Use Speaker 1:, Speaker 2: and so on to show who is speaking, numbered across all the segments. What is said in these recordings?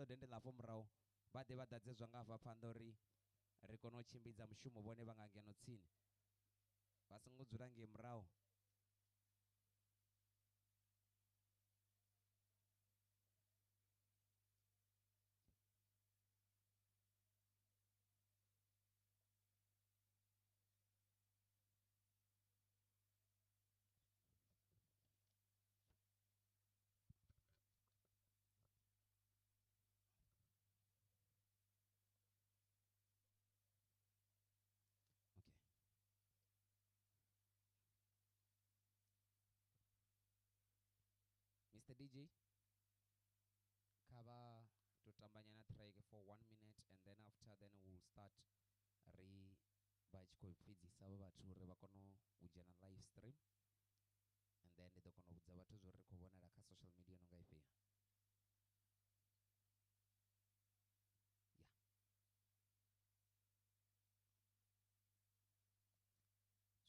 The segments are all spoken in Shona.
Speaker 1: ḓo dendela afho murahu vha ḓe vha ḓadze zwa nga hafha phanḓa uri ri kone u tshimbidza mushumo vhone vha nga ngeno tsini vha songo dzula ngei murahu. Okay. Mr. DJ, cover to tambanyana track for 1 minute and then after then we'll start re vha tshi khou pfhidzisa vha vhathu uri vha kone u dzhena live stream and then ḓo kona u vhudza vhathu zwo ri khou vhonala kha social media no nga ifhio. Yeah.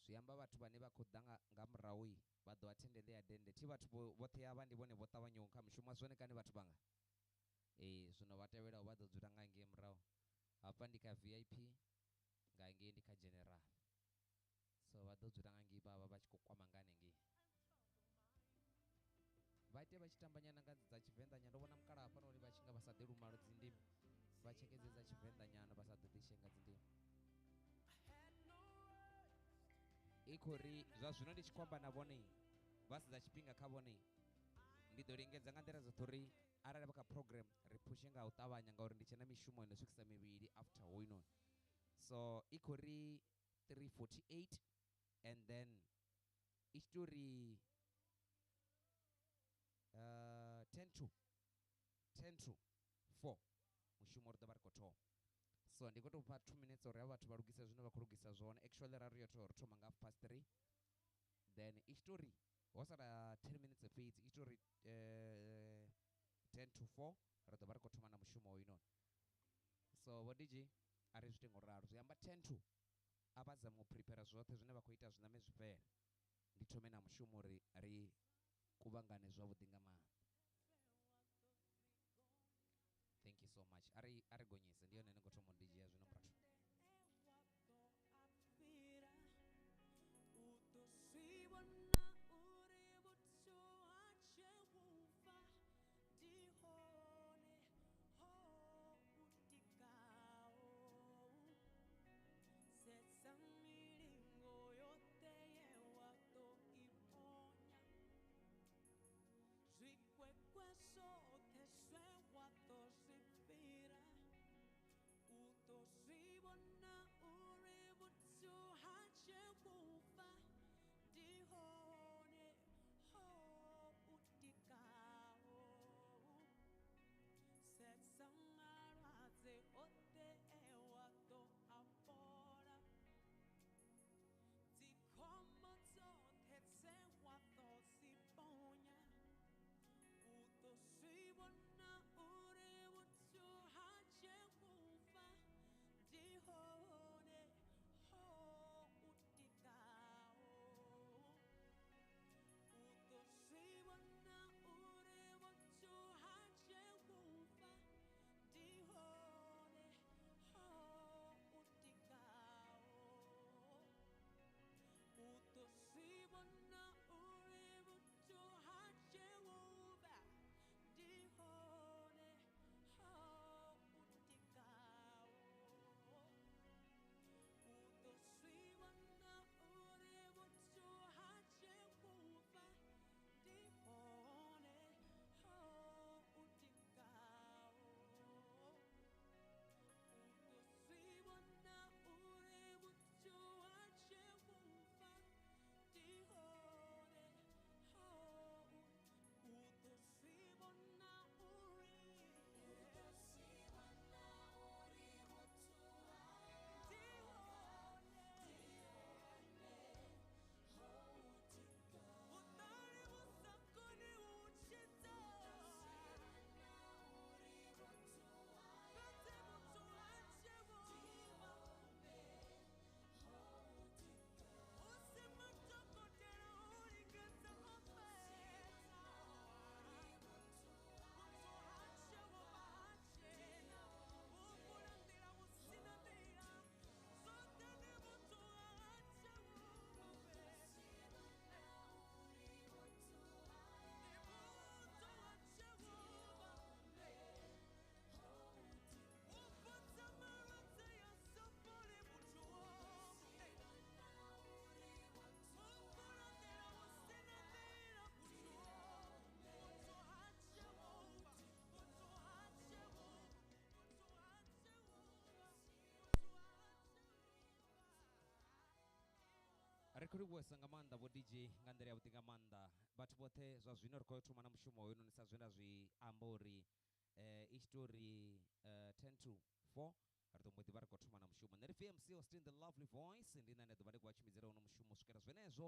Speaker 1: Zwi amba vhathu vhane vha khou ḓa nga murahu vha ḓo attendele ya dende thi vhathu vhoṱhe avha ndi vhone vho ṱavhanyaho kha mushumo zwone kani vhathu vhanga zwino vha tevhelaho vha ḓo dzula nga ngei murahu hafha ndi kha VIP nga ngei ndi kha general so vha ḓo dzula nga ngei vha vha tshi khou kwama nga hanengei vha ite vha tshi tambanyana nga dza Tshivenḓa nyana ndo vhona mukala hafha uri vha tshi nga vha sa ḓi lumalo dzi ndimi vha tshekedzedza Tshivenḓa nyana vha sa ḓo ḓi shenga dzi ndimi i khou ri zwa zwino ndi tshi khou amba na vhone vha sedza tshifhinga kha vhone ndi ḓo lingedza nga nḓila dzoṱhe uri arali vha kha program ri phushe nga u ṱavhanya ngauri ndi tshe na mishumo ino swikisa mivhili after hoinoni so i khou ri 3:48 and then i tshi tou ri 10 to 4 mushumo ri ḓo vha ri khou thoma so ndi khou tou fha 2 minutes uri havha vhathu vha lugise zwine vha khou lugisa zwone actually rari yo tou ri thoma nga 3:30 then i tshi tou ri ho sala 10 minutes fhedzi i tshi tou ri 10 to 4 ri ḓo vha ri khou thoma na mushumo hoinoni so vho DJ a ri zwi ite ngauralo zwi amba 10 to a vha zama u prepare zwoṱhe zwine vha khou ita zwiname zwi fhele ndi thome na mushumo uri ri kuvhangane zwavhuḓi nga maanḓa. Thank you so much. Ari gonyise ndi yone ni khou thoma u DJ zwino mrathu.
Speaker 2: Zwikwekwe zwoṱhe zwe wa ḓo zwi fhira u
Speaker 1: kuri bwesa nga manda bo DJ nga ndere ya butinga manda but bote zwa zwino ri khou thoma na mushumo hoyu noni sa zwine zwi amba uri history 10 to 4 ri ḓo mbo ḓi vha ri khou thoma na mushumo nṋe ri VMC Austin the lovely voice ndi nane ḓuvha ndi khou vhatshumidzela uno mushumo u swikela zwenezwo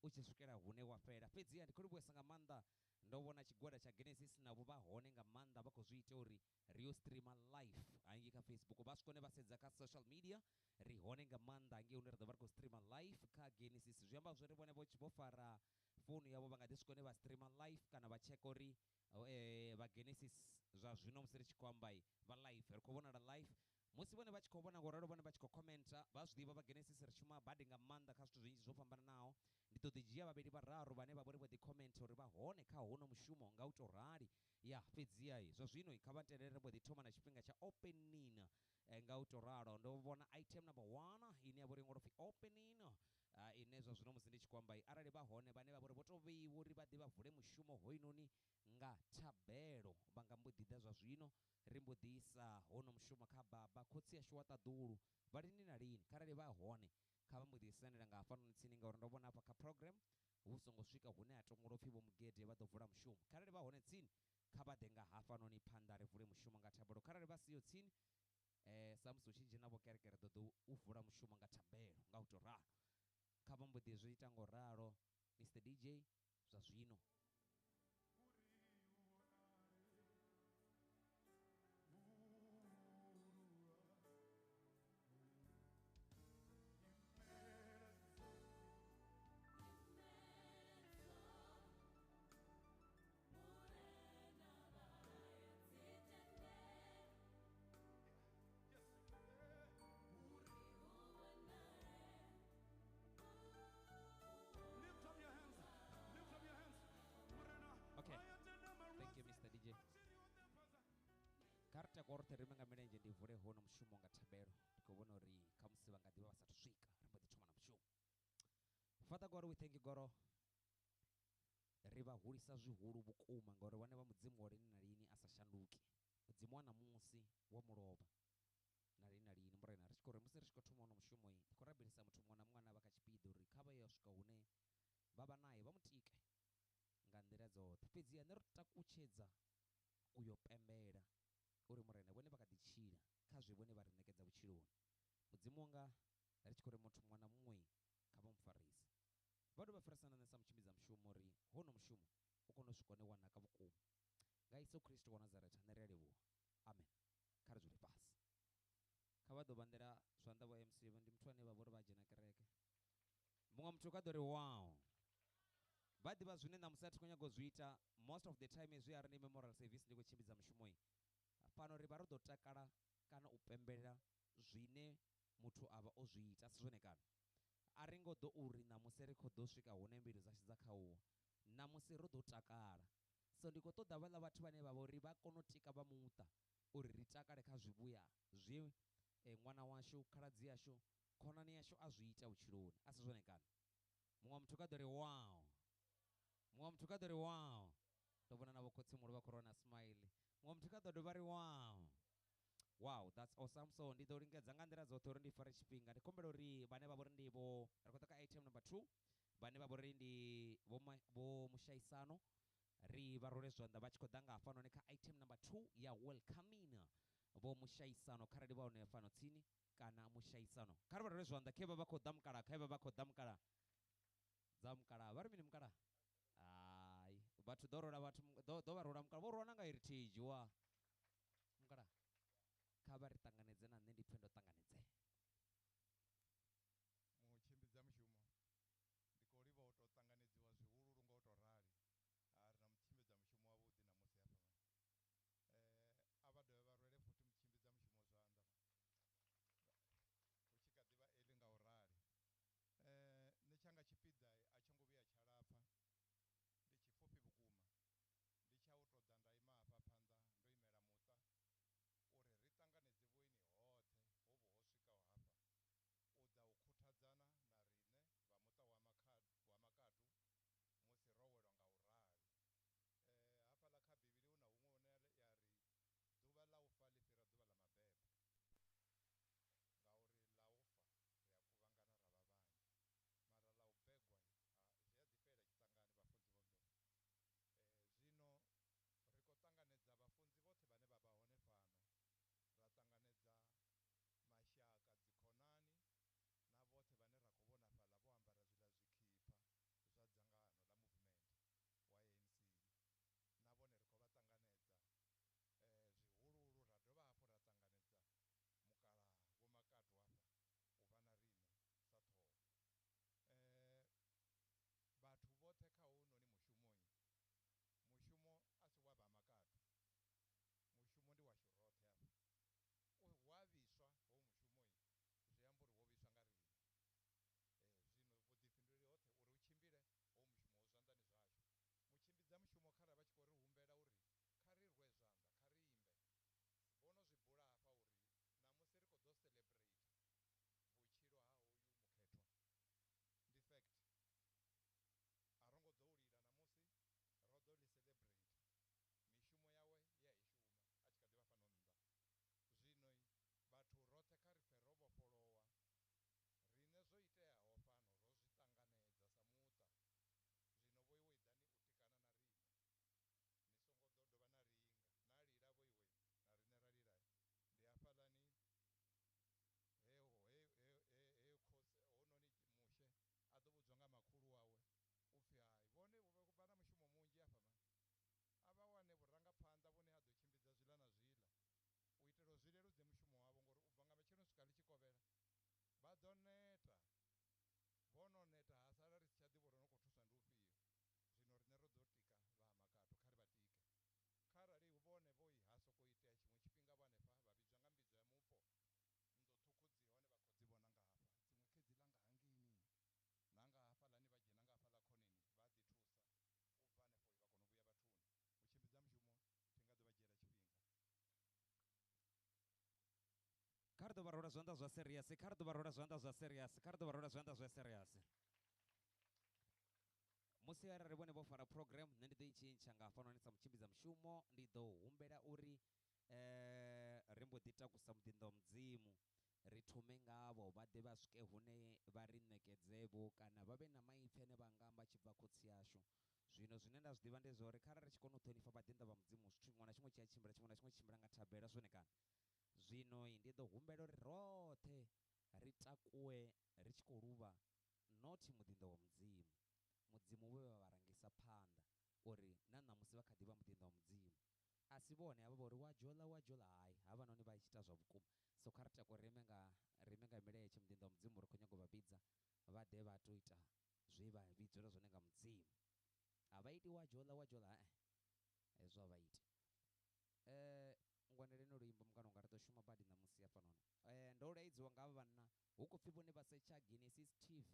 Speaker 1: u tshi swikela hune wa fhela fhedziha ndi khou livhuwesa nga maanḓa ndo vhona tshigwada tsha Genesis navho vha hone nga maanḓa vha khou zwi ita uri ri yo streama live hangei kha Facebook vha swika hone vha sedza kha social media ri hone nga maanḓa hangei hune ri ḓo vha ri khou streama live kha Genesis zwi amba zwori vhone vho fara founu yavho vha nga ḓi swika hone vha streama live kana vha tsheka uri vha Genesis zwa zwino musi ri tshi khou amba vha live ri khou vhonala live musi vhone vha tshi khou vhona ngoralo vhone vha tshi khou commenta vha zwi ḓivha vha Genesis ri shuma badi nga maanḓa kha zwithu zwinzhi zwo fhambananaho ndi ḓo ḓi dzhia vhavhili vhararu vhane vha vhori vho ḓi comment uri vha hone kha hono mushumo nga u tou rali ya fhedziha zwa zwino kha vha ntelele ri mbo ḓi thoma na tshifhinga tsha opening nga u tou ralo ndo vhona item number 1 ine ya vha uri pfi opening ine zwa zwino musi ndi tshi khou amba arali vha hone vhane vha vhori vho tou vheiwa uri vha ḓi vha vule mushumo hoyunoni nga thabelo vha nga mbo ḓi ḓa zwa zwino ri mbo ḓi isa hono mushumo kha baba khotsi yashu wa ṱaḓulu vha lini na lini kharali vha hone kha vha mbo ḓi sendela nga hafhanoni tsini ngauri ndo vhona hafha kha program hu songo swika hune ha tongola upfhi vho mugede vha ḓo vula mushumo kharali vha hone tsini kha vha ḓe nga hafhanoni phanḓa ri vule mushumo nga thabelo kharali vha siho tsini sa musi u tshi dzhena vho kerekere ḓo u vula mushumo nga thabelo nga u tou ralo kha vha mbo ḓi zwi ita ngo ralo Mr DJ zwa zwino Okay, thank you Mr DJ. Karta korte ri nga milenzhe ndi vule hono mushumo nga thabelo ndi khou vhona uri kha musi vha nga ḓivha vha sathu swika ri mbo ḓi thoma na mushumo. Father God, we thank you God. Ri vha hulisa zwihulu vhukuma ngauri vhane vha mudzimu wa lini na lini a sa shanduki mudzimu wa namusi wa mulovha na lini na lini murena ri tshi khou ri musi ri tshi khou thoma hono mushumo ndi khou rabelisa muthu muṅwe na muṅwe ane vha kha tshipiḓa uri kha vha ye swika hune vha vha naye vha mutike nga nḓila dzoṱhe fhedziha nṋe ri takutshedza uyo pembela uri murena vhone vha kha ḓi tshila kha zwe vhone vha ri ṋekedza vhutshiloni mudzimu wanga ri tshi khou ri muthu muṅwe na muṅwe kha vha mufarisi vha dovha farisa na nṋe sa mutshimbidza mushumo uri hono mushumo u kone u swika hone wa naka vhukuma nga Yesu Kristo wa Nazareth nṋe ri a livhuwa amen kha ri dzule fhasi kha vha ḓo vhandela zwanḓa vho MC ndi muthu ane vha vha uri vha dzhena kereke muṅwe muthu kha ḓo ri wow vha ḓivha zwine ṋamusi a thi khou nyaga u zwi ita most of the time zwi a ri ndi memorial service ndi khou tshimbidza mushumo fhano ri vha ri ḓo takala kana u pembelela zwine muthu a vha o zwi ita si zwone kana a ri ngo ḓo uri ṋamusi ri khou ḓo swika hune mbilu dzashu dza khauwa ṋamusi ro ḓo takala so ndi khou ṱoḓa vhaḽa vhathu vhane vha vha uri vha kone u tika vha muṱa uri ri takale kha zwivhuya zwe ṅwana washu khaladzi yashu khonani yashu a zwi ita vhutshiloni a si zwone kana muṅwe muthu kha ḓo ri wow muṅwe muthu kha ḓo ri wow ndo vhona na vho khotsimulu vha khou rona smile muṅwe muthu kha ḓo dovha ri wow that's awesome so ndi ḓo lingedza nga nḓila dzoṱhe uri ndi fare tshifhinga ndi khombela uri vhane vha vha uri ndi vho ri khou ḓa kha item number 2 vhane vha vha uri ndi vho mushaisano ri vha role zwanḓa vha tshi khou ḓa nga hafhanoni kha item number 2 ya welcoming vho mushaisano kharali vha hone fhano tsini kana mushaisano kha ri vha role zwanḓa khe vha vha khou ḓa mukala khe vha vha khou ḓa mukala dza mukala vha ri mini mukala ai vhathu ḓo rola vhathu ḓo vha rola mukala vho rona nga heritage wa mukala kha vha ri ṱanganedze na nṋe ndi pfhe ndo ṱanganedzea
Speaker 2: mutshimbidza mushumo ndi khou livha u tou ṱanganedziwa zwihulu nga u tou rali ri na mutshimbidza mushumo wavhuḓi na musi hafha a vha dovhe vha rwele futhi mutshimbidza mushumo zwanḓa hu tshi kha ḓi vha eḽi nga u rali nṋe tshanga tshipiḓa a tsho ngo vhuya tsha lapfha ndi tshipfufhi vhukuma ndi tsha u tou ḓa nda ima hafha phanḓa ndo
Speaker 1: rhola zwanḓa zwa serious, kha ri ḓo vha rhola zwanḓa zwa serious, kha ri ḓo vha rhola zwanḓa zwa serious. Musi arali vhone vho fara program nṋe ndi ḓo i tshintsha nga hafhanoni sa mutshimbidza mushumo, ndi ḓo humbela uri ri mbo ḓi takusa muḓinḓa wa mudzimu, ri thume ngavho vha ḓe vha swike hune vha ri ṋekedzevho kana vha vhe na maipfi ane vha nga amba tshi bva khotsi yashu. Zwino zwine nda zwi ḓivha ndi zwa uri kharali ri tshi kona u ṱhonifha vhaḓinḓa vha mudzimu, zwithu tshiṅwe na tshiṅwe tshi a tshimbila, tshiṅwe na tshiṅwe tshimbila nga thabela zwone kana. Zwino ndi ḓo humbela uri roṱhe ri takuwe ri tshi khou luvha not muḓinḓa wa mudzimu, mudzimu we vha rangisa phanḓa uri na ṋamusi vha kha ḓi vha muḓinḓa wa mudzimu. A si vhone havha vha uri wa dzhola hayi, havhanoni vha tshi ita zwa vhukuma. So kha ri takuwe rime nga milenzhe muḓinḓa wa mudzimu ri khou nyaga u vha vhidza vha ḓe vha tou ita zwe vha vhidzela zwone nga mudzimu. A vha iti wa dzhola hezwo a vha iti. Ngwaneleni luimbo mukano nga ri ḓo shuma badi ṋamusi hafhanoni. Ndo laidziwa nga havha vhanna hu khou pfhi vhone vha setsha Genesis TV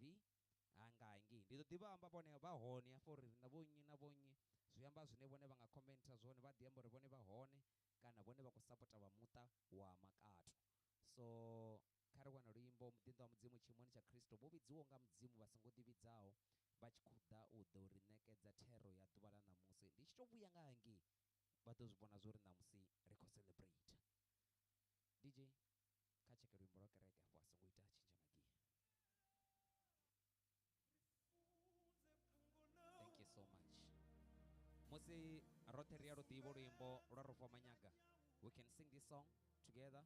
Speaker 1: nga ngei, ndi ḓo ḓivha amba vhone vha hone hafha uri na vhonnyi na vhonnyi zwi amba zwine vhone vha nga khommentha zwone, vha ḓi amba uri vhone vha hone kana vhone vha khou sapota vha muṱa wa Makatu. So kha ri wane luimbo muḓinḓa wa mudzimu tshimoni tsha Kristo, vho vhidziwaho nga mudzimu vha songo ḓivhidzaho, vha tshi khou ḓa u ḓo ri ṋekedza thero ya ḓuvha ḽa ṋamusi. Ndi tshi tou vhuya nga hangei vha ḓo zwi vhona zwo ri ṋamusi ri khou celebrate. DJ kha tsheke luimbo lwa kereke afho a songo ita tshenzhema gia. Thank you so much. Musi roṱhe ri a lu ḓivha luimbo lwa Rofha Manyaga, we can sing this song together.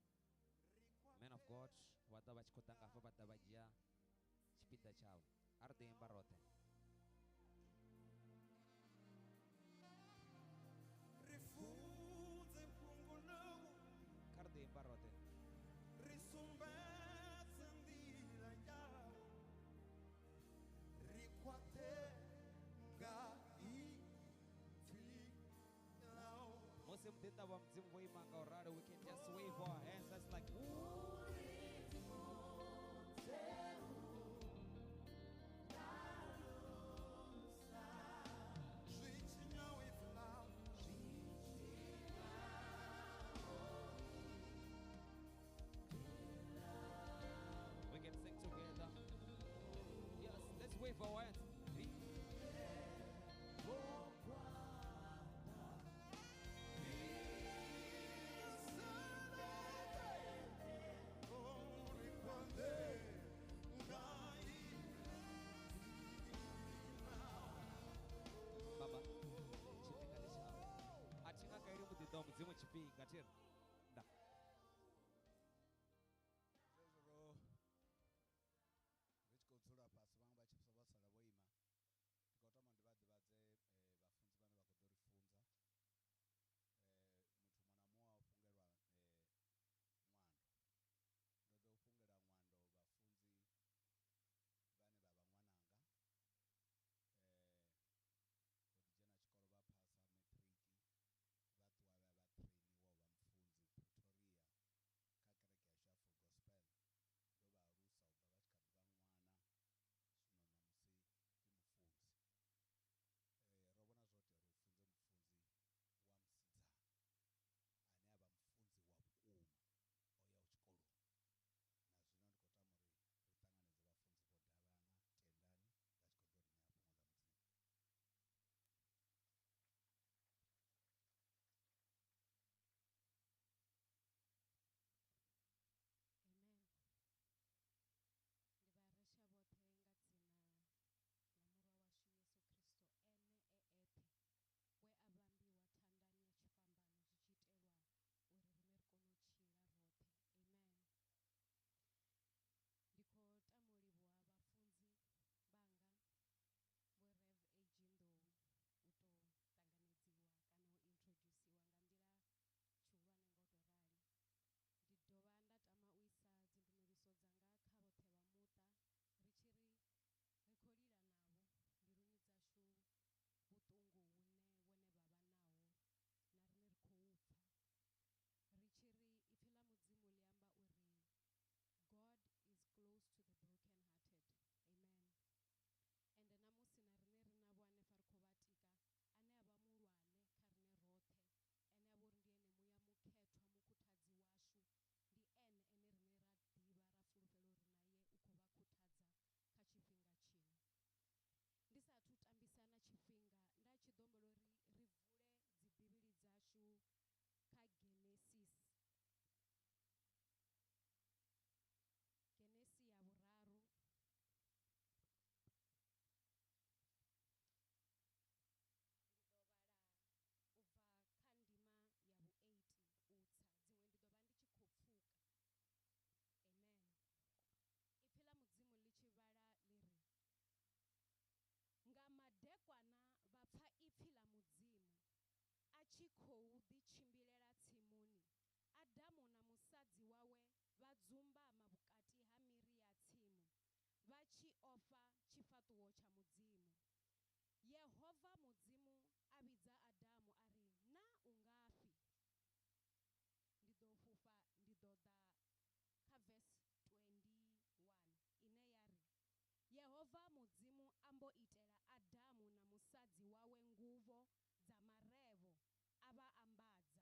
Speaker 1: Men of God vha ḓa vha tshi khou ḓa nga hafha vha ḓa vha dzhia tshipiḓa tshavho, a ri ḓo imba roṱhe. Kha ri ḓo imba roṱhe.
Speaker 3: Ri sumbedze nḓila yau, ri khwaṱhe nga ipfi ḽau.
Speaker 1: Musi muḓinḓa wa mudzimu vho ima nga u ralo, we can just wave our hands, that's like we can sing together. Yes, let's wave our hands. Baba, chifhinga ndi tshavho. A thi nga kaeli muḓinḓa wa mudzimu tshifhinga thiri. Nda.
Speaker 3: Zwezwo ri tshi khou dzula fhasi vhaṅwe vha tshi vho sala vho ima
Speaker 4: ḓi tshimbilela tsimuni. Adamu na musadzi wawe vha dzumbama vhukati ha miri ya tsimu, vha tshi ofha tshifhaṱuwo tsha mudzimu. Yehova mudzimu a vhidza Adamu a ri, na u ngafhi? Ndi ḓo fhufha ndi ḓo ḓa kha verse 21 ine ya ri, Yehova mudzimu ambo itela Adamu na musadzi wawe nguvho dza marevho a vha ambadza.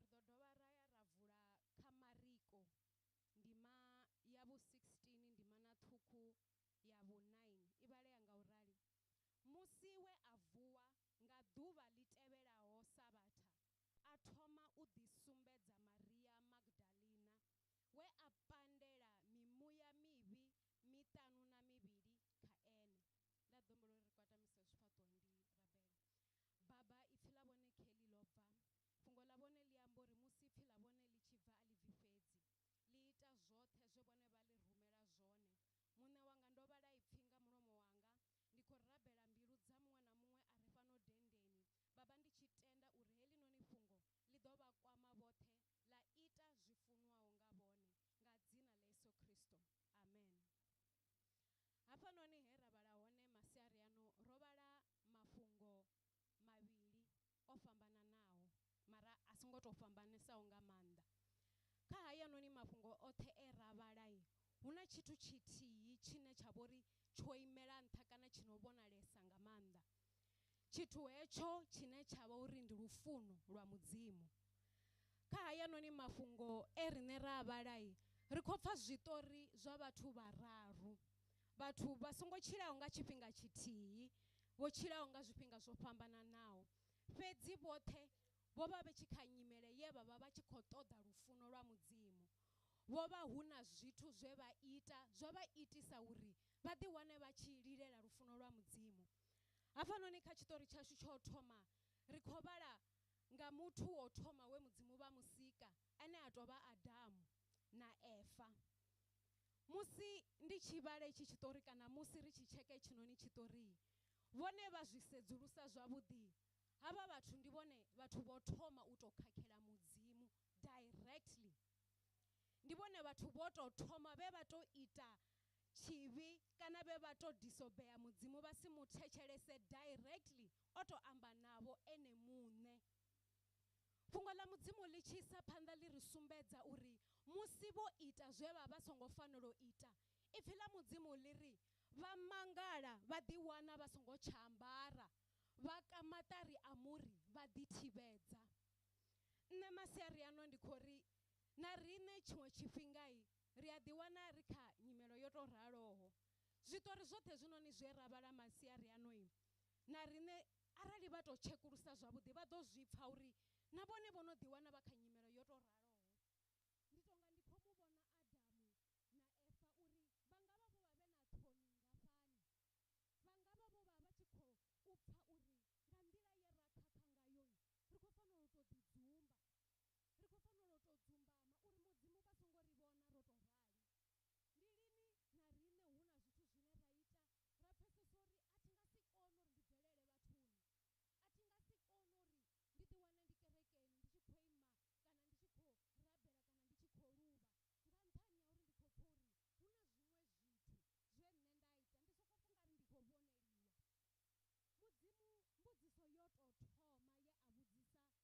Speaker 4: Ri ḓo dovha ra ya ra vula kha Mariko ndima ya vhu 16 ndima na ṱhukhu ya vhu 9 i vhalea nga u rali. Musi we a vuwa nga ḓuvha ḽi tevhelaho Sabatha, a thoma u ḓisumbedza Maria Magdalena, we a pandela mimuya mivhi miṱanu na mivhili kha ene. Nda ḓombela uri ri kwatamise zwifhaṱuwo ndi rabele. Baba ipfhi ḽa vhone kheḽi ḽo bva. Fhungo ḽa vhone ḽi amba uri musi ipfhi ḽa vhone ḽi tshi bva a ḽi bvi fhedzi. Ḽi ita zwoṱhe zwe vhone vha ḽi rumela zwone. Muṋe wanga ndo vhala ipfhi nga mulomo wanga. Ndi khou rabela mbilu dza muṅwe na muṅwe a re fhano dendeni. Baba ndi tshi tenda uri heḽi noni fhungo ḽi ḓo vha kwama vhoṱhe, ḽa ita zwifunwaho nga vhone. Nga dzina ḽa Yesu Kristo. Amen. Hafhanoni he ra vhala hone masiari ano ro vhala mafhungo mavhili o fhambananaho, mara a songo tou fhambanesaho nga maanḓa. Kha hayanoni mafhungo oṱhe e ra vhala hu na tshithu tshithihi tshine tsha vhori tsho imela nṱha kana tshino vhonalesa nga maanḓa. Tshithu hetsho tshine tsha vha uri ndi lufuno lwa mudzimu. Kha hayanoni mafhungo e rine ra vhala ri khou pfa zwiṱori zwa vhathu vhararu, vhathu vha songo tshilaho nga tshifhinga tshithihi, vho tshilaho nga zwifhinga zwo fhambananaho, fhedzi vhoṱhe vho vha vhe tshi kha nyimele ye vha vha vha tshi khou ṱoḓa lufuno lwa mudzimu. Vho vha hu na zwithu zwe vha ita zwo vha itisa uri vha ḓi wane vha tshi lilela lufuno lwa mudzimu. Hafhanoni kha tshiṱori tshashu tsho thoma ri khou vhala nga muthu wo thoma we mudzimu vha musika ane a tou vha Adamu na Efa. Musi ndi tshi vhala itshi tshiṱori kana musi ri tshi tsheka itshinoni tshiṱori, vhone vha zwi sedzulusa zwavhuḓi, havha vhathu ndi vhone vhathu vho thoma u tou khakhela mudzimu directly. Ndi vhone vhathu vho tou thoma vhe vha tou ita tshivhi kana vhe vha tou disobea mudzimu vha si mu thetshelese directly, o tou amba navho ene muṋe. Fhungo ḽa mudzimu ḽi tshi isa phanḓa ḽi ri sumbedza uri musi vho ita zwe vha vha songo fanela u ita, ipfhi ḽa mudzimu ḽi ri vha mangala vha ḓi wana vha songo tsha ambara, vha ka maṱari a muri vha ḓi thivhedza. Nṋe masiari ano ndi khou ri na riṋe tshiṅwe tshifhinga ri a ḓi wana ri kha nyimelo yo tou raloho. Zwiṱori zwoṱhe zwinoni zwe ra vhala masiari ano na riṋe arali vha tou tshekulusa zwavhuḓi vha ḓo zwi pfha uri na vhone vho no ḓi wana vha kha nyimelo yo tou raloho. Ndi tonga ndi khou mu vhona Adamu na Efa uri vha nga vha vho vha vhe na ṱhoni ngafhani, vha nga vha vho vha vha tshi khou pfha uri nga nḓila ye ra khakha ngayo ri khou fanela u tou ḓidzumba, ri khou fanela u tou dzumbama uri mudzimu vha songo ri vhona ro tou rali. Ndi lini na riṋe hu na zwithu zwine ra ita ra pfesesa uri a thi nga si kone uri ndi bvelele vhathuni, a thi nga si kone uri ndi ḓi wane ndi kerekeni ndi tshi khou ima kana ndi tshi khou rabela kana ndi tshi khou luvha, nga nṱhani ha uri ndi khou pfha uri hu na zwiṅwe zwithu zwe nṋe nda ita ndi sokou pfha ungari ndi khou vhoneliwa. Mudzimu mbudziso yo tou thoma ye a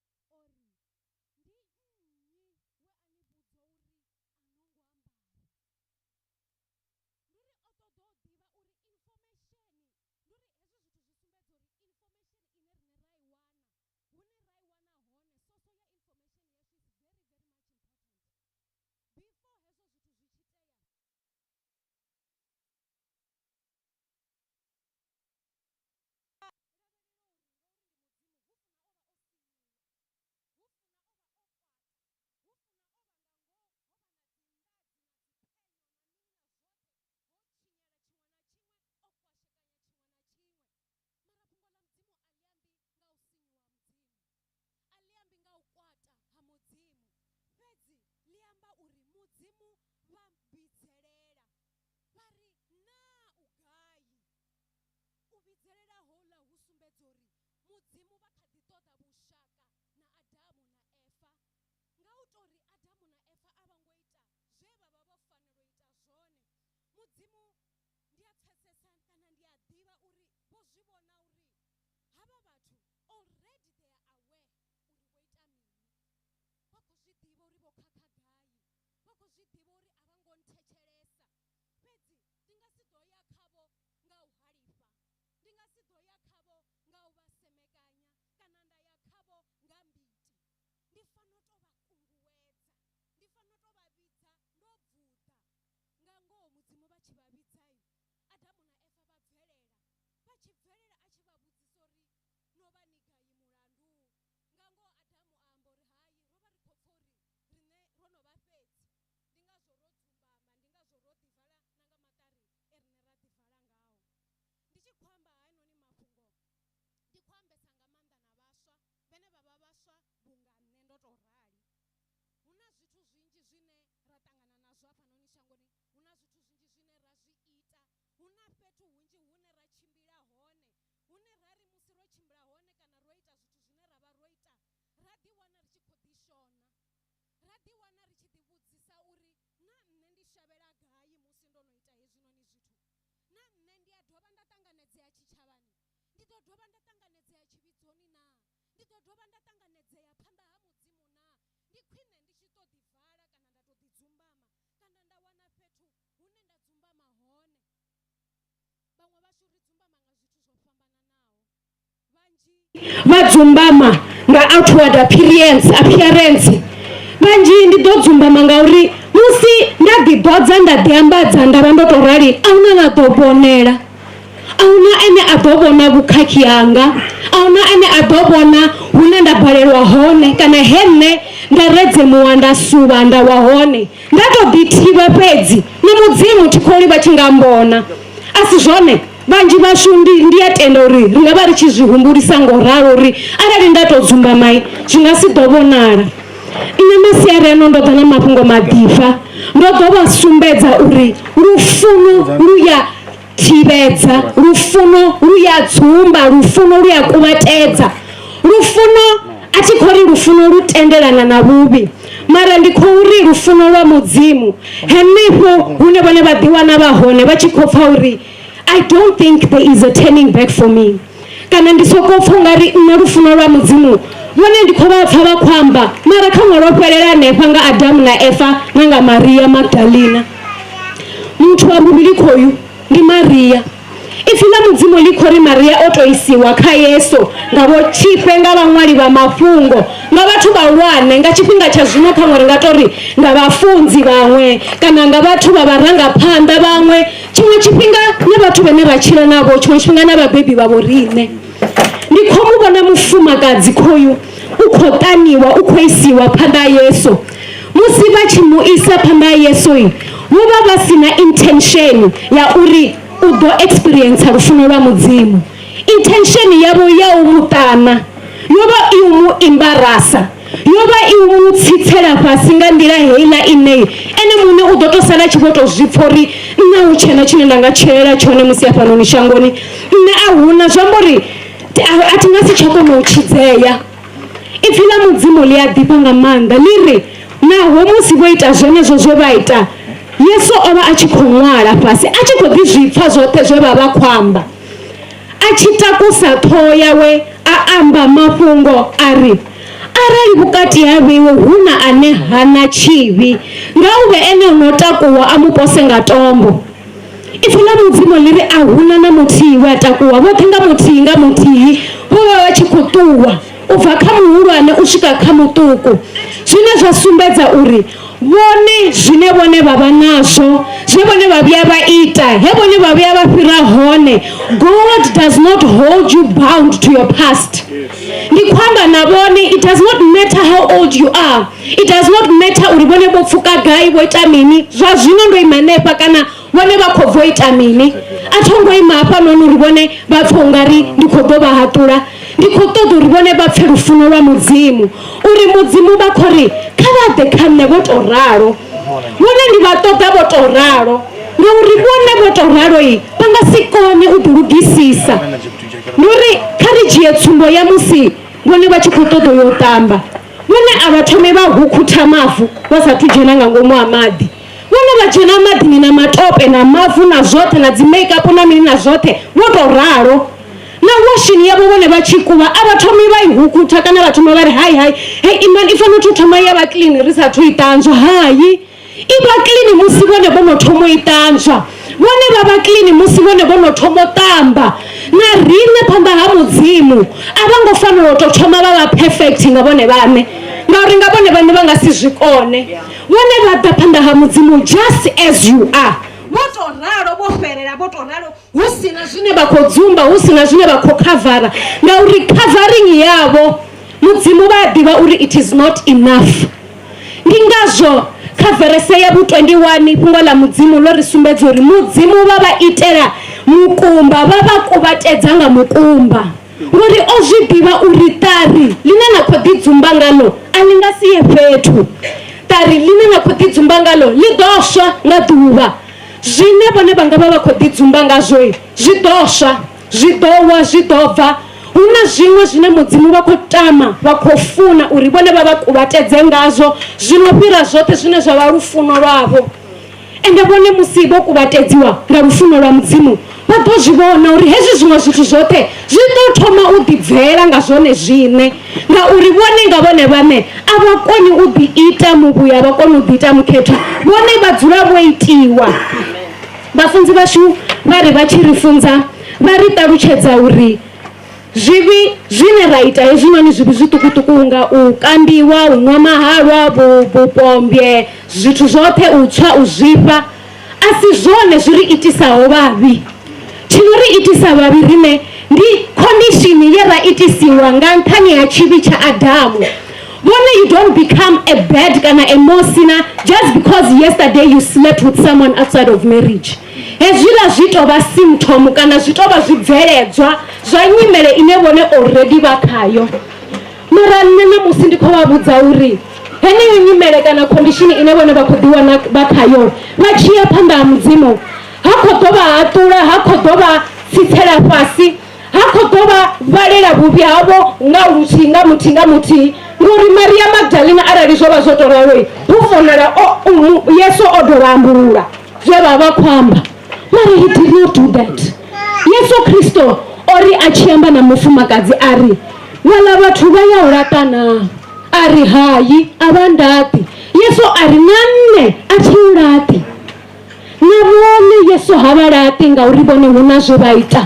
Speaker 4: vhudzisa ori ndi nnyi we a ni vhudza uri a no ngo ambara? Ndi uri o ṱoḓa u ḓivha uri information, ndi uri hezwi zwithu zwi sumbedza uri information ine rine ra i wana hune ra i wana hone, soso ya information yashu is very very much important. Before hezwo zwithu zwi tshi tea, lavhelela uri ngauri ndi mudzimu hu funa o vha o sinyuwa, hu funa o vha o kwata, hu funa o vha nga ngoho ho vha na dzinḓadzi na dziphenyo na mini na zwoṱhe, ho tshinyala tshiṅwe na tshiṅwe, o kwashekanya tshiṅwe na tshiṅwe. Mara fhungo ḽa mudzimu a ḽi ambi nga u sinyuwa mudzimu, a ḽi ambi nga u kwata ha mudzimu, fhedzi ḽi amba uri mudzimu vha vhidzelela vha ri naa u gai? U vhidzelela houḽa hu sumbedza uri mudzimu vha kha ḓi ṱoḓa vhushaka mudzimu ndi a pfesesa kana ndi a ḓivha uri vho zwi vhona uri havha vhathu already they are aware uri vho ita mini, vha khou zwi ḓivha uri vho khakha gai, vha khou zwi ḓivha uri a vha ngo nthetshelesa. Fhedzi ndi nga si ḓo ya khavho nga u halifa, ndi nga si ḓo ya khavho nga u vha semekanya kana nda ya khavho nga mbiti. Ndi fanela u tou vha kunguwedza, ndi fanela u tou vha vhidza ndo bvuḓa. Nga ngoho mudzimu vha tshi vha vhidzayo, Adamu na Eva vha bvelela, vha tshi bvelela a tshi vha vhudzisa uri no vha ni gai mulandu. Nga ngoho Adamu a amba uri hayi, ro vha ri khou pfha uri riṋe ro no vha fhedzi, ndi ngazwo ro dzumbama, ndi ngazwo ro ḓivala na nga maṱari riṋe ra ḓivala ngao. Ndi tshi khou amba hainoni mafhungo, ndi khou ambesa nga maanḓa na vhaswa vhane vha vha vhaswa vhunga nṋe ndo tou rali. Hu na zwithu zwinzhi zwine ra ṱangana nazwo hafhanoni shangoni, hu na zwithu zwinzhi zwine ra zwi ita, hu na fhethu hunzhi hune ra tshimbila hone, hune ra ri musi ro tshimbila hone kana ro ita zwithu zwine ra vha ro ita, ra ḓiwana ri tshi khou ḓishona, ra ḓiwana ri tshi ḓivhudzisa uri na nṋe ndi shavhela gai musi ndo no ita hezwinoni zwithu, na nṋe ndi a dovha nda ṱanganedzea tshitshavhani, ndi ḓo dovha nda ṱanganedzea tshivhidzoni na, ndi ḓo dovha nda ṱanganedzea phanḓa ha mudzimu na. Ndi khwine ndi tshi tou ḓivala kana nda tou ḓidzumbama kana nda wana fhethu hune nda dzumbama hone. Vhaṅwe vhashu ri dzumbama nga zwithu zwo fhambananaho, vhanzhi vha dzumbama nga outward appearance. Vhanzhi ndi ḓo dzumbama ngauri musi nda ḓiḓodza nda ḓiambadza nda vha ndo tou rali, ahuna na ḓo vhonela, ahuna ene a ḓo vhona vhukhakhi hanga, ahuna ene a ḓo vhona hune nda balelwa hone kana henne nda redzemuwa nda suvha nda wa hone, nda tou ḓithivha fhedzi na mudzimu thikholi vha tshi nga mbona. A si zwone, vhanzhi vhashu ndi a tenda uri ri nga vha ri tshi zwi humbulisa ngo ralo uri arali nda tou dzumbamai zwi nga si ḓo vhonala. Nṋe masiari ano ndo ḓa na mafhungo maḓifa, ndo ḓo vha sumbedza uri lufuno lu ya thivhedza, lufuno lu ya dzumba, lufuno lu ya kuvhatedza, lufuno a thi khou ri lufuno lu tendelana na vhuvhi, mara ndi khou ri lufuno lwa mudzimu henefho hune vhone vha ḓiwana vha hone vha tshi khou pfha uri I don't think there is a turning back for me, kana ndi sokou pfha ungari nṋe lufuno lwa mudzimu vhone ndi khou vha pfha vha khou amba, mara kha ṅwe lwo fhelela hanefha nga Adamu na Eva na nga Maria Magdalena. Muthu wa vhuvhili khoyu ndi Maria. Ipfhi ḽa mudzimu ḽi khou ri Maria o tou isiwa kha Yesu nga vho Tshifhe, nga vhaṅwali vha mafhungo, nga vhathu vhahulwane nga tshifhinga tsha zwino, kha ṅwe ri nga tou ri nga vhafunzi vhaṅwe kana nga vhathu vha vharangaphanḓa vhaṅwe, tshiṅwe tshifhinga na vhathu vhane ra tshila navho, tshiṅwe tshifhinga na vhabebi vha vho riṋe. Ndi khou mu vhona mufumakadzi khoyu u khou ṱaniwa, u khou isiwa phanḓa ha Yesu. Musi vha tshi mu isa phanḓa ha Yesu, vho vha vha si na intention ya uri u ḓo experience lufuno lwa mudzimu. Intention yavho ya u muṱana yo vha i u mu embarasa, yo vha i u mu tsitsela fhasi nga nḓila heiḽa ine ene muṋe u ḓo tou sala tshi vho tou zwi pfha uri nṋe hu tshena tshine nda nga tshilela tshone musi hafhanoni shangoni, nṋe a huna, zwi amba uri a thi nga si tsha kona u tshidzea. Ipfhi ḽa mudzimu ḽi a ḓifha nga maanḓa, ḽi ri naho musi vho ita zwenezwo zwe vha ita, Yesu o vha a tshi khou ṅwala fhasi, a tshi khou ḓi zwi pfha zwoṱhe zwe vha vha khou amba, a tshi takusa ṱhoho yawe a amba mafhungo a ri arali vhukati ha vheiwe hu na ane hana tshivhi, nga u vhe ene no takuwa a mu pose nga tombo. Ipfhi ḽa mudzimu ḽi ri a huna na muthihi we a takuwa, vhoṱhe nga muthihi nga muthihi vho vha vha tshi khou ṱuwa u bva kha muhulwane u swika kha muṱuku, zwine zwa sumbedza uri vhone zwine vhone vha vha nazwo, zwine vhone vha vhuya vha ita, he vhone vha vhuya vha fhira hone, God does not hold you bound to your past. Ndi khou amba na vhone, it does not matter how old you are, it does not matter uri vhone vho pfuka gai, vho ita mini, zwa zwino ndo ima hanefha kana vhone vha khou bvo ita mini, a tho ngo ima hafhanoni uri vhone vha pfha ungari ndi khou ḓo vha haṱula. Ndi khou ṱoḓa uri vhone vha pfhe lufuno lwa mudzimu, uri mudzimu vha khou ri kha vha ḓe kha nṋe vho tou ralo, vhone ndi vha ṱoḓa vho tou ralo, ngauri vhone vho tou ralo vha nga si kone u ḓilugisisa. Ndi uri kha ri dzhie tsumbo ya musi vhone vha tshi khou ṱoḓa u yo ṱamba, vhone a vha thome vha hukhutha mavu vha sathu dzhena nga ngomu ha maḓi, vhone dzhena maḓini na matope na mavu na zwoṱhe na dzi makeup na mini na zwoṱhe vho to ralo na washini yavho vhone vha tshi kuvha a vha thomi vha i hukutha kana vha thoma vha ri hai hei imani i fanela u thoma ya vha clean ri sathu i ṱanzwa hai i vha clean musi vhone vho no thoma i ṱanzwa vhone vha vha clean musi vhone vho no thoma ṱamba na riṋe phanḓa ha mudzimu a vha ngo fanela u tou thoma vha vha perfect nga vhone vhaṋe ngauri nga vhone vhaṋe vha nga si zwikone vhone vha ḓa phanḓa ha mudzimu just as you are vho to ralo vho fhelela vho to ralo hu sina zwine vha khou dzumba hu sina zwine vha khou khavara ngauri covering yavho mudzimu vha a ḓivha uri it is not enough ndi ngazwo kha verese ya 21 fhungo ḽa mudzimu ḽo ri sumbedza uri mudzimu vha vha itela mukumba vha vha kuvhatedza nga mukumba ngori o zwi ḓivha uri ṱari ḽine na khou ḓi dzumba ngalo a ḽi nga si ye fhethu ṱari ḽine na khou ḓi dzumba ngalo ḽi ḓo swa nga ḓuvha zwine vhone vha nga vha vha khou ḓi dzumba ngazwo zwi ḓo swa zwi ḓo wa zwi ḓo bva hu na zwiṅwe zwine mudzimu vha khou tama vha khou funa uri vhone vha vha kuvhatedze ngazwo zwino fhira zwoṱhe zwine zwa vha lufuno lwavho ende vhone musi vho kuvhatedziwa nga lufuno lwa mudzimu vha ḓo zwi vhona uri hezwi zwiṅwe zwithu zwoṱhe zwi ḓo thoma u ḓibvela nga zwone zwine ngauri vhone nga vhone vhaṋe a vha koni u ḓi ita muvhuya a vha koni u ḓi ita mukhetho vhone vha dzula vho itiwa vhafunzi vhashu vha ri vha tshi ri funza vha ri ṱalutshedza uri zwivhi zwine ra ita hezwinoni zwivhi zwiṱukuṱuku nga u kambiwa u ṅwa mahalwa vhupombye zwithu zwoṱhe u tswa u zwifha a si zwone zwi ri itisaho vhavhi tshino ri itisa vhavhi riṋe ndi condition ye ra itisiwa nga nṱhani ha tshivhi tsha Adamu vhone you don't become a bad kana a more sinner just because yesterday you slept with someone outside of marriage hezwila zwi tou vha symptom kana zwi tou vha zwibveledzwa zwa nyimele ine vhone already vha khayo mara nṋe namusi ndi khou vha vhudza uri heneyo nyimele kana condition ine vhone vha khou ḓiwana vha khayo vha tshi ya phanḓa ha mudzimu ha khou ḓo vha haṱula ha khou ḓo vha tsitsela fhasi ha khou ḓo vha vhalela vhuvhi havho nga luthihi nga muthihi nga muthihi ngori Maria Magdalena arali zwo vha zwo tou ralo hu fonela Yesu o dovha ambulula zwe vha vha khou amba mara he did not do that Yesu Kristo ori a tshi amba na mufumakadzi ari vhala vhathu vha ya u laṱana ari hayi a vha ndaṱi Yesu ari na nne a thi u laṱi na vhone Yesu ha vha laṱi ngauri vhone hu na zwe vha ita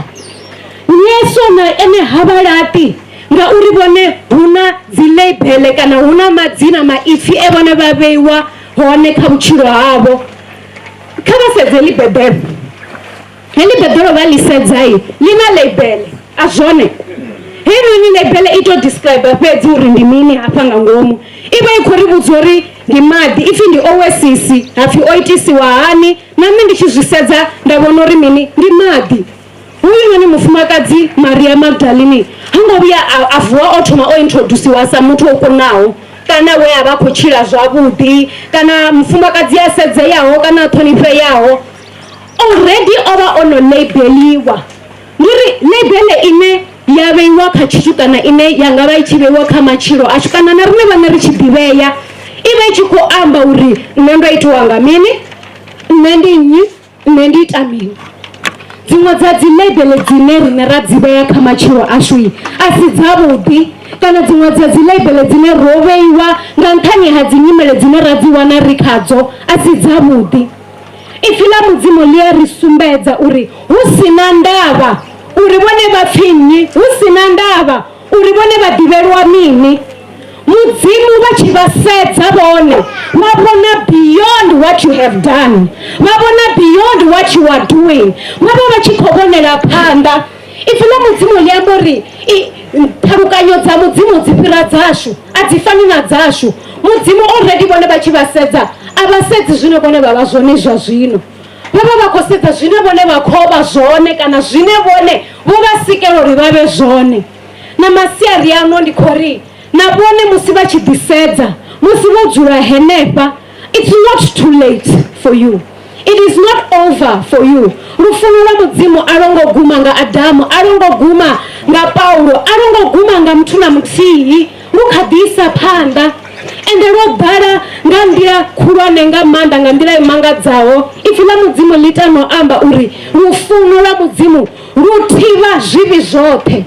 Speaker 4: Yesu na ene ha vha laṱi ngauri vhone hu na dzi label kana hu na madzina maipfi e vhone vha vheiwa hone kha vhutshilo havho kha vha sedze ḽi bebelo heḽi bebelo vha ḽi sedzai ḽi na label a zwone heinoni label i tou describe fhedzi uri ndi mini hafha nga ngomu i vha i khou ri vhudza uri ndi maḓi ipfi ndi oasis hapfi o itisiwa hani na nṋe ndi tshi zwi sedza nda vhona uri mini ndi maḓi huyunoni mufumakadzi Maria Magdalene ha ngo vhuya a vuwa o thoma o introduciwa sa muthu o kunaho kana we a vha khou tshila zwavhuḓi kana mufumakadzi a sedzeyaho kana a ṱhonifheyaho already o vha o no labeliwa ndi ri label ine ya vheiwa kha tshithu kana ine ya nga vha i tshi vheiwa kha matshilo ashu kana na riṋe vhaṋe ri tshi ḓivhea i vha i tshi khou amba uri nṋe ndo itiwa nga mini nṋe ndi nnyi nṋe ndi ita mini dziṅwe dza dzi label dzine riṋe ra dzi vhea kha matshilo ashu a si dzavhuḓi kana dziṅwe dza dzi label dzine ro vheiwa nga nṱhani ha dzi nyimele dzine ra dzi wana ri khadzo a si dzavhuḓi ipfi ḽa mudzimu ḽi a ri sumbedza uri hu si na ndavha uri vhone vha pfhi nnyi hu si na ndavha uri vhone vha ḓivhelwa mini mudzimu vha tshi vha sedza vhone vha vhona beyond what you have done vha vhona beyond what you are doing vha vha vha tshi khou vhonela phanḓa ipfi ḽa mudzimu ḽi amba uri ṱhalukanyo dza mudzimu dzi fhira dzashu a dzi fani na dzashu mudzimu already vhone vha tshi vha sedza a vha sedzi zwine vhone vha vha zwone zwa zwino vha vha vha khou sedza zwine vhone vha khou vha zwone kana zwine vhone vho vha sikela uri vha vhe zwone na masiari ano ndi khou ri na vhone musi vha tshi ḓisedza musi vho dzula henefha it's not too late for you it is not over for you lufuno lwa mudzimu a longo guma nga Adamu a longo guma nga Paulo a longo guma nga muthu na muthihi lu kha ḓi isa phanḓa ende ro ḓala nga nḓila khulwane nga maanḓa nga nḓila imangadzaho. Ipfhi ḽa mudzimu ḽi ita no amba uri lufuno lwa mudzimu lu thivha zwivhi zwoṱhe.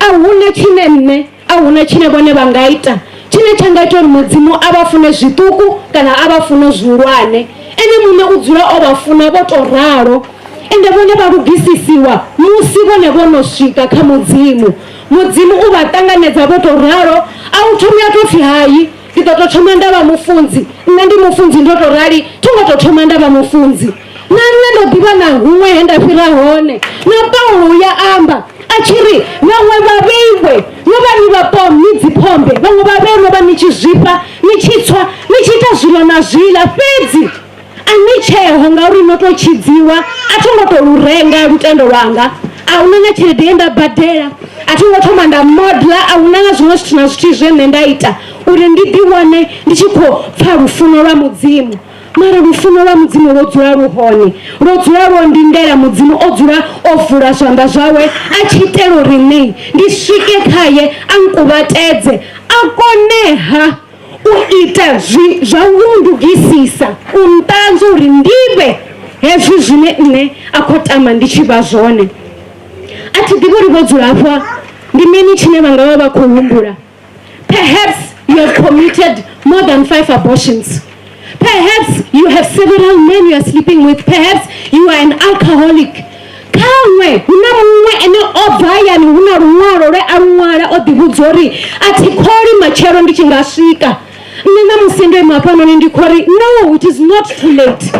Speaker 4: A huna tshine nne a huna tshine vhone vha nga ita tshine tsha nga ita uri mudzimu a vha fune zwiṱuku kana a vha fune zwihulwane. Ene muṋe u dzula o vha funa vho tou ralo, ende vhone vha lugisisiwa musi vhone vho no swika kha mudzimu. Mudzimu u vha ṱanganedza vho tou ralo. A u thomi a tou pfhi hayi ndi ḓo tou thoma nda vha mufunzi, nṋe ndi mufunzi ndo tou rali, thi ngo tou thoma nda vha mufunzi. Na nṋe ndo ḓivha na huṅwe he nda fhira hone. Na Paulo ya amba a tshi ri vhaṅwe vhavheiwe no vha ni vhapo ni dziphombe, vhaṅwe vhavheiwe no vha ni tshi zwifha ni tshi tswa ni tshi ita zwiḽo na zwiḽa, fhedzi a ni tsheho ngauri no tou tshidziwa. A thi ngo tou lu renga lutendo lwanga, a huna na tshelede ye nda badela, a thi ngo thoma nda modla, a huna na zwiṅwe zwithu na zwithu zwe nṋe nda ita uri ndi ḓiwane ndi tshi khou pfha lufuno lwa mudzimu. Mara lufuno lwa mudzimu lwo dzula lu hone, lwo dzula lwo ndindela. Mudzimu o dzula o vula zwanḓa zwawe a tshi itela uri nne ndi swike khaye a nkuvhatedze, a koneha u ita zwa u ndugisisa, u nṱanzwa uri ndivhe hezwi zwine nne a khou tama ndi tshi vha zwone. A thi ḓivhi uri vho dzula hafha ndi mini tshine vha nga vha vha khou humbula. Perhaps you have committed more than 5 abortions. Perhaps you have several men you are sleeping with. Perhaps you are an alcoholic. Kamwe huna muṅwe ene o bva hayani huna luṅwalo lwe a luṅwala o ḓivhudza uri a thi kholi matshelo ndi tshi nga swika. Nṋe na musi ndo ima hafhanoni ndi khou ri no, it is not too late.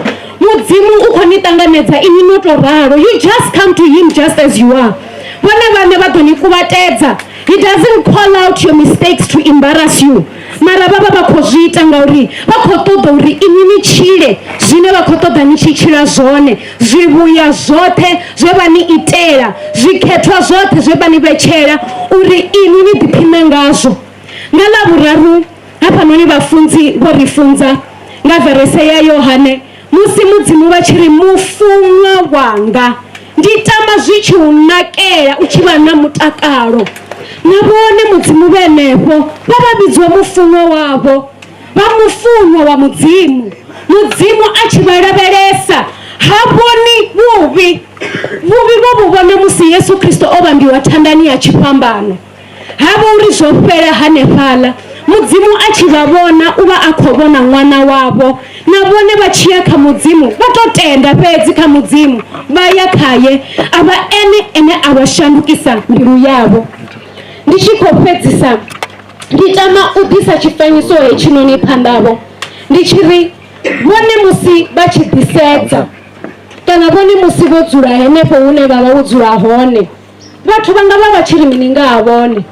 Speaker 4: Mudzimu u khou ni ṱanganedza ini no tou ralo. You just come to him just as you are. Vhone vhaṋe vha ḓo ni kuvhatedza. He doesn't call out your mistakes to embarrass you. Mara vha vha khou zwi ita ngauri vha khou ṱoḓa uri ini ni tshile zwine vha khou ṱoḓa ni tshi tshila zwone. Zwivhuya zwoṱhe zwe vha ni itela, zwikhethwa zwoṱhe zwe vha ni vhetshela uri ini ni ḓiphine ngazwo. Nga ḽavhuraru hafhanoni vhafunzi vho ri funza nga verese ya Yohane musi mudzimu vha tshi ri mufunwa wanga ndi tama zwi tshi u nakela u tshi vha na mutakalo. Na vhone mudzimu vhenefho vha vha vhidziwa mufunwa wavho, vha mufunwa wa mudzimu. Mudzimu a tshi vha lavhelesa ha vhoni vhuvhi vho vhu vhona musi Yesu Kristo o vhambiwa thandani ya tshifhambano. Ha vha uri zwo fhela hanefhaḽa. Mudzimu a tshi vha vhona u vha a khou vhona ṅwana wavho. Na vhone vha tshi ya kha mudzimu vha tou tenda fhedzi kha mudzimu, vha ya khaye a vha ene a vha shandukisa mbilu yavho. Ndi tshi khou fhedzisa ndi tama u ḓisa tshifanyiso hetshinoni phanḓavho ndi tshi ri vhone musi vha tshi ḓisedza kana vhone musi vho dzula henefho hune vha vha vho dzula hone, vhathu vha nga vha vha tshi ri mini nga ha vhone.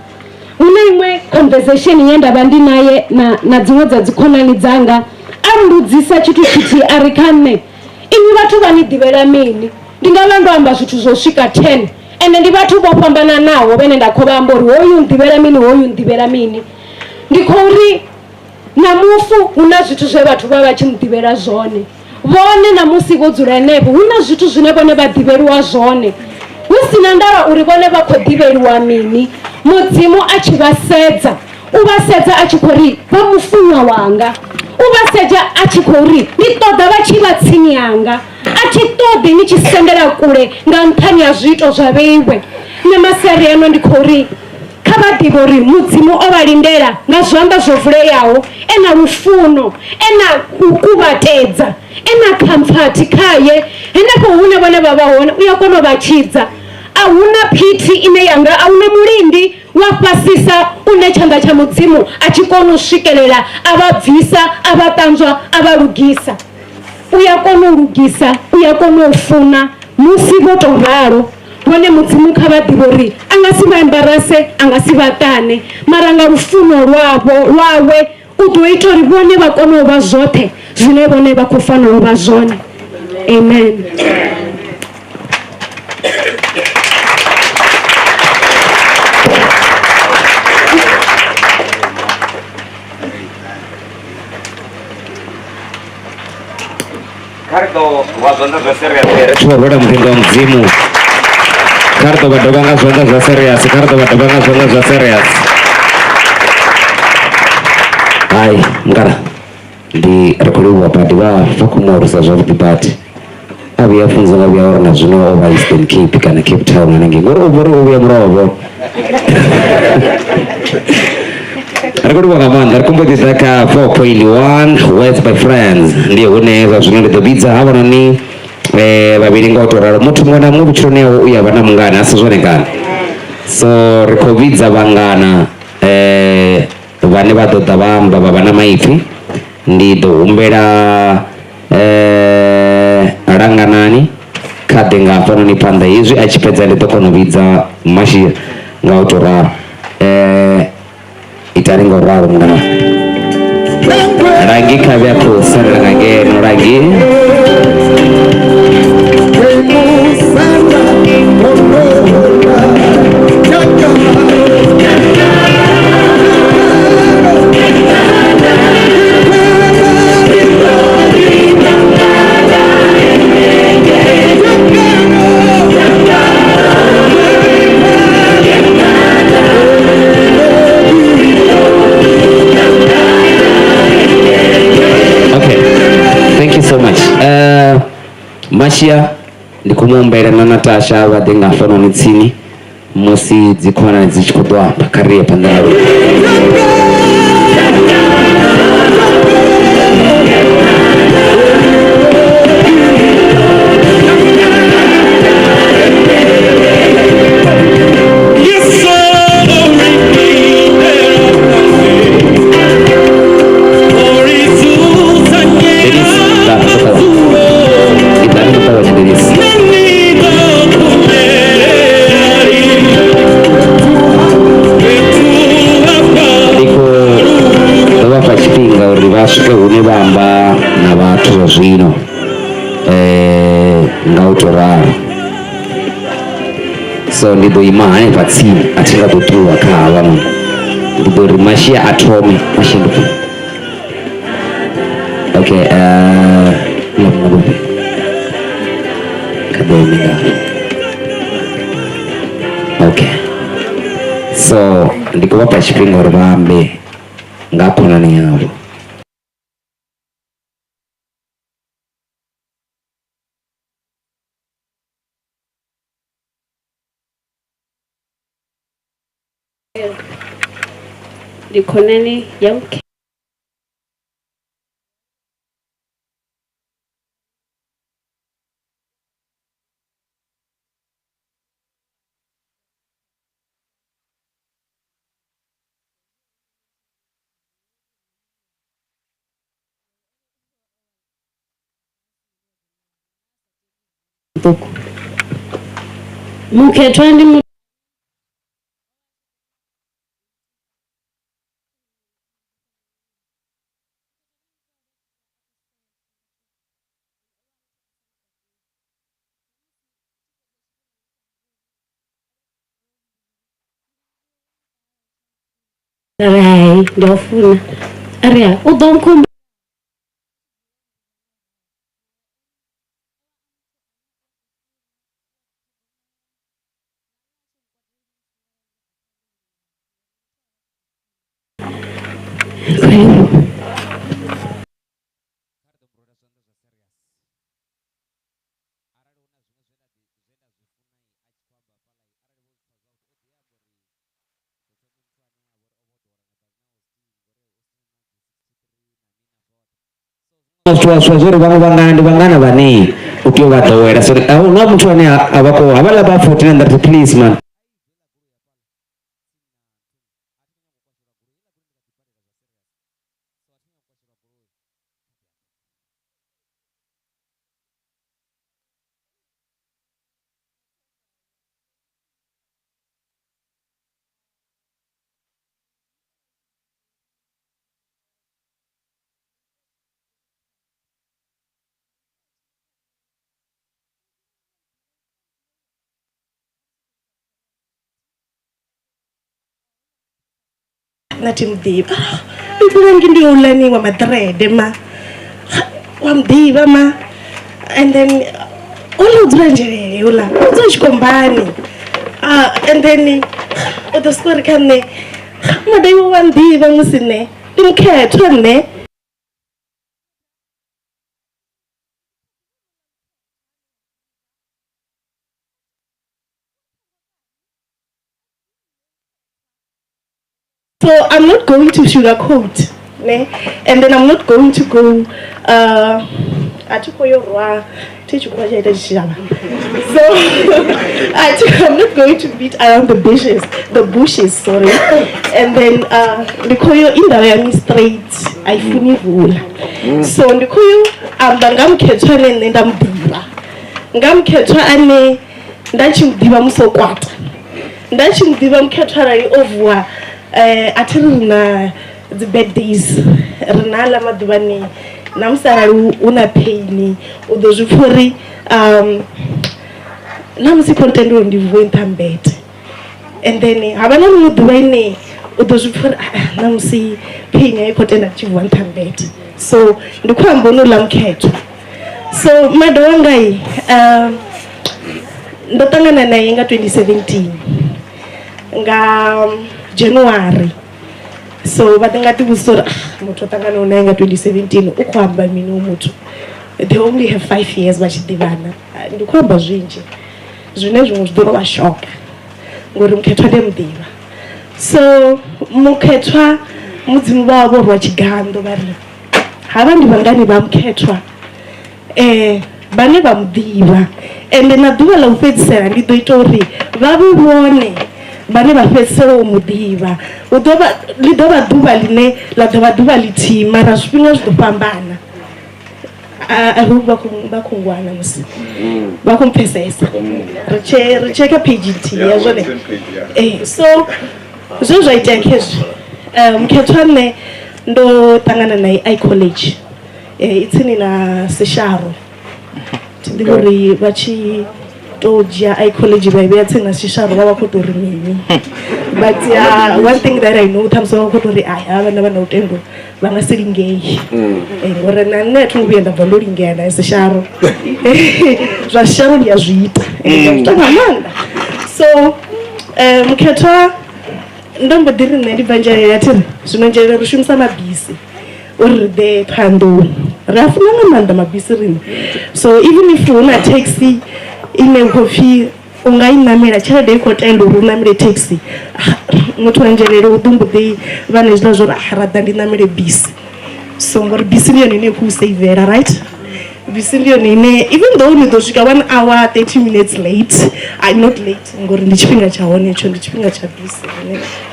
Speaker 4: Hu na iṅwe conversation ye nda vha ndi naye na dziṅwe dza dzikhonani dzanga, a mbudzisa tshithu tshithihi a ri kha nne ini vhathu vha ni ḓivhela mini. Ndi nga vha ndo amba zwithu zwo swika 10 ende ndi vhathu vho fhambananaho vhane nda khou vha amba uri hoyu nḓivhela mini, hoyu nḓivhela mini. Ndi khou ri na mufu hu na zwithu zwe vhathu vha vha tshi muḓivhela zwone. Vhone na musi vho dzula henefho hu na zwithu zwine vhone vha ḓivheliwa zwone, hu sina ndavha uri vhone vha khou ḓivheliwa mini. Mudzimu a tshi vha sedza, u vha sedza a tshi khou ri vha mufunwa wanga. U vha sedza a tshi khou ri ni ṱoḓa vha tshi vha tsini yanga, a thi ṱoḓi ni tshi sendela kule nga nṱhani ha zwiito zwa vheiwe. Nṋe masiari ano ndi khou ri kha vha ḓivhe uri mudzimu o vha lindela nga zwanḓa zwo vuleyaho, ena lufuno, ena u kuvhatedza, ena khamfathi khaye. Henefho hune vhone vha vha hone u ya kona u vha tshidza. A huna phithi ine yanga, a huna mulindi wa fhasisa une tshanḓa tsha mudzimu a tshi kona u swikelela a vha bvisa, a vha ṱanzwa, a vha lugisa. U ya kona u lugisa, u ya kona u funa musi vho tou ralo. Vhone mudzimu kha vha ḓivhe uri a nga si vha embarase, a nga si vha ṱane, mara nga lufuno lwawe u ḓo ita uri vhone vha kone u vha zwoṱhe zwine vhone vha khou fanela u vha zwone. Amen.
Speaker 1: Karto wazonda za serious chobora mtindo mzimu. Karto badoganga zonda za serious. Karto badoganga zonda za serious.
Speaker 5: Hai, ngara. Di rekodiwa padi wa fakumorisa zwavhuḓi badi. A vhuya funza nga vhuya uri na zwino over Eastern Cape kana Cape Town hanengei ngori u vhori u vhuya mulovho. Rekodiwa nga maanḓa ri khou mboḓisa kha 4.1 words by friends ndi hune zwa zwino ndi ḓo vhidza havhanoni vhavhili nga u tou ralo muthu muṅwe na muṅwe vhutshiloni yawe u ya vha na mungana a si zwone kana. So ri khou vhidza vhangana vhane vha ḓo ḓa vha amba vha vha na maipfi. Ndi ḓo humbela langanani kha ḓe nga hafhanoni phanḓa hezwi a tshi fhedza ndi ḓo kona u vhidza Mashia nga u tou ralo. Itani nga u ralo mungana Langi khavhe a khou sendela nga ngeno Langi. Mashia ndi kumuombela na Natasha vha ḓe nga hafhanoni tsini musi dzi khonani dzi tshi khou ḓo amba kha ri ye phanḓa na swike hune vha amba na vhathu zwa zwino nga u tou ralo. So ndi ḓo ima hanefha tsini a thi nga ḓo ṱuwa kha havha muṅwe ndi ḓo ri Mashia a thome mashinduku. Okay, la muṅwe kha ḓo minga. Okay, so ndi khou vha fha tshifhinga uri vha ambe nga khonani yavho.
Speaker 6: Di khonani ya Mukhethwa Mukhethwa ndi Rai, ndofuna. Aria, u ḓo nkhumba
Speaker 5: Swazuri vhaṅwe vhangana ndi vhangana vhane u tea u vha ḓowela. So huna muthu ane a vha khou havhaḽa vha 14 please man.
Speaker 7: Nathi mdiba ibulangi ndi ulani wa madrede ma wa mdiba ma and then ola udzula njelele ola udzula xikombani and then uto score kane madai wa mdiba musine ndi Mukhethwa nne. So I'm not going to sugarcoat, ne? And then I'm not going to go. So I'm not going to beat around the bushes, sorry. And then ndikoyo indaba straight ayifuni vula. So ndikoyo ngamkhethwa nene ndamdiba. Ngamkhethwa ane ndachimdiba musokwata. Ndachimdiba Mukhethwa rai ovwa atiri na the bad days rinala maduvani namsara una pain udo zvipfuri namusi content ndivwe ntambete and then havana muduva ine udo zvipfuri namusi pain ai content chivwa ntambete so ndikwambono la Mukhethwa so mado wangai ndotangana naye nga 2017 nga January. So batingati kusora muthu tangana naye nga 2017 ukhamba mina umuthu. They only have 5 years bachidivana. Ndikhamba zwinji. Zwine zwo zidoro wa shock. Ngori Mukhethwa ndemdiva. So Mukhethwa mudzimu wavo rwa chigando bari. Havandi vangani va Mukhethwa bane vamudiva ende na duva la ufedzisela ndi ḓo ita uri vha vhone bane vha fhedzisela u mudiva ḽi dovha ḓuvha line ḽa dovha ḓuvha ḽithihi mara zwifhinga zwi ḓo fhambana. I hope vha khou ngwana musi vha khou mpfhesesa ri cheka page nthihi ya zwone so zwe zwa itea khezwi Mukhethwa nne ndo ṱangana naye I college itsini na Sesharo ndi uri vha tshi to dzhia I college vha vhea tsini na Sesharo vha khou tou ri mini but one thing that I know ṱhamusi vha khou tou ri aya vhana vha na utendo vha nga si lingei ngori na nṋe a thi ngo vhuya nda bva ndo lingea naye Sesharo zwa Sesharo ndi a zwi ita nga maanḓa so Mukhethwa ndo mbo ḓi ri nṋe ndi bva nzhelele a thi ri zwino nzhelele ri shumisa mabisi uri ri ḓe Ṱhohoyanḓou ri a funa nga maanḓa mabisi riṋe so even if hu na taxi ine khou pfhi u nga i ṋamela tshelede i khou tenda uri u ṋamele taxi muthu wa nzhelele u ḓo mbo ḓi vha na hezwiḽa zwo ri ra ḓa ndi ṋamele bisi so ngori bisi ndi yone ine khou saivela right bisi ndi yone ine even though ni ḓo swika 1 hour 30 minutes late I'm not late ngori ndi tshifhinga tsha hone itsho ndi tshifhinga tsha bisi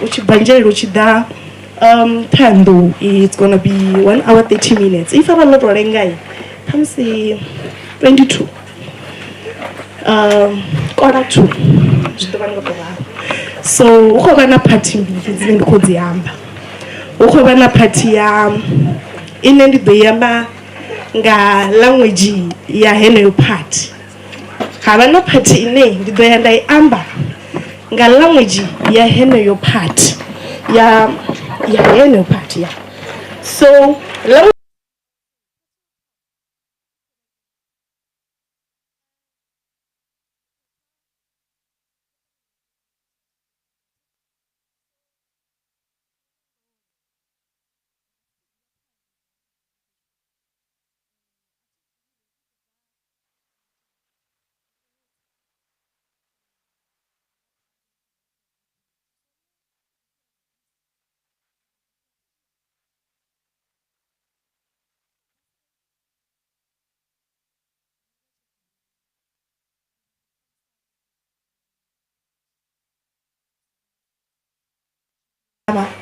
Speaker 7: u tshi bva nzhelele u tshi ḓa Ṱhohoyanḓou it's gonna be 1 hour 30 minutes if I'm not lengai khamusi 22 kora 2 zwi ḓo vha ngo tou ralo so u khou vha na party mbili dzine ndi khou dzi amba u khou vha na party ya ine ndi ḓo i amba nga language ya heneyo party havha na party ine ndi ḓo ya nda i amba nga language ya heneyo party ya heneyo party ya so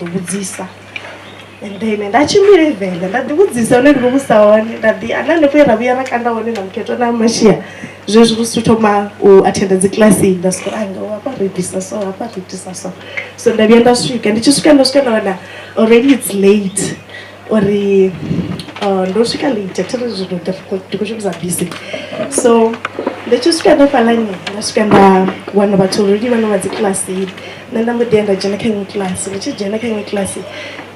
Speaker 7: vhudzisa and then ndachimbile Venḓa nda ḓi vhudzisa hone ndi khou vhusa hone nda ḓi ana ndi khou ra vhuya ra kanda hone na Mukhethwa na Mashia zwezwi ri thoma u attend dzi class nda soko anga hafha redisa so hafha redisa so nda vhuya nda swika ndi tshi swika nda wana already it's late uri ndo swika late thiri zwino ndi khou shumisa bisi so ndi tshi swika ndo fhalani nda swika nda wana vhathu already vha na dzi class nda mbo ḓi enda dzhena kha iṅwe class ndi tshi dzhena kha iṅwe class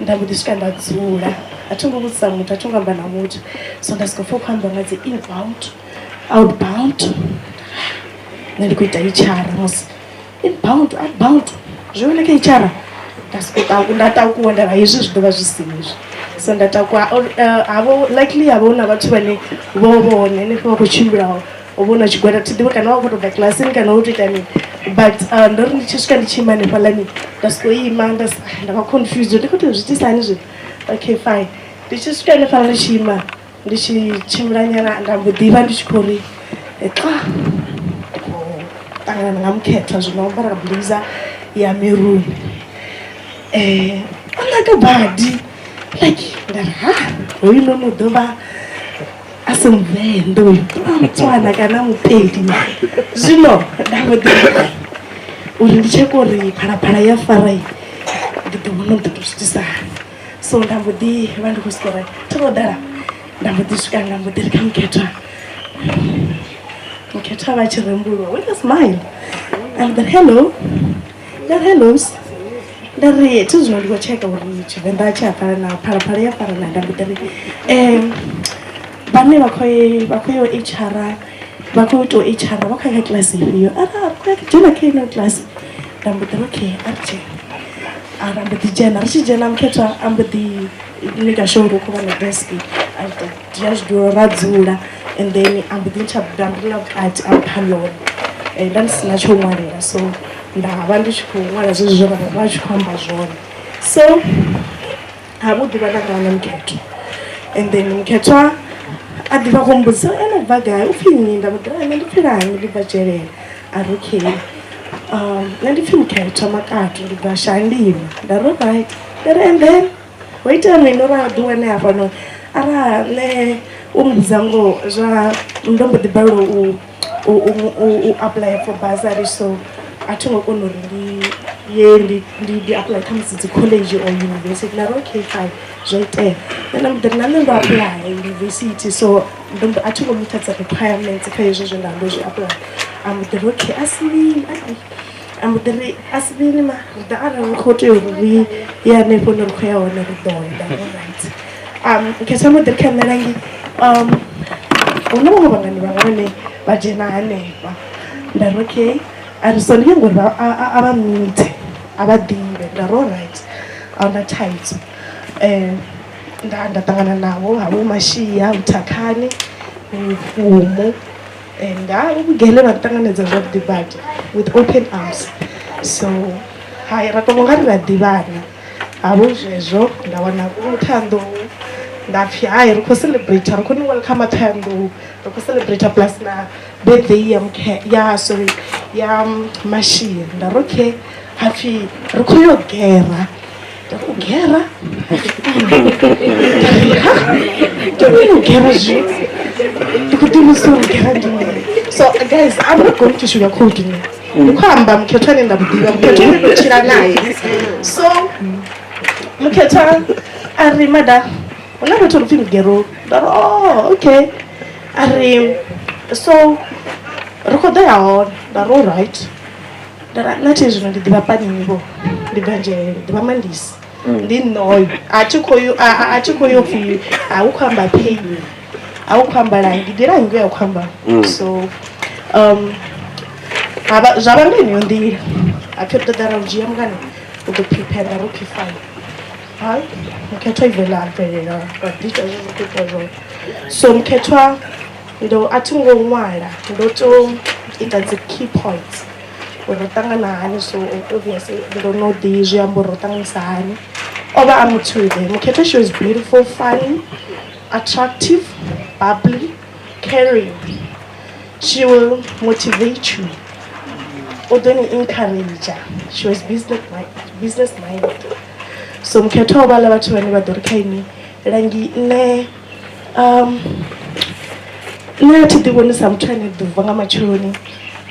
Speaker 7: nda mbo ḓi swika nda dzula a thi ngo vhudzisa muthu a thi ngo amba na muthu so nda soko pfha khou amba nga dzi inbound outbound nda ndi khou ita HR musi inbound outbound zwo le kha HR ndatakuwondera hezvi zvidova zvisiri izvi so ndatakua havo likely havaona vathu vane vovone nefa vakuchimbirawo ovona chigwada tidiwe kana wakutobva kilasini kana wotoitani but ndori ndichisvika ndichiima nepalani ndasikoima ndakaconfused ndikuti zvitisani zvi okay fine ndichisvika nepala ndichiima ndichichimbira nyana ndambodiva ndichikori xa tangana ndingamukhethwa zvino mbarakabliza yameruni andakabhadhi like ndari hoyu nonodova asemuvhendo uyu mutswana kana mupedi zvino ndambodiva uri ndichekori pharapara yafarai ndidovona ndotosvitisa so ndambodiva ndikusikora tinodara ndambodisvika ndambodirika mukhethwa vachiremburwa with a smile and then hello ndari tizvino ndikocheka uri chivenda chafana pharapara yafarana ndambodiri vane vakoyo hr vakoito hr vakaika klasi iyoyo jena keino klasi ndambodiri okay arije arambodijena richijena mukhethwa ambodinika shoro kuva nedeski ndiyazvidoro radzula and then ambodinchabrambirira kukati ampaloni ndandisina chomwarira so ndava ndichikumwara zvezvo vanhu vachikwamba zvona so hamudiva ndangana nemukhethwa and then mukhethwa adiva kumbudza anobva gai upfini ndamudira nandipfira hangu ndibva jerera ari okay nandipfi mukhethwa Makatu ndibva shandima ndari right ndari and then waita minoradhiwa neapano ara ne umbuzango zva ndombodibalo apply for bursary so atingokona uri ndi-apply kamudzidzi college or university naro okay fine zvoitea nanamudhirinanendoapply university so atingomutadza requirements kaizvozvo ndandozviapply amudhiri okay amudhiri asivini marida arakoto ruri yanepo norikwayaona ridoenda right mukhethwa mudhiri kanerangi una vamwe vangani vangane vajena anepa ndari okay ariso ndikengori avamite avadive ndaro right auna tight ndatangana navo havo mashiya utakani ufumo ndavugele vanditanganedza zvakudhibhati with open arms so hai ratongonga riradhivana havo zvezvo ndawana uthando ndapfi hai rikocelebrata rikoniwelcome thando rikocelebrata plus na birthday ya mashiya ndari okay hapfi rikoyogera ndakugera ndikugera zvi ndikudimusurugera ndimene so guys I'm not going to sugarcoat me ndikuhamba mukhethwa nendamudiva mukhethwa ndinochira naye so mukhethwa ari mada unavatori pfi mugero ndari okay ari so rekodo yahona ndari alright nati zvino ndidiva paninivo ndibva ndiva mandisi ndinoyo achikoyopfi aukwamba peni aukwamba rangi ndirangi yakwamba so zvava ndiniyondira apyododara ujiya mungane ukuprepare ndaroki fine hai mukhethwa ivelaverera vadita zvezvokuita zvo so mukhethwa ndo atingomwara ndotoita dzi key points urotangana hani so obviously ndonodi zviambo rotanganisa hani ova amutude mukhethwa she was beautiful, funny, attractive, bubbly, caring. She will motivate you or don't encourage her. She was business minded so mukhethwa ovala vathu vane vadorikaini rangi ne atidivonisa muthu ane ḓuvha nga matsheloni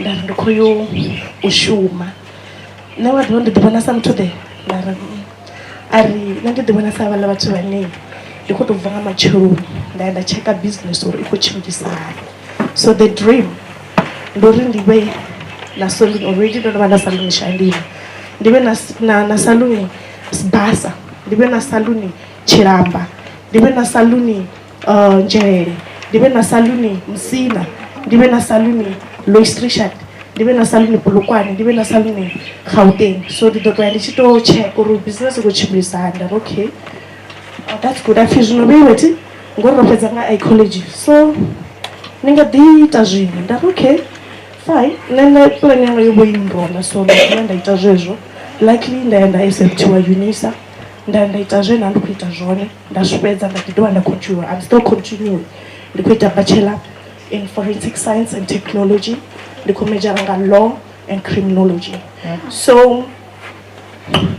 Speaker 7: ndari ndikhoyo ushuma ne wadova ndidivona sa muthu the ndari ari ne ndidivona sa vala vathu vane ndikotobva nga matsheloni ndaenda cheka business uri ikochimbidzisana so the dream ndori ndive na saluni already ndonova na saluni shandini ndive na saluni basa ndive na saluni chiramba ndive na saluni njere ndive na saluni msina ndive na saluni Lois Richard ndive na saluni Polokwane, ndive na saluni Gauteng. So ndi ḓo tou ya ndi tshi tou check uri business ikho tshimbilisa hani. Nda okay, oh, that's good. Apfhi zwino vheiweti ngori ro fhedza nga ecology, so ni nga ḓi ita zwino. Nda okay fine, nṋe plan yanga yo vho imrona, so nda ita zwezwo. Luckily nda ya nda acceptiwa UNISA, nda ita zwe na ndi khou ita zwone, nda zwi fhedza nda ḓi dovha nda continue. I'm still continuing, ndi khou ita bachelor in forensic science and technology, ndi khou majora nga law and criminology. So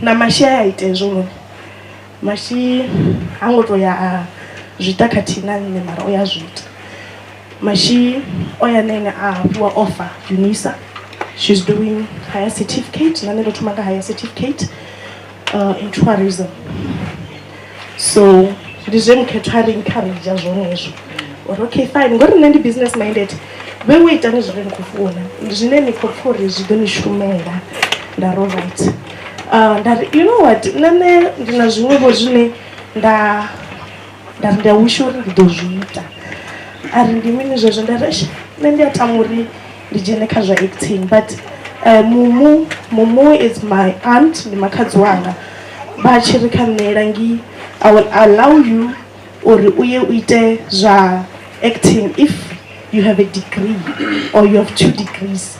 Speaker 7: na mashi a ite ezwo, mashi ha ngo to ya zwi ita khathihi na nṋe mara o ya zwi ita. Mashi o ya nene a fhiwa offer UNISA, she's doing higher certificate, na nṋe ndo thoma nga higher certificate in tourism. So ndi zwe Mukhethwa ri encourage zwone hezwo uri okay fine, ngori nṋe ndi business minded, vhe itani zwine ni khou funa, ndi zwine ni khou pfha uri zwi ḓo ni shumela. Nda ro right, ndari you know what, nṋe ndi na zwiṅwevho zwine nda ndi a wish uri ndi ḓo zwi ita. Ari ndi mini zwezwo, ndari nṋe ndi a tama uri ndi dzhene kha zwa acting, but mumu is my aunt, ndi makhadzi wanga. Vha tshi ri kha nṋe Langi, I will allow you uri uye uite zwa acting if you have a degree or you have 2 degrees.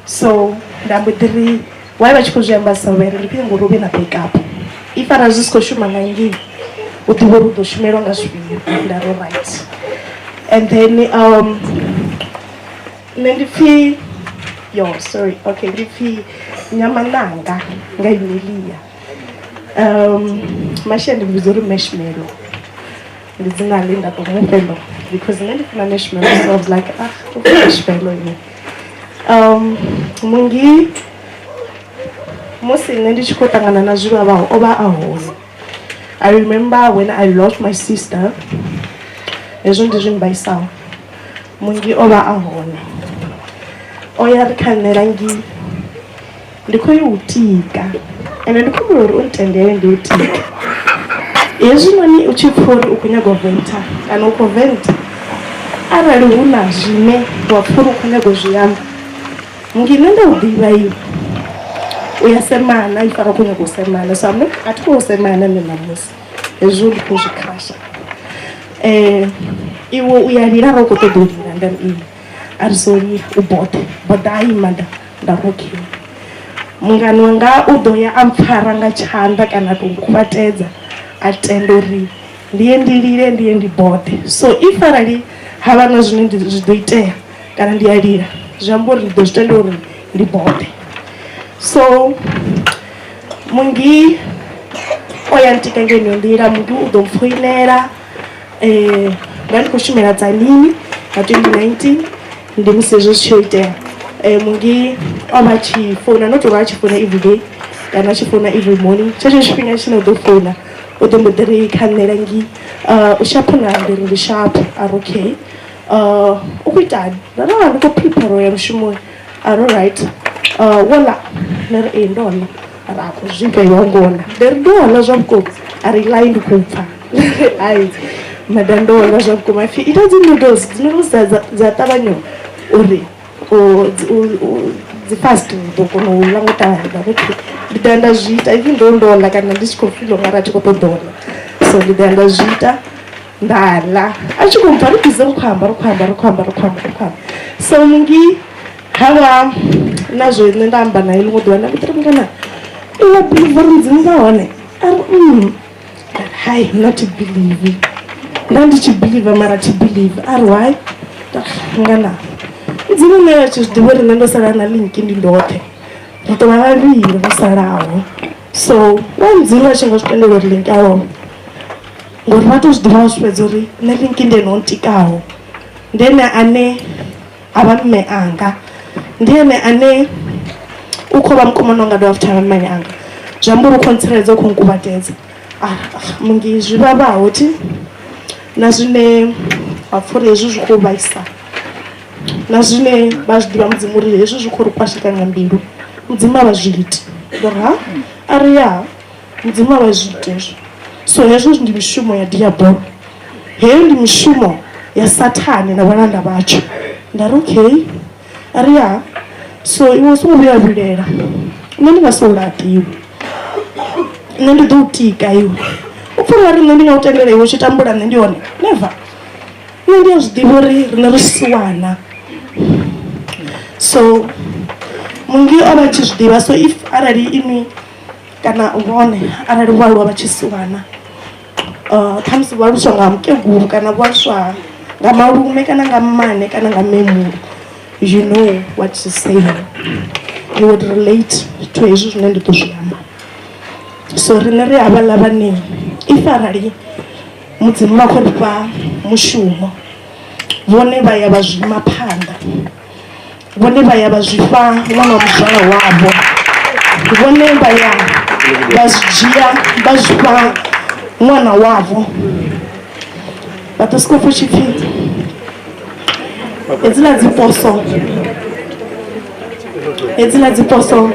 Speaker 7: So nda mbo ḓi ri why vha tshi khou zwi ambasa vhere, ndi khwine ngori u vhe na backup, if arali zwi si khou shuma nga ngei u ḓivha uri u ḓo shumelwa nga zwifhio. Nda ro right, and then nṋe ndi pfhi sorry, okay, ndi pfhi Nyamananga nga Imelia. Mashi ndi vhudza uri marshmallow ndi dzina ḽe nda tou mufhelo because nṋe ndi funa marshmallow, so I was like marshmallow ini. Mungi musi nṋe ndi tshi khou ṱangana na zwivhavhaho o vha a hone. I remember when I lost my sister, hezwo ndi zwi mbaisaho, Mungi o vha a hone. O ya ri kha nṋe Langi, ndi khou ya u tika ende ndi khou humbula uri u ntendele ndi u tika. Hezwinoni u tshi pfha uri u khou nyaga u venta kana u khou venta, arali hu na zwine wa pfha uri u khou nyaga u zwi amba, Mungi nṋe nda u ḓivha iwe u ya semana, if ara khou nyaga u semana. So a thi khou semana nṋe ṋamusi, hezwo ndi khou zwi crusha. Iwe u ya lila ro khou ṱoḓa u lila, nda ri a ri so lila u boda a ima nda okay. Mungani wanga u ḓo ya a mpfara nga tshanḓa kana a tou nkuvhatedza a tenda uri ndiye ndi lile, ndiye ndi bode. So if arali havha na zwine zwi ḓo itea kana ndi a lila, zwi amba uri ndi ḓo zwi tenda uri ndi bode. So Mungi o ya ntika ngeno nḓila, Mungi u ḓo mpfoinela. Nda ndi khou shumela Tzaneen nga 2019, ndi musi hezwo zwi tshi yo itea. Mungi o vha tshi founa, not uri a tshi founa every day kana a tshi founa every morning. Tshetsho tshifhinga tshine u ḓo founa u ḓo mbo ḓi ri kha nṋe Langi, u shapu na, ndi ri ndi shapu. Ari okay, u khou itani? Nda ri ndi khou prepare u ya mushumoni. Ari alright, wo ḽa? Nda ri ndo ḽa. Ari a khou zwifha iwe a ngo ḽa? Nda ri ndo ḽa zwa vhukuma. Ari ḽai ndi khou pfha. Ai madam ndo ḽa zwa vhukuma. Pfhi ita dzi noodles dza ṱavhanya uri dzi fast ḓo kona u ḽa ngo ṱavhanya. Ndi ḓa nda zwi ita even ndo ḽa kana ndi tshi khou feel unga a thi khou ṱoḓa u ḽa. So ndi ḓa nda zwi ita nda ḽa, a tshi khou mpfha ri bize ri khou amba. So Mungi havha na zwo nṋe nda amba naye ḽiṅwe ḓuvha, nda mbo ḓi ri mungana, iwe believe uri mudzimu vha hone? Ari hi, not to believe. Nda ndi tshi believe mara thi believe. Ari why? Mungana mudzimu nṋe a tshi zwi ḓivha uri nṋe ndo sala na Linki ndi ndoṱhe, ri tou vha vhavhili vho salaho. So wa mudzimu a tshi nga zwi tendela uri Linki a lovha, ngori vha tou zwi ḓivha zwi fhedza uri nṋe Linki ndi ene o ntikaho, ndi ene ane a vha mme anga, ndi ene ane u khou vha mukomana wanga dovha futhi a vha mmane anga. Zwi amba uri u khou ntsireledza, u khou nkuvhatedza. Mungi zwi vhavhaho thi na zwine wa pfha uri hezwi zwi khou vhaisa, na zwine vha zwi ḓivha mudzimu uri hezwi zwi khou ri kwasheka nga mbilu, mudzimu a vha zwi iti. Ngori ha ari ya mudzimu a vha zwi iti hezwo. So hezwo ndi mishumo ya diabolo, heyo ndi mishumo ya Sathane na vhalanda vhatsho. Nda ri okay, ari ya so iwe songo vhuya vilela nṋe ndi nga si u laṱiwe nṋe ndi ḓo u tika iwe u pfha ungari nṋe ndi nga u tendela iwe u tshi tambula nṋe ndi hone never nṋe ndi a zwi ḓivha uri riṋe ri siwana so mungi o vha tshi zwi ḓivha so if arali ini kana vhone arali vhaaluwa vha tshi siwana khamusi vhaluswa nga mukegulu kana vhaswa nga malume kana nga mmane kana nga memulu you know what to say you would relate to hezwi zwine ndi ḓo zwi amba so riṋe ri havhaḽa vhane if arali mudzimu vha khou ri fha mushumo vhone vha ya vha zwima phanḓa vhone vha ya vha zwi fha ṅwana wa muzwala wavho vhone vha ya vha zwi dzhia vha zwi fha ṅwana wavho vha ḓo sokou pfha tshipfi hedziḽa dziposo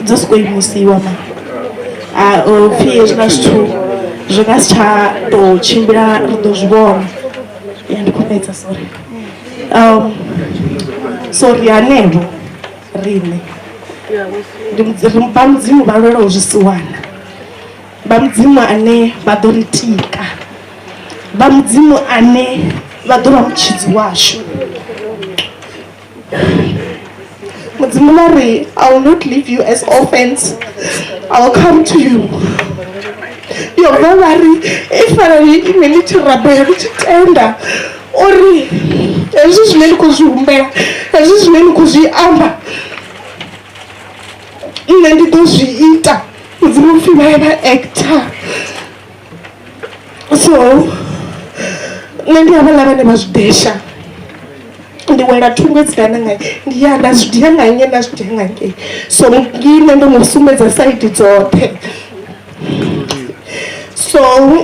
Speaker 7: dzo sokou imisiwa pfhi hezwiḽa zwithu zwi nga si tsha tou tshimbila ri ḓo zwi vhona ya ndi khou fhedza sorry so ri hanevho riṋe vha mudzimu vha lwela u zwi siwana vha mudzimu ane vha ḓo ri tika vha mudzimu ane vha ḓo vha mutshidzi washu mudzimu vha ri I will not leave you as orphans I will come to you yehova vha ri if arali ine ni tshi rabela ni tshi tenda uri hezwi zwine ni khou zwi humbela hezwi zwine ni khou zwi amba nṋe ndi ḓo zwi ita mudzimu pfhi vha ya vha actor so nṋe ndi havhaḽa vhane vha zwi desha ndi wela thungo dzikana ngai ndi ya nda zwi dia nga nge nda zwi dia nga ngei so ngine ndo mu sumbedza saidi dzoṱhe so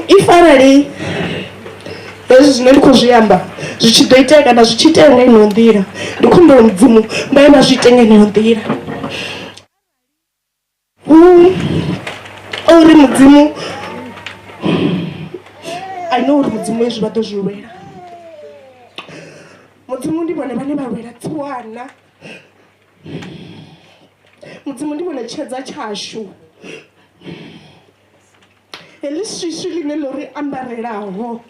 Speaker 7: if arali hezwi zwine ndi khou zwi amba zwi tshi ḓo itea kana zwi tshi itea nga ino nḓila ndi khumbela mudzimu vha ye vha zwi ite nga ino nḓila uri mudzimu I know uri mudzimu hezwi vha ḓo zwi lwela mudzimu ndi vhone vhane vha lwela tsiwana mudzimu ndi vhone tshedza tshashu heḽi swiswi ḽine ḽo ri ambarelaho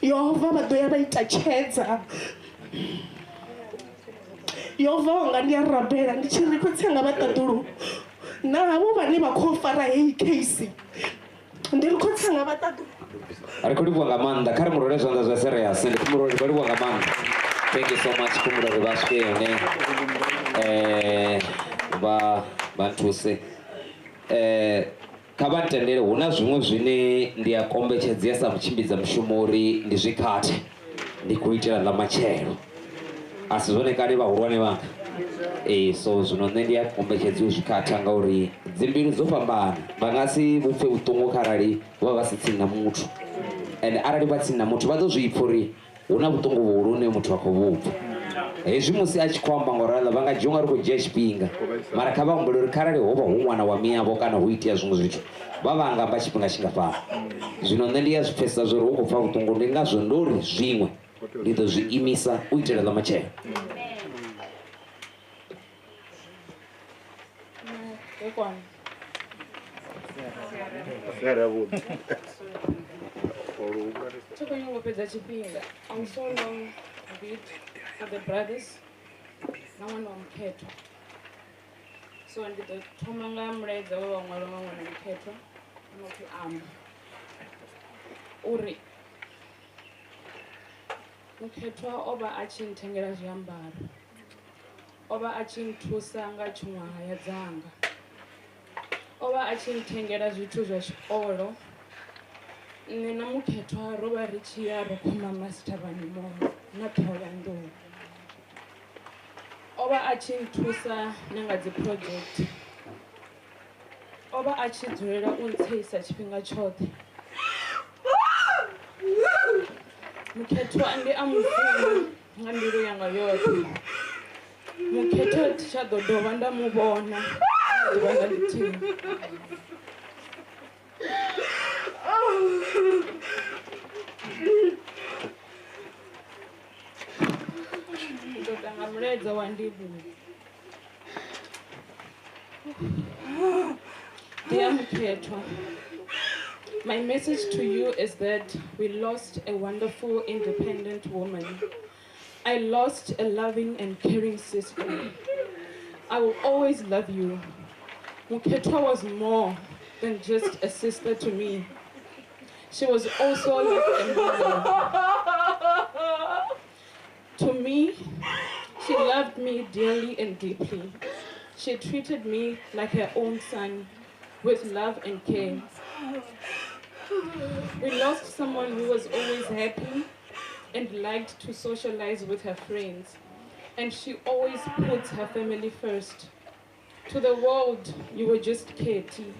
Speaker 7: yehova vha ḓo ya vha ita tshedza yehova wanga ndi a rabela ndi tshi ri khou tsenga vhaṱaḓulu na havho vhane vha khou fara heyi case ndi ri khou tsenga vhaṱaḓulu
Speaker 5: ri khou livhuwa nga maanḓa kha ri murole zwanḓa zwa serious ndi khou livhuwa nga maanḓa thank you so much khumulori vha swike hone vha nthuse kha vha ntendele hu na zwiṅwe zwine ndi a kombetshedzea sa mutshimbidza mushumo uri ndi zwi khathe ndi khou itela ḽa matshelo a si zwone kale vhahulwane vhanga so zwino nṋe ndi a kombetshedza u zwi khatha ngauri dzimbilu dzo fhambana vha nga si vhupfe vhuṱungu kharali vha vha si tsini na muthu and arali vha tsini na muthu vha ḓo zwi pfha uri hu na vhuṱungu vhuhulu hune muthu a khou vhupfa hezwi musi a tshi khou amba ngaurala vha nga dzhia unga ri khou dzhia tshifhinga mara kha vha humbule uri kharali ho vha hu ṅwana wa miyavho kana hu itea zwiṅwe zwithu vha vha nga amba tshifhinga tshingafhani zwino nṋe ndi ya zwi pfhesesa zwo ri hu khou pfha vhuṱungu ndi ngazwo ndo ri zwiṅwe ndi ḓo zwi imisa u itela ḽa matshelo
Speaker 8: I'm so long a bit for the brothers. No one on Mukhethwa. So I did the Tomanga Mreds over on Mukhethwa. Not to Uri Mukhethwa oba achin tengera jambaro. Oba achin tusanga chunga hayadzanga. Oba achin tengera zwithu zwa tshikolo. Nṋe na Mukhethwa ro vha ri tshi ya ro khoma masithavhani mono na Thohoyandou o vha a tshi nthusa na nga dzi project o vha a tshi dzulela u ntsheisa tshifhinga tshoṱhe Mukhethwa ndi a mufuna nga mbilu yanga yoṱhe Mukhethwa thi tsha ḓo dovha nda mu vhona ḓuvha nga ḽithihi fhedza wa ndivhuwa. Dear Mukhethwa, my message to you is that we lost a wonderful, independent woman. I lost a loving and caring sister. I will always love you. Mukhethwa was more than just a sister to me. She was also like a mother. To me, she loved me dearly and deeply. She treated me like her own son, with love and care. We lost someone who was always happy and liked to socialize with her friends. And she always put her family first. To the world, you were just Katie,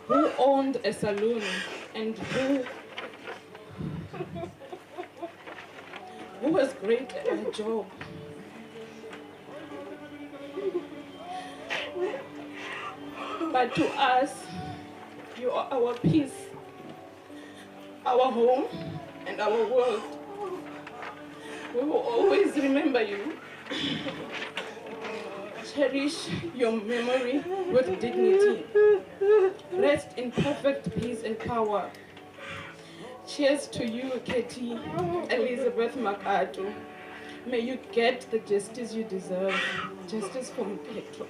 Speaker 8: who owned a saloon and who was great at her job. But to us, you are our peace, our home, and our world. We will always remember you. Cherish your memory with dignity. Rest in perfect peace and power. Cheers to you, Katie Elizabeth Makatu. May you get the justice you deserve. Justice for Mukhethwa.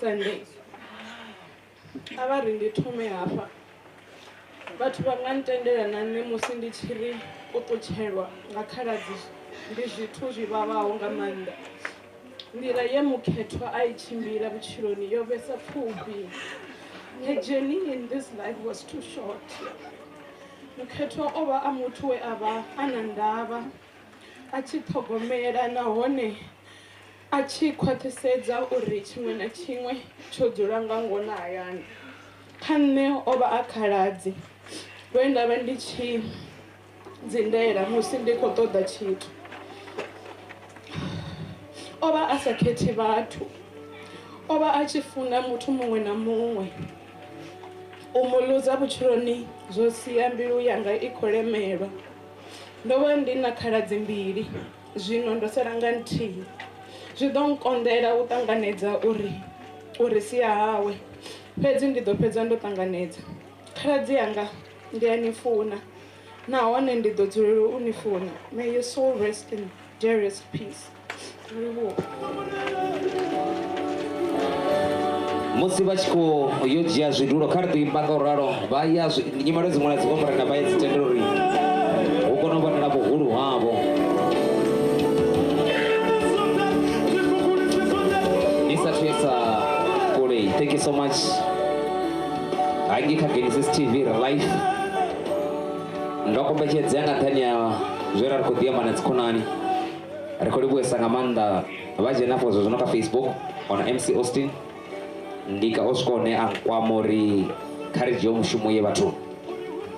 Speaker 8: Sunday. Avari ndithome hafha. Vhathu vha nga ntendelana nṋe musi ndi tshi ri u ṱutshelwa nga khaladzi ndi zwithu zwi vhavhaho nga maanḓa. Nḓila ye Mukhethwa a i tshimbila vhutshiloni yo vhesa pfufhi. Her journey in this life was too short. Mukhethwa o vha a muthu we a vha a na ndavha, a tshi ṱhogomela nahone a tshi khwaṱhisedza uri tshiṅwe na tshiṅwe tsho dzula nga ngona hayani. Kha nṋe o vha a khaladzi lwe nda vha ndi tshi dzindela musi ndi khou ṱoḓa tshithu. O vha a sa khethi vhathu. O vha a tshi funa muthu muṅwe na muṅwe. U mu luza vhutshiloni zwo sia mbilu yanga i khou lemelwa. Ndo vha ndi na khaladzi mbili, zwino ndo sala nga nthihi. Zwi ḓo nkonḓela u ṱanganedza uri sia hawe. Fhedzi ndi ḓo fhedza ndo ṱanganedza. Khaladzi yanga ndi a ni funa, nahone ndi ḓo dzulela u ni funa. May your soul rest in dearest peace.
Speaker 5: musi vha tshi khou yo dzhia zwidulo kha ri ḓo imba nga u ralo vha ya nyimelo dziṅwe na dziṅwe murena vha ya dzi tendela uri hu kone u vhonala vhuhulu havho. Thank you so much. Hangi kha Genesis TV live. Ndo kombetshedza nga nṱhani ya zwe ra ri khou ḓiamba na dzikhonani. Ri khou livhuwesa nga maanḓa vha dzhena afho zwo no kha Facebook ona MC Austin. Ndi ka Oscone a nkwama uri kha ri dzhie mushumo ye vhathu.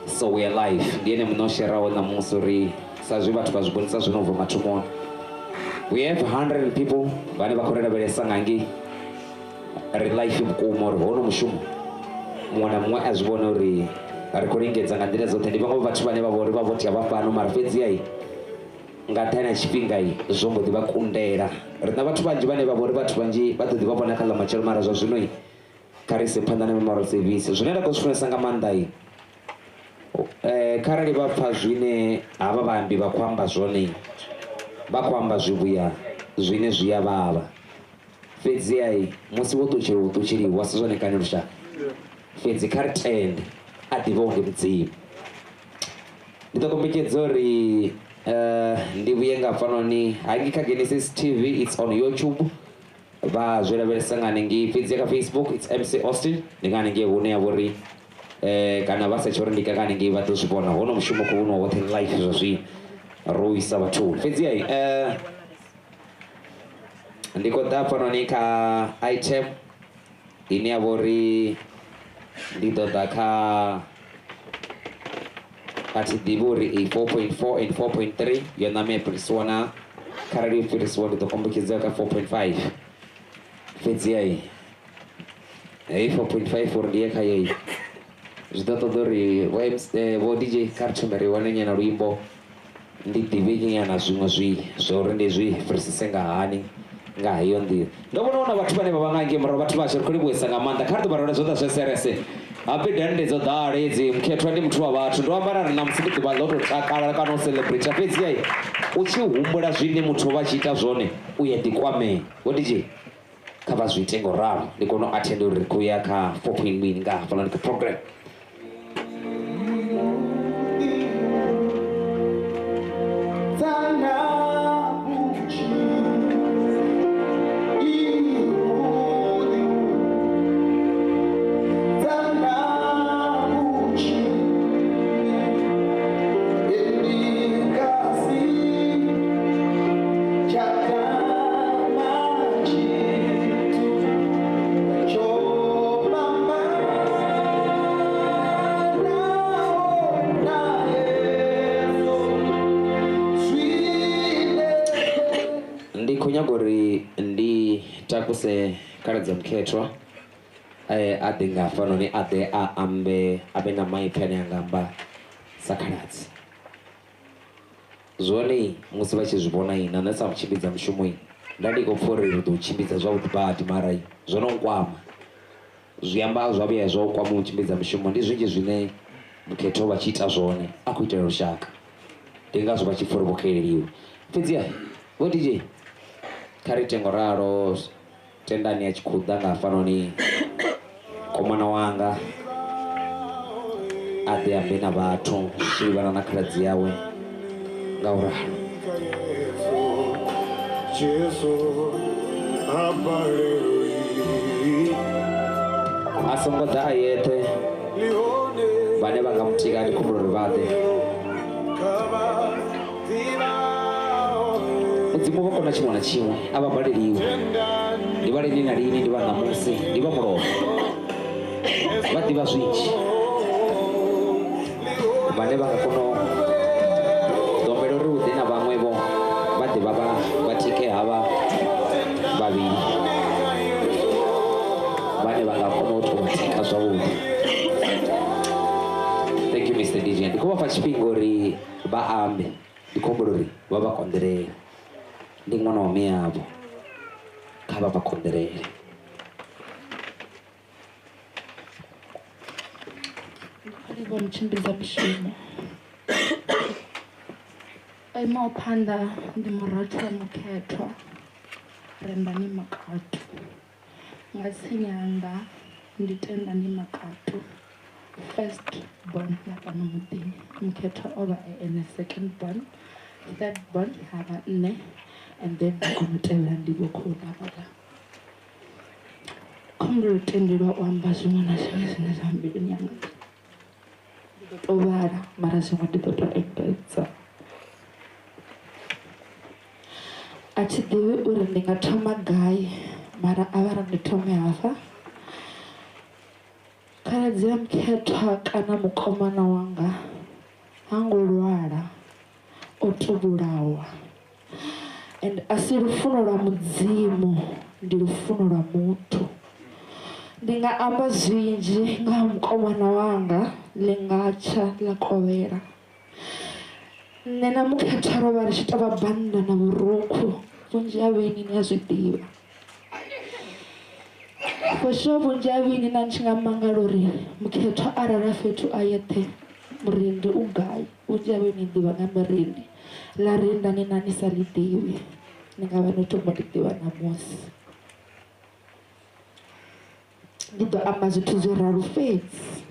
Speaker 5: So we are live. Ndi ene muno sheraho ṋamusi uri sa zwi vhathu vha zwi vhonisa zwino ubva mathomoni. We have 100 people vhane vha khou lavhelesa nga ngei ri life vhukuma uri hono mushumo muṅwe na muṅwe a zwi vhona uri ri khou lingedza nga nḓila dzoṱhe. Ndi vhaṅwe vhathu vhane vha vha uri vha vho tea vha fhano mara fhedzi ai nga nṱhani ha tshifhinga zwo mbo ḓi vha kundela. Ri na vhathu vhanzhi vhane vha vha uri vhathu vhanzhi vha ḓo ḓi vha vhona kha ḽa matshelo mara zwa zwino kha ri ise phanḓa na memorial service. Zwine nda khou zwi funesa nga maanḓa kharali vha pfha zwine havha vhaambi vha khou amba zwone vha khou amba zwivhuya zwine zwi a vhavha. Fhedzi musi wo ṱutsheliwa u ṱutsheliwa si zwone kani lushaka. Fhedzi kha ri tende a ḓivha unge mudzimu. Ndi ḓo kombetshedza uri ndi vhuye nga fanoni hangi kha Genesis TV, it's on YouTube. Ba zwela beresanga ningi fidzi kha Facebook, it's MC Austin. Ndingani nge hune ya vhori kana vha sa tshori ndi kakani nge vha ḓo zwi vhona hono mushumo khou no woṱhe life zwa zwi ruisa vhathu. Fidzi ndi khou ḓa fanoni kha item ine ya vhori ndi ḓo ḓa kha ati ḓivhi uri 4.4 and 4.3 yo ṋame fhirisiwa na kharali yo fhirisiwa ndi ḓo kombetshedza kha 4.5 fhedzi heyi 4.5 uri ndi ye kha yeyi zwi ḓo ṱoḓa uri vho DJ kha ri thomere wane nyana luimbo ndi ḓivhe nyana zwiṅwe zwa uri ndi zwi fhirisise nga hani nga heyo nḓila. Ndo vhona huna vhathu vhane vha vha nga ngei murahu vhathu vhashu ri khou livhuwesa nga maanḓa kha ri ḓo vha rwela zwoṱa zwe serese habe dande dzo ḓala hedzi. Mukhethwa ndi muthu wa vhathu ndo ambara ri na musi ndi ḓuvha ḽo tou takala kana u celebrate fhedzi yayi u tshi humbula zwine muthu vha tshi ita zwone u ya ḓikwamea vho DJ kha vha zwi ite ngauralo ndi kona u attend uri ri khou ya kha 4.1 nga hafhaḽani kha program. Kunyagori ndi takuse karadza Mukhethwa ade nga fanoni ade abe na maiphi ane angamba sa khaladzi zwone musi vha tshi zwi vhona na nṋe sa mutshimbidza mushumo nda ndi khou pfha uri ri ḓo u tshimbidza zwavhuḓi badi mara zwo no nkwama zwi amba zwa vhuya zwo kwama u tshimbidza mushumo ndi zwinzhi zwine Mukhethwa vha tshi ita zwone a khou itela lushaka ndi ngazwo vha tshi pfha uri vho xeleliwa fhedziha vho DJ kha ri ite ngauralo tendani ya tshikhuḓa nga hafhanoni komana wanga a ḓe ambe na vhathu zwivhana na khaladzi yawe ngauralo. A songo ḓa a yeṱhe vhane vha nga mutika ndi khombo uri vha ḓe mudzimu vha kona tshiṅwe na tshiṅwe a vha baleliwe ndi vha lini na lini ndi vha ṋamusi ndi vha mulovha vha ḓivha zwinzhi vhane vha nga kona u ḓombela uri hu ḓe na vhaṅwevho vha ḓivha vha tike havha vhavhili vhane vha nga kona u tou tika zwavhuḓi. Thank you Mr DJ. Ndi khou vha fha tshifhinga uri vha ambe ndi khou humbula uri vha vha konḓelele ndi ṅwana wa miyavho kha vha vha konḓelele.
Speaker 8: Ndi vha mutshimbidza mushumo o imaho phanḓa ndi murathu wa Mukhethwa rendani Makatu nga tsinyanga ndi tendani Makatu first born ya fhano muḓini. Mukhethwa o vha ene second born, third born ha vha nne and then ndi kona u tevhela ndivho khou ḓavhala khombolo u tendelwa u amba zwiṅwe na zwiṅwe zwine zwa mbiluni yanga ndi ḓo tou vhala mara zwiṅwe ndi ḓo tou engedza. A thi ḓivhi uri ndi nga thoma gai mara a vha ra ndi thome hafha. Khaladzi ya Mukhethwa kana mukomana wanga ha ngo lwala o to vhulawa and a si lufuno lwa mudzimu ndi lufuno lwa muthu. Ndi nga amba zwinzhi nga mukomana wanga ḽi nga tsha ḽa kovhela. Nṋe na Mukhethwa ro vha ri tshi tovha bannda na vhurukhu vhunzhi ha vheni ni a zwi ḓivha for sure. Vhunzhi ha vheni na tshi nga mangala uri Mukhethwa arali fhethu a yeṱhe murindi u gai. Vhunzhi ha vheni ḓivha nga mirindi ḽa rinda ni na ni sa ḽi ḓivhi ni nga vha no thoma ḽi ḓivha ṋamusi. Ndi ḓo amba zwithu zwo ralo fhedzi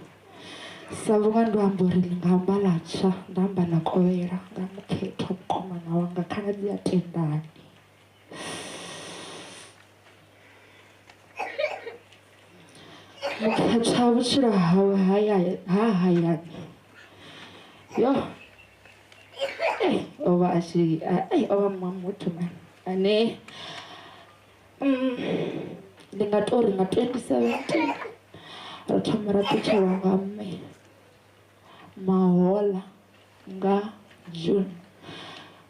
Speaker 8: sa vhunga ndo amba uri ḽi nga amba ḽa tsha nda amba ḽa kovhela nga Mukhethwa.
Speaker 9: khaladzi a tendani Mukhethwa vhutshilo hawe hayani yo ova a tshi ova muṅwe muthu ane ndi nga tori nga 2017 ro thoma ra ṱutshelwa nga mme mahola nga June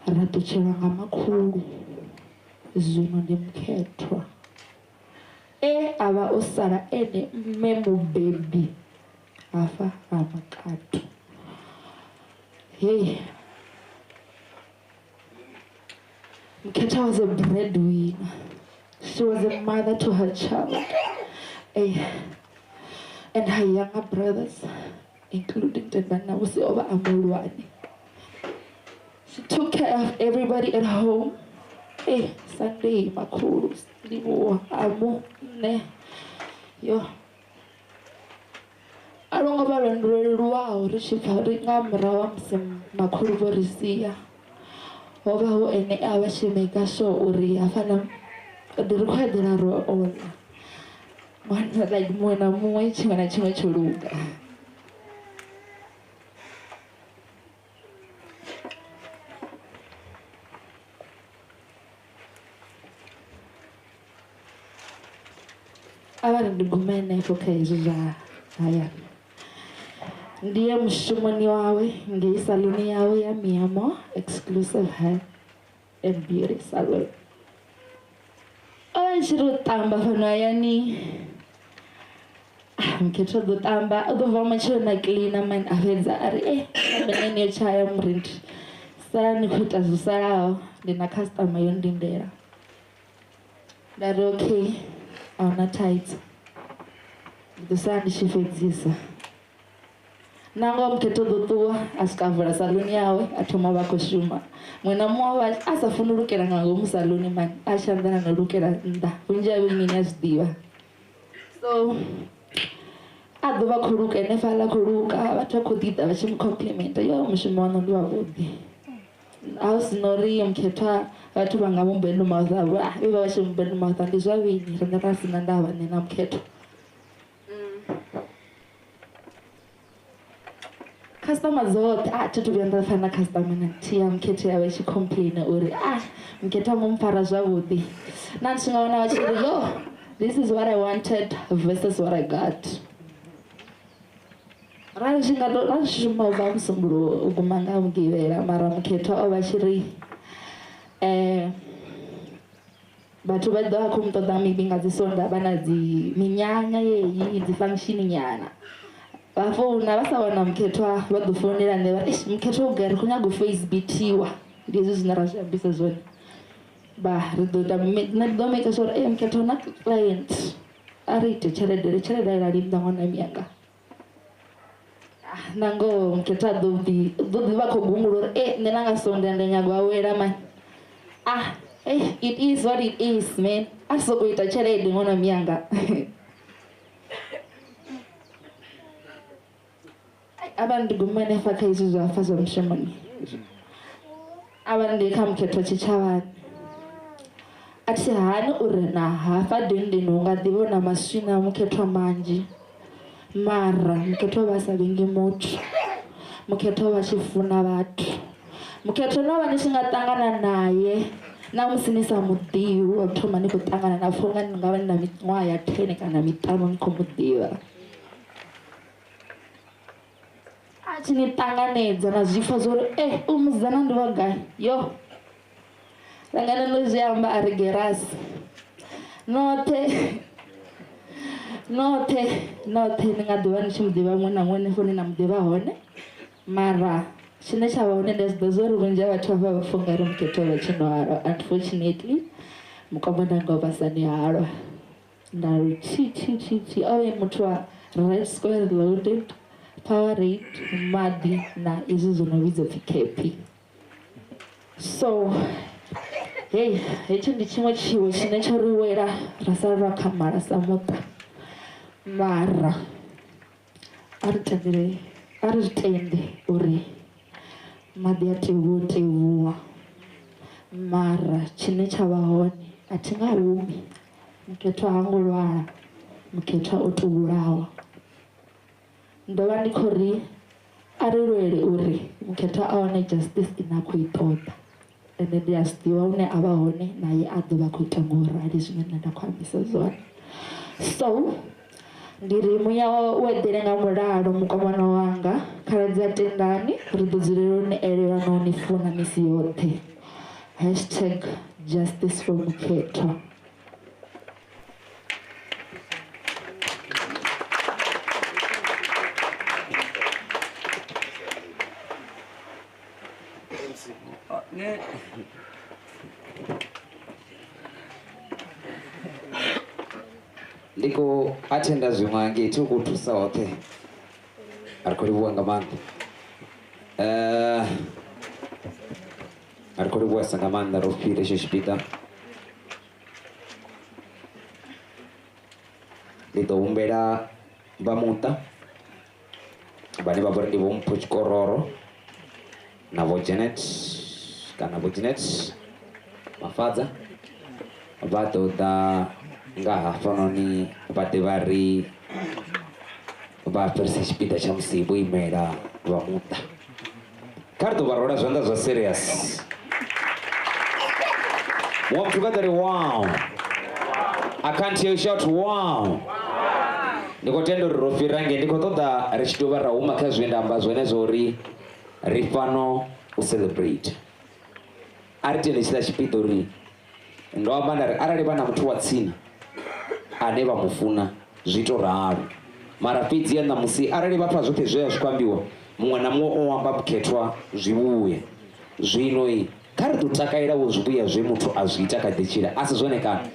Speaker 9: ra ṱutshelwa nga makhulu zwino ndi Mukhethwa avha o sala ene mme mubebi hafha ha Makatu. Hey, Mukhethwa was a breadwinner. She was a mother to her child and her younger brothers, including Tendana was over Amulwani. She took care of everybody at home. Sunday, Makulu, Limu, Amu, Ne, yo. Along about and wow, Richard Sim, Makulu Borisia. Over who any hour she make a show or Riafanam, the required all. One like Mona Moich when I change to look. Abantu kumene fokaiza haya ndiye mshumani wawe ndiye saluni yawe ya Miamo exclusive hair and beauty salon owanchiro tamba fano yani Mukhethwa do tamba udova machiro na cleaner man afedza ari benene yo chaya mrindi sala ni kuita zusalao ndina customer yondindera ndari okay auna tight ndosani chifedzisa nango Mukhethwa dotuwa asikavhura saluni yawe atoma vakoshuma mwena mwawa asafunurukira ngango musaluni mani ashandana norukira nda unja vimini azvidiva so adova kuruka inefala kuruka vatakudhidha vachimucompliment yo mushumo wano ndiwavudi ausinori Mukhethwa vatu vanga mubend mouth avo viva vachimubend mouth andizvavini randakasina ndava nena Mukhethwa customers zote totuvya ndafana customer nantiya Mukhethwa yave chicomplaina uri Mukhethwa mumupfara zvavudi nandisingaona vachiri yo this is what I wanted versus what I got rashima uva musumbulo ugumanga mugivera mara Mukhethwa ova chiri vatu vadova kumutoda maybe ngadzisonda vana minyanya yeyi dzifunction nyana vafona vasawana Mukhethwa vadofonera neva Mukhethwa ugari kunyago facebookiwa ndizvo zvinara zvambisa zvone ridomeka sure Mukhethwa una client ariite cheredere rarimda mwana mianga nango Mukhethwa dodiva kogumulora nenangasonda ndenyagwawera mani it is what it is man asokuita cherede mwana mianga abantu gumene faka izvo zvafa zvamushomani abantu ndeka Mukhethwa chichavani ati hani uri na hafa dendeni ungadivona masvina Mukhethwa manji mara Mukhethwa vasavingi mutu Mukhethwa vachifuna vatu Mukhethwa nova nishingatangana naye namusinisa mudivi wakutoma nikutangana nafonga ndingava nina mimwaha ya 10 kana mitano nikumudiva achinitanganedza nazvifo zvori umuzana ndivagai yo rangana nozviyamba ari gerasi note ndingadhiva nichimudiva mwe namwe nefoni namudiva hone mara chine chavaone ndazvido zori vunji vatu vava vafunga ri Mukhethwa vachinoharwa unfortunately mukoma ndangavasani harwa ndari chi ave mutu wa right square loaded power rate madi na izvi zvinovidzo pikepi so hecho ndichimwe chiwo chine choriwera rasara rakamhara samuta mara aritende uri madi ateuwa mara tshine tsha vha hone a thi nga humi. Mukhethwa ha ngo lwala, Mukhethwa o tou vhulawa. Ndo vha ndi khou ri a ri lwele uri Mukhethwa a wane justice ine a khou i ṱoḓa, ende ndi a zwi ḓivha hune a vha hone naye a ḓo vha khou ita ngaurali zwine nṋe nda khou ambisa zwone. So ndi ri muya u eḓele nga mulalo mukomana wanga, khaladzi a tendani, ri ḓo dzulela u ni elelwa na u ni funa misi yoṱhe. #justice for Mukhethwa.
Speaker 5: ndiko atenda zwiṅwe hangei u thusa hoṱhe ari khou livhuwa nga maanḓa ari khou livhuwesa nga maanḓa ro fhira hetsho tshipiḓa. Ndi ḓo humbela vha muṱa vhane vha vhori ndi vho Mpho Tshikororo na vho Janet kana vho Janet Mafadza vha ḓo ḓa nga hafhanoni vha ḓe vha ri vha fhirisa tshipiḓa tsha musi vho imela vha muṱa. Kha ri ḓo vha rwela zwanḓa zwa serious. Walk together, wow. I can't hear you shout wow. Ndi khou tenda uri ro fhira nge ndi khou ṱoḓa ri tshi tou vha ra huma kha zwe nda amba zwone zwo uri ri fano u celebrate. A ri tende tshila tshipiḓa uri ndo amba nda ri arali vha na muthu wa tsini ane vha mu funa zwi tou ralo, mara fhedziha ṋamusi arali vha pfha zwoṱhe zwe zwi khou ambiwa muṅwe na muṅwe o amba Mukhethwa zwi vhuye. Zwino kha ri ḓo takalela wo zwi vhuya zwe muthu a zwi ita kha ḓi tshila a si zwone kana.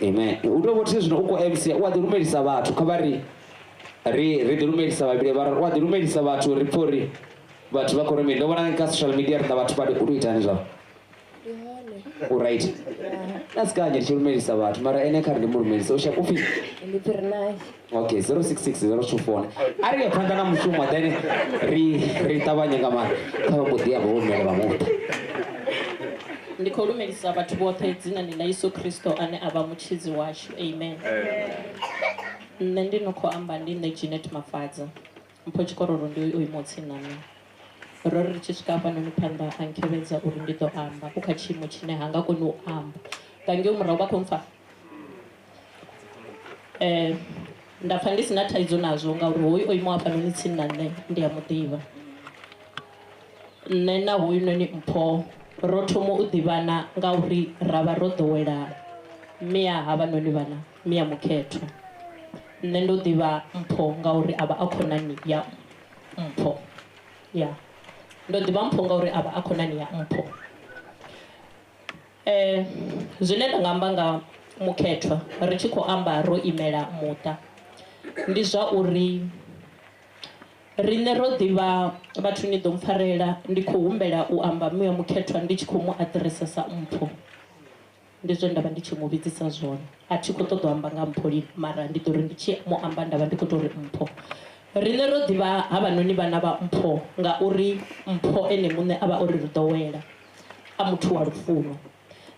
Speaker 5: Amen. U tou vhothi zwino u khou MC u a ḓi lumelisa vhathu, kha vha ri ri ḓi lumelisa vhavhili vha u a ḓi lumelisa vhathu ri pfha uri vhathu vha khou ri mini. Ndo vhona kha social media ri ḓa vhathu vha u tou itani zwavho right nasikanye ri tshi lumelisa vhathu mara ene kha ri ndi mu lumelisa u shaka upfhi okay 066 024 a ri ya phanḓa na mushumo then ri ṱavhanye nga maanḓa kha vha mbo ḓi amba vho rumela vha muṱa.
Speaker 10: Ndi khou lumelisa vhathu vhoṱhe dzinani ḽa Yesu Kristo ane a vha mutshidzi washu. Amen. Nṋe ndi no khou amba ndi nṋe Janet Mafadza, Mpho Tshikororo ndi o imaho tsini na nṋe. Ro ri tshi swika hafhanoni phanḓa a nkhevhedza uri ndi ḓo amba u kha tshiimo tshine ha nga koni u amba nga ngei murahu vha khou mpfha. Nda pfha ndi si na thaidzo nazwo ngauri hoyu o imaho hafhanoni tsini na nṋe ndi a muḓivha. Nṋe na hoyunoni Mpho ro thoma u ḓivhana ngauri ra vha ro ḓowela mia havhanoni vhana mia Mukhethwa. Nṋe ndo ḓivha Mpho ngauri a vha a khonani ya Mpho. Ya ndo ḓivha Mpho ngauri a vha a khonani ya Mpho. Zwine nda nga amba nga Mukhethwa ri tshi khou amba ro imela muṱa ndi zwa uri riṋe ro ḓivha vhathu ni ḓo mpfarela ndi khou humbela u amba muya Mukhethwa ndi tshi khou mu aḓiresa sa Mpho. Ndi zwe nda vha ndi tshi mu vhidzisa zwone. A thi khou ṱoḓa u amba nga Mpho lini mara ndi ḓo ri ndi tshi mu amba nda vha ndi khou tou ri Mpho. Riṋe ro ḓivha havhanoni vhana vha Mpho ngauri Mpho ene muṋe a vha o ri ḓowela a muthu wa lufuno.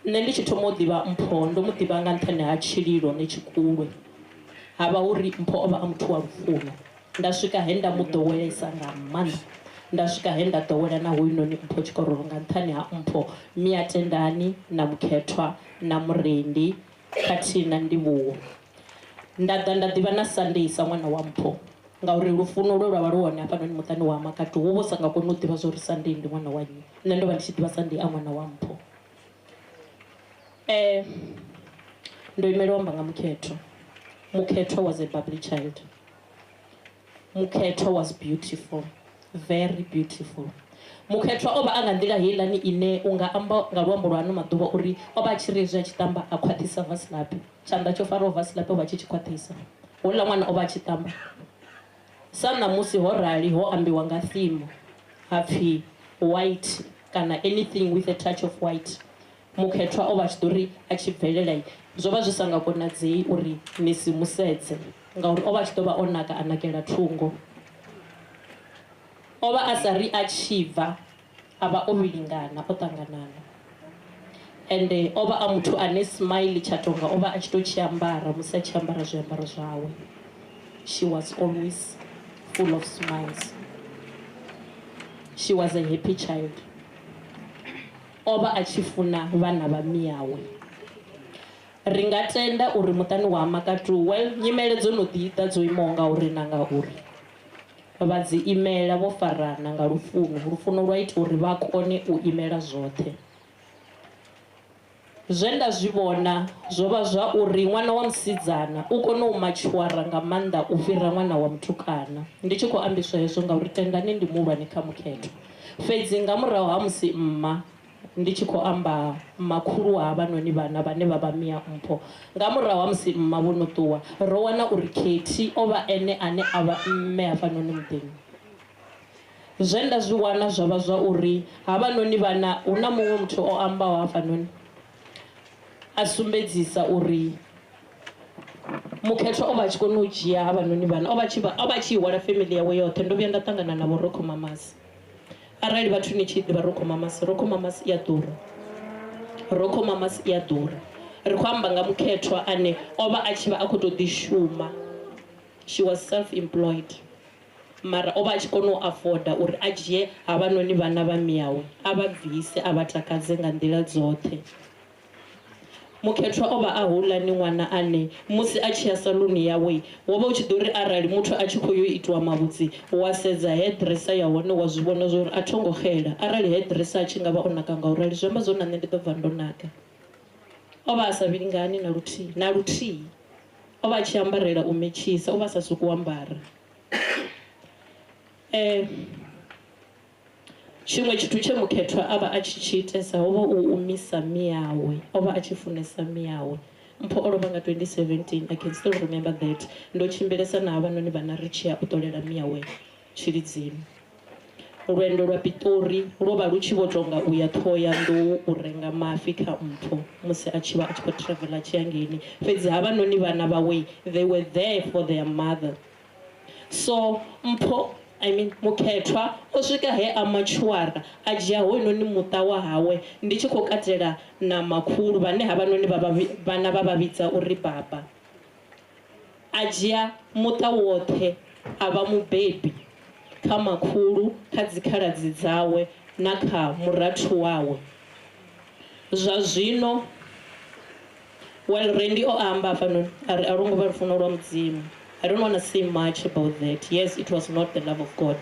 Speaker 10: Nṋe ndi tshi thoma u ḓivha Mpho ndo mu ḓivha nga nṱhani ha tshililo ne tshikulwe ha vha uri Mpho o vha a muthu wa lufuno. Nda swika he nda mu ḓowelesa nga maanḓa, nda swika he nda ḓowela na hoyunoni Mpho Tshikororo nga nṱhani ha Mpho mia Tendani na Mukhethwa na Murendi khathihi na Ndivhuwo. Nda ḓa nda ḓivha na Sunday sa ṅwana wa Mpho ngauri lufuno lwe lwa vha lu hone hafhanoni muṱani wa Makatu wo vha sa nga koni u ḓivha zwa uri Sunday ndi ṅwana wa nnyi. Nṋe ndo vha ndi tshi ḓivha Sunday a ṅwana wa Mpho. Ndo imela u amba nga Mukhethwa. Mukhethwa was a bubbly child. Mukhethwa was beautiful, very beautiful. Mukhethwa o vha a nga nḓila heiḽani ine u nga amba nga luambo lwa ano maḓuvha uri o vha a tshi ri hezwi a tshi ṱamba a khwaṱhisa vasilapi. Tshanḓa tsho faraho vasilapi o vha tshi khwaṱhisa. Houḽa ṅwana o vha a tshi ṱamba sa ṋamusi ho rali ho ambiwa nga theme ha pfhi white kana anything with a touch of white. Mukhethwa o vha tshi ḓo ri a tshi bvelela zwo vha zwi sa nga konadzei uri ni si musedze ngauri o vha a tshi ḓo vha o naka a nakela thungo. O vha a sa ri a tshi bva a vha o vhilingana o ṱanganana. ende ova a muthu ane smile tsha tonga ova a tshi to tshi ambara musi a tshi ambara zwiambaro zwawe. She was always full of smiles. She was a happy child. Ova a tshi funa vhana vha miyawe. Ri nga tenda uri muṱani wa Makatu, well, nyimele dzo no ḓi ḓa dzo imaho ngauri na ngauri vha dzi imela vho farana nga lufuno lwa ita uri vha kone u imela zwoṱhe. Zwe nda zwi vhona zwo vha zwa uri ṅwana wa musidzana u kone u matshuara nga maanḓa u fhira ṅwana wa mutukana. Ndi tshi khou ambiswa hezwo ngauri Tendani ndi muhulwane kha Mukhethwa, fhedzi nga murahu ha musi mma ndi tshi khou amba makhulu a havhanoni vhana vhane vha vha miya mpho, nga murahu ha musi mma vho no ṱuwa ro wana uri Khethi o vha ene ane a vha mme hafhanoni muḓini. Zwe nda zwi wana zwa vha zwa uri havhanoni vhana hu na muṅwe muthu o ambaho hafhanoni a sumbedzisa uri Mukhethwa o vha a tshi kona u dzhia havhanoni vhana, o vha a tshi hwala family yawe yoṱhe. Ndo vhuya nda ṱangana navho Rokho Mamasi. Arali vhathu ni tshi ḓivha Rokho Mamasi i a ḓura. Rokho Mamasi i a ḓura. Ri khou amba nga Mukhethwa ane o vha a tshi vha a khou tou ḓi shuma. She was self-employed. Mara o vha a tshi kona u afoda uri a dzhie havhanoni vhana vha miyawe a vha bvise a vha takadze nga nḓila dzoṱhe. Mukhethwa o vha a houḽani ṅwana ane musi a tshi ya saluni yawe wo vha u tshi ḓo ri arali muthu a tshi khou yo itiwa mavhudzi wa sedza hairdresser ya hone wa zwi vhona zwa uri a thongo xela. Arali hairdresser a tshi nga vha o naka nga urali zwi amba zwo na nṋe ndi ḓo bva ndo naka. O vha a sa vhilingani na luthihi. O vha a tshi ambarela u metshisa, o vha a sa sokou ambara. Tshiṅwe tshithu tshe Mukhethwa a vha a tshi tshi itesa ho vha u umisa miyawe, o vha a tshi funesa miyawe. Mpho o lovha nga 2017, I can still remember that. Ndo tshimbilesa na havhanoni vhana ri tshi ya u ṱolela miyawe Tshilidzini. Lwendo lwa Pitori lwo vha lu tshi vho tonga u ya Thohoyandou u renga mafhi kha Mpho musi a tshi vha a tshi khou travel a tshi ya ngeni. Fhedzi havhanoni vhana vhawe, they were there for their mother. So Mpho, Mukhethwa o swika he a matshuara a dzhia hoyunoni muṱa wa hawe, ndi tshi khou katela na makhulu vhane havhanoni vhana vha vha vhidza uri baba. A dzhia muṱa woṱhe a vha mubebi kha makhulu, kha dzikhaladzi dzawe na kha murathu wawe. Zwa zwino, well, Rendi o amba hafhanoni ari a longo vha lufuno lwa Mudzimu. I don't want to say much about that. Yes, it was not the love of God.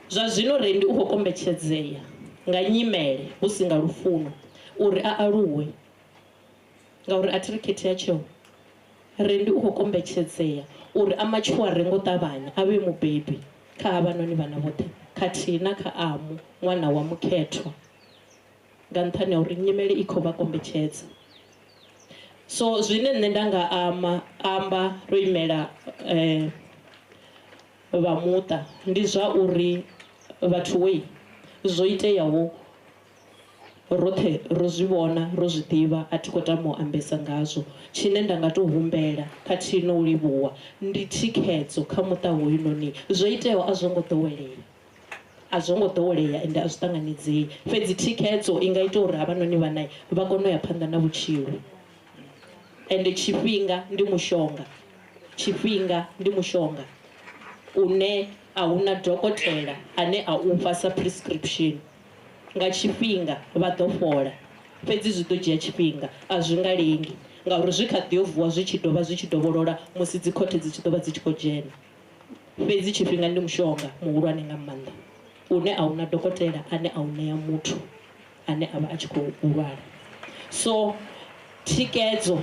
Speaker 10: Zwa zwino Rendi u khou kombetshedzea nga nyimele hu si nga lufuno uri a aluwe, ngauri a thi ri Khethi ya tsheo. Rendi u khou kombetshedzea uri a matshuare ngo ṱavhanya a vhe mubebi kha havhanoni vhana vhoṱhe khathihi na kha Amu ṅwana wa Mukhethwa, nga nṱhani ha uri nyimele i khou vha kombetshedza. So zwine nṋe nda nga amba ro imela vha muṱa ndi zwa uri vhathu wei zwo iteaho roṱhe ro zwi vhona ro zwi ḓivha, a thi khou tama u ambesa ngazwo. Tshine nda nga tou humbela khathihi no u livhuwa ndi thikhedzo kha muṱa hoyunoni. Zwo iteaho a zwo ngo ḓowelea ende a zwi ṱanganedzei, fhedzi thikhedzo i nga ita uri havhanoni vhana vha kone u ya phanḓa na vhutshilo. Ende tshifhinga ndi mushonga une a huna dokotela ane a ufha sa prescription. Nga tshifhinga vha ḓo fhola, fhedzi zwi ḓo dzhia tshifhinga, a zwi nga lengi ngauri zwi kha ḓi vuwa zwi tshi dovholola musi dzi khothe dzi tshi ḓo vha dzi tshi khou dzhena. Fhedzi tshifhinga ndi mushonga muhulwane nga maanḓa une a huna dokotela ane a u ṋea muthu ane a vha a tshi khou lwala. So thikhedzo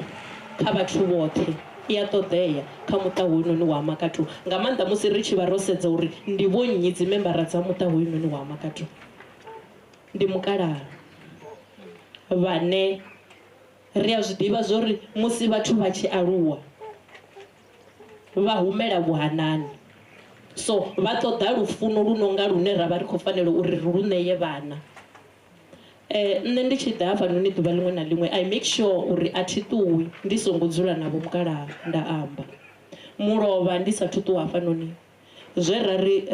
Speaker 10: kha vhathu vhoṱhe i a ṱoḓea kha muṱa hoyunoni wa Makatu, nga maanḓa musi ri tshi vha ro sedza uri ndi vho nnyi dzi membara dza muṱa hoyunoni wa Makatu. Ndi mukalaha vhane ri a zwi ḓivha zwori musi vhathu vha tshi aluwa vha humela vhuhanani, so vha ṱoḓa lufuno lu nonga lune ra vha ri khou fanela uri ri lu ṋeye vhana. Nṋe ndi tshi ḓa hafhanoni ḓuvha ḽiṅwe na ḽiṅwe I make sure uri a thi ṱuwi ndi songo dzula navho mukalaha nda amba. Mulovha ndi sathu ṱuwa hafhanoni zwe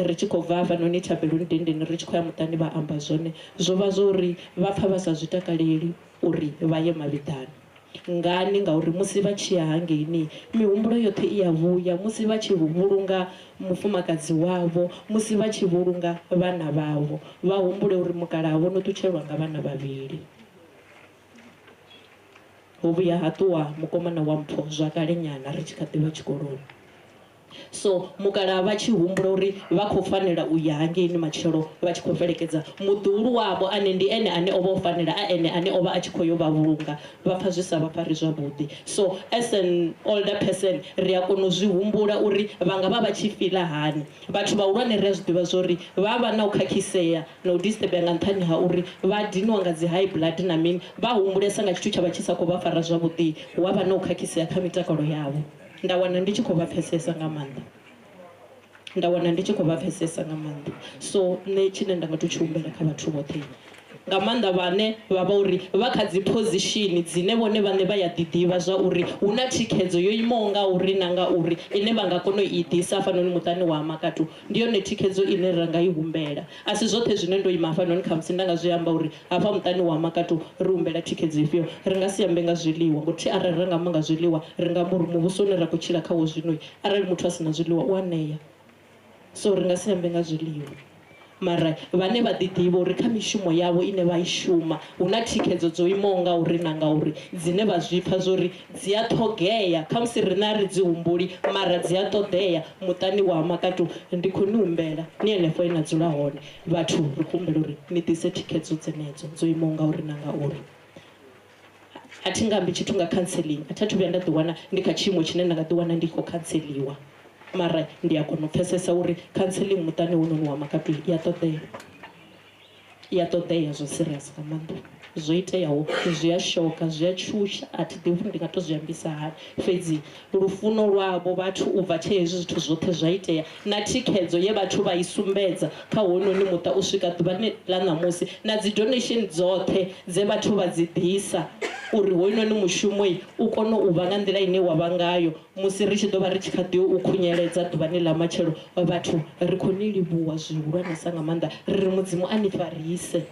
Speaker 10: ri tshi khou bva hafhanoni thabeloni dendeni ri tshi khou ya muṱani vha amba zwone zwo vha zwo uri vha pfha vha sa zwi takaleli uri vha ye mavhiḓani. Ngani? Ngauri musi vha tshi ya hangeini mihumbulo yoṱhe i ya vhuya, musi vha tshi vhulunga mufumakadzi wavho, musi vha tshi vhulunga vhana vhavho, vha humbule uri mukalaha vho no ṱutshelwa nga vhana vhavhili. Ho vhuya ha ṱuwa mukomana wa mpho zwa kale nyana ri tshi kha ḓi vha tshikoloni. So mukalaha vha tshi humbula uri vha khou fanela u ya hangeini matshelo vha tshi khou fhelekedza muḓuhulu wavho ane ndi ene ane o vha o fanela a ene ane o vha a tshi khou yo vha vhulunga, vha pfha zwi sa vha fari zwavhuḓi. So as an older person ri a kona u zwi humbula uri vha nga vha vha tshi fila hani. Vhathu vhahulwane ri a zwi ḓivha zwa uri vha vha na u khakhisea na u disturbea nga nṱhani ha uri vha diniwa nga dzi high blood na mini, vha humbulesa nga tshithu tsha vha tshi sa khou vha fara zwavhuḓi, hu a vha na u khakhisea kha mitakalo yavho. Nda wana ndi tshi khou vha pfhesesa nga maanḓa, nda wana ndi tshi khou vha pfhesesa nga maanḓa. So nṋe tshine nda nga tou tshi humbela kha vhathu vhoṱhe nga maanḓa vhane vha vha uri vha kha dzi position dzine vhone vhaṋe vha ya ḓiḓivha zwa uri hu na thikhedzo yo imaho nga uri na nga uri ine vha nga kona u i ḓisa hafhanoni muṱani wa Makatu, ndi yone thikhedzo ine ra nga i humbela. A si zwoṱhe zwine ndo ima hafhanoni kha musi nda nga zwi amba uri hafha muṱani wa Makatu ri humbela thikhedzo ifhio. Ri nga si ambe nga zwiḽiwa ngori arali ri nga amba nga zwiḽiwa ri nga amba uri muvhuso une ra khou tshila khawo zwino arali muthu a si na zwiḽiwa u a ṋea. So ri nga si ambe nga zwiḽiwa, mara vhane vha ḓiḓivha uri kha mishumo yavho ine vha i shuma hu na thikhedzo dzo imaho nga uri na nga uri dzine vha zwi pfha zwori dzi a ṱhogea kha musi ri na ri dzi humbuli mara dzi a ṱoḓea muṱani wa Makatu. Ndi khou ni humbela ni henefho ina dzula hone vhathu ri khou humbela uri ni ḓise thikhedzo dzenedzo dzo imaho nga uri na nga uri. A thi nga ambi tshithu nga counselling, a thi athu vhuya nda ḓiwana ndi kha tshiimo tshine nda nga ḓiwana ndi khou counseliwa, mara ndi a kona u pfhesesa uri counselling muṱani wononi wa Makatu i a ṱoḓea, i a ṱoḓea zwo serious nga maanḓa. Zwo iteaho zwi a shoka, zwi a tshusha, a thi ḓivhi uri ndi nga tou zwi ambisa hani. Fhedzi lufuno lwavho vhathu u bva tshe hezwi zwithu zwoṱhe zwa itea na thikhedzo ye vhathu vha i sumbedza kha hononi muṱa u swika ḓuvha ḽa ṋamusi na dzi donation dzoṱhe dze vhathu vha dzi ḓisa uri hoyunoni mushumo u kone u vha nga nḓila ine wa vha ngayo musi ri tshi ḓo vha ri tshi kha ḓi u khunyeledza ḓuvhani ḽa matshelo. Vhathu ri khou ni livhuwa zwihulwanesa nga maanḓa, ri ri mudzimu a ni farise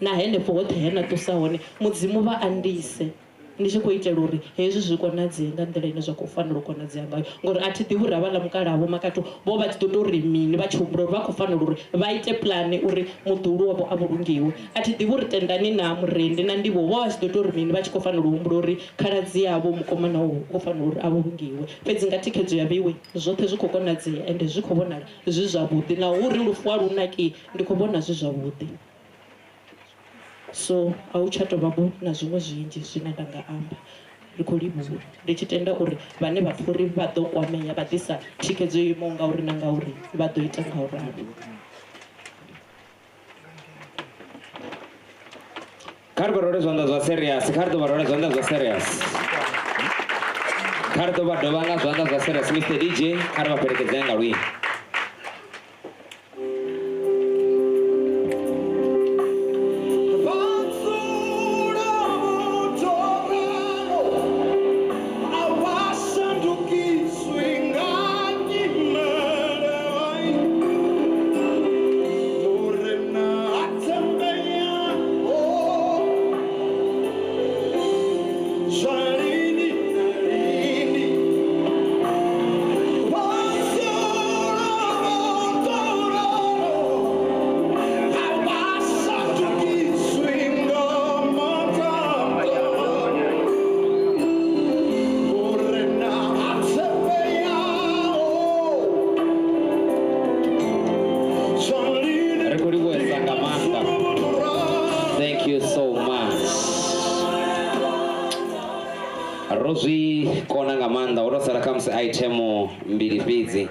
Speaker 10: na henefho hoṱhe he na ṱusa hone mudzimu vha andise. Ndi tshi khou itela uri hezwi zwi konadzee nga nḓila ine zwa khou fanela u konadzea ngayo, ngori a thi ḓivhi uri havhaḽa mukalaha Makatu vho vha tshi ḓo tou ri mini vha tshi humbula uri vha khou fanela uri vha ite pulane uri muḓuhulu wavho a vhulungiwe. A thi ḓivhi uri tendani na murendi na ndivho vho vha tshi ḓo tou ri mini vha tshi khou fanela u humbula uri khaladzi yavho mukomana wavho khou fanela uri a vhulungiwe. Fhedzi nga thikhedzo ya vheiwe zwoṱhe zwi khou konadzea ende zwi khou vhonala zwi zwavhuḓi, na uri lufu a lu naki ndi khou vhona zwi zwavhuḓi. So a hu tsha tou vha vho na zwiṅwe zwinzhi zwine nda nga amba. Ri khou livhuwa ndi tshi tenda uri vhane vha pfha uri vha ḓo kwamea vha ḓisa thikhedzo yo imaho nga uri na nga uri vha ḓo ita nga uralo.
Speaker 5: Kha ri vha rwele zwanḓa zwa serious, kha ri ḓo vha rwele zwanḓa zwa serious, kha ri ḓo vha dovha nga zwanḓa zwa serious. Mr DJ kha ri vha fhelekedze nga luimbo. Rozwi kona nga maanḓa ro sala kha musi item mbili fhedzi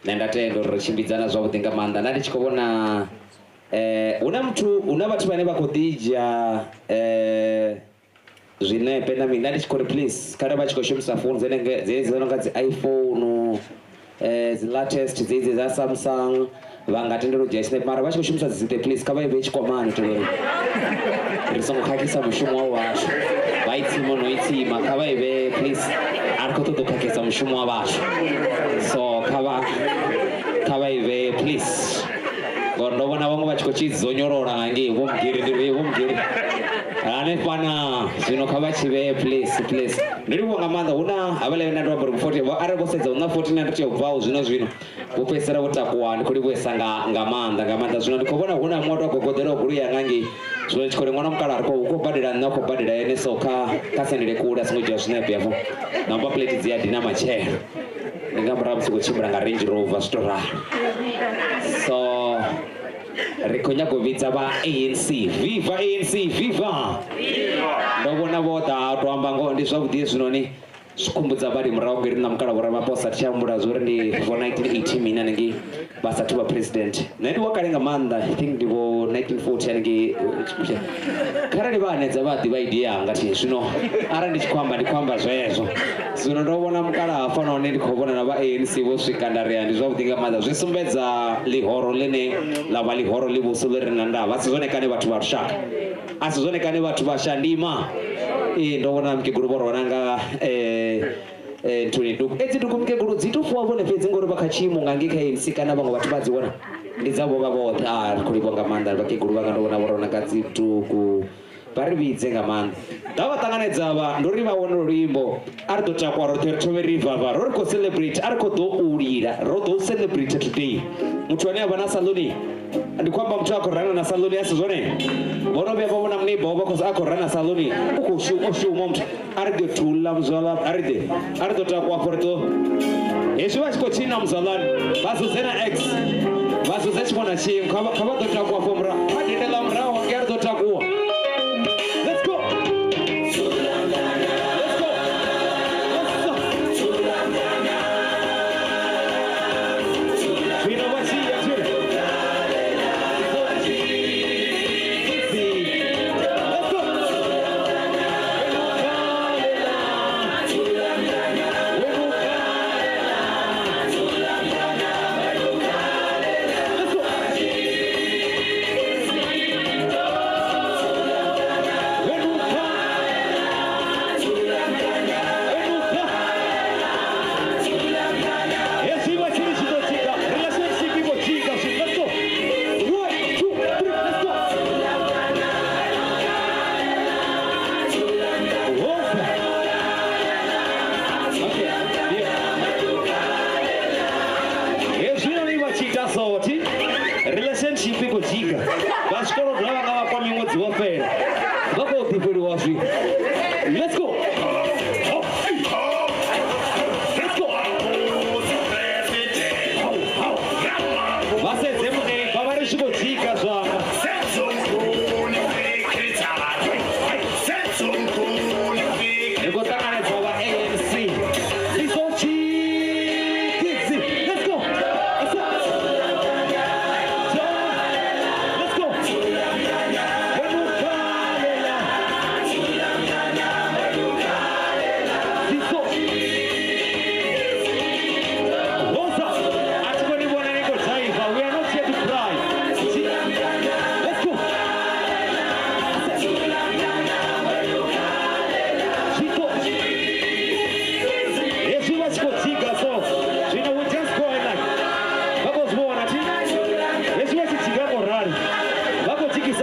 Speaker 5: na nda tenda uri ri tshimbidzana zwavhuḓi nga maanḓa. Na ndi tshi khou vhona hu na vhathu vhane vha khou ḓidzhia zwinepe na mini. Na ndi tshi khou ri please kharali vha tshi khou shumisa founu dzedzi no nga dzi iPhone dzi latest dzedzi dza Samsung vha nga tendela u dzhia tshinepe, mara vha tshi khou shumisa dzi zinepe please kha vha i vhe tshikwamani uri ri songo khakhisa mushumo wa vhathu. Vha i tsima no i tsima kha vha i vhe please, a ri khou ṱoḓa u khakhisa mushumo wa vhathu. So kha kavaive please ngori ndovona vamwe vachikochizonyorora ngange vomugiri ane pana zvino kavachive please ndiri kuonga manda una havalevi nandovambori ku40 ari vosedza una 14 chobvawo zvino vopedzisira votakuwa ndikuri kuesa ngamanda zvino ndikovona huna moto agogodhera guru yangange zvino chikore mwana mukala ariko ukobhadhira nakobhadhira ene so kasendere kuda singojiwa zvinepe yavo number plate dziyadhina machero ndingamurambisi kuchimbira nga Range Rover stora so rikonyagovidza va-ANC viva ANC viva ndovona vota toamba ngo ndizvavudhi zvinoni zvikumbudza vari muraugo rina mukala voramaposa tichambura zvori ndi for 1980 mina nenge basati vapresident naindi wakarenga manda I think ndivo 1940 anenge karari vanedza vadhivaidi yanga ti zvino ara ndichikwamba zvezvo zvino ndovona mukala afana one ndikovona nava-ANC vosvika ndareya ndizvavudhinga manda zvisumbedza lihoro lene lava lihoro livusu lerina ndava asizonekane vatu varushaka asizonekane vatu vashandima ndovona mukeguru vorwananga ntuniduku edziduku mukeguru dzitofuwa vone pedzi ngori vakachimunga ngekANC kana vamwe vatu vadziona ndidzavo vavothe kulivonga manda vakeguru vakandovona vorwananga dzituku varividze ngamanda ndavatanganidzava ndori vaone ruimbo ari totakwa rotove rivava rori kocelebrate ari kodourira rodo celebrate today mutu wane avana saluni ndikwamba mtu akorana na saluni asizone vonovya vavona muneiba wavakosa akorana na saluni ukoshuma mtu aride tula mzwala aride totakwa forto ezvi vachikochina mzwalani vazozena x vazozechimona chii kavatotakwa fomra adendela mrao wange ari totakuwa. Let's go. Relationship iko jika vasikoro zvavanga vakwa mimwedzi wapera vakoudhipuri wasvi. Let's go. Vasedze muneiba vari zvikojika zvanga ndikotanganidza va-ANC izochikidzi. Let's go.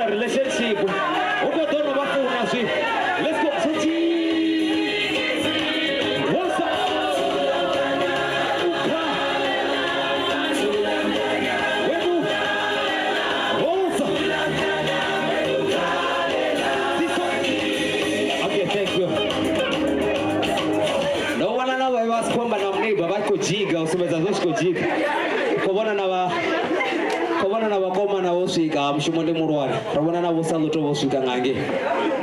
Speaker 5: Relationship. Ukotono vafuna swi. Let's go. What's up? Okay, thank you. No one another was kwamba na mniba vakojiga usumeza zoshikojiga. Kovana na vakoma na vosvika mushumo ndi murwari ravona na vosaluto vosvika ngange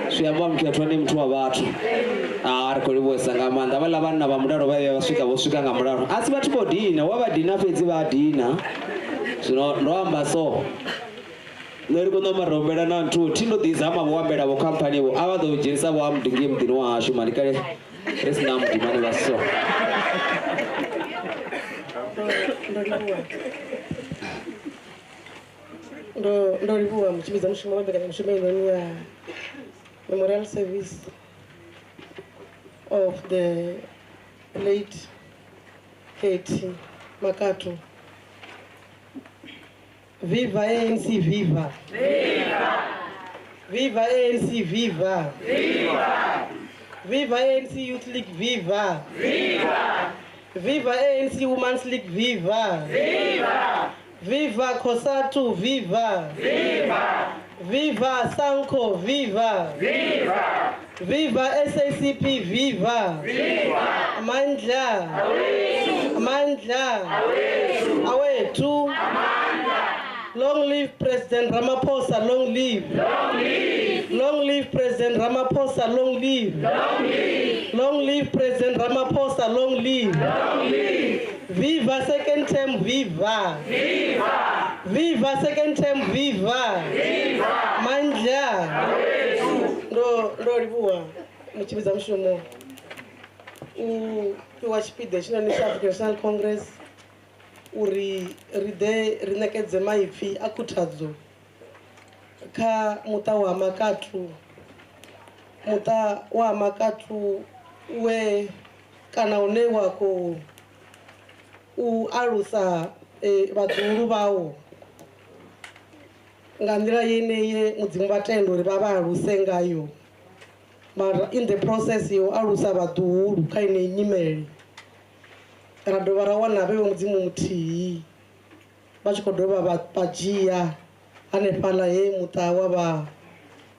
Speaker 5: sviyamba Mukhethwa ni mtu wa vatu ari kurivoisa ngamanda vala vanhu vamudaro vaive vosvika ngamudaro asi vatibodhina wavadhina pedzi vadhina zvino ndoamba so nori kunomarombera nantu tindodhizama voambera vokampani vo avadhojeresa voamudhingi mudhini wahashu manikare resina mudhimani vaso
Speaker 7: ndorivuwa muchimidza mushumo wambekanya mushumo inoni ya memorial service of the late Makatu
Speaker 11: Viva ANC, viva! Viva ANC, viva! Viva ANC Youth League, viva! Viva ANC Women's League, viva! Viva Kosatu, viva! Viva Sanko, viva! Viva SACP, viva! Mandla! Awetu! Long live President Ramaphosa, long live! Long live President Ramaphosa, long live! Long live President Ramaphosa, long live! Viva second term, viva! Viva second term, viva! Mandla! Ndo ribuwa muchibiza mshumo wa chipide chino ni South African National Congress uri ride rinekedze maipfi akutadzo kha muta wa Makatu we kana une wako u alusa vadzulu vawo nga nḓila yeneye mudzimu vatenda uri vha aluse ngayo but in the process yo alusa vhaḓuhulu kha ine nyimele ra dovha ra wana vhe mudzimu muthihi vha tshi khou dovha vha dzhia hanefhaḽa he muṱa wa vha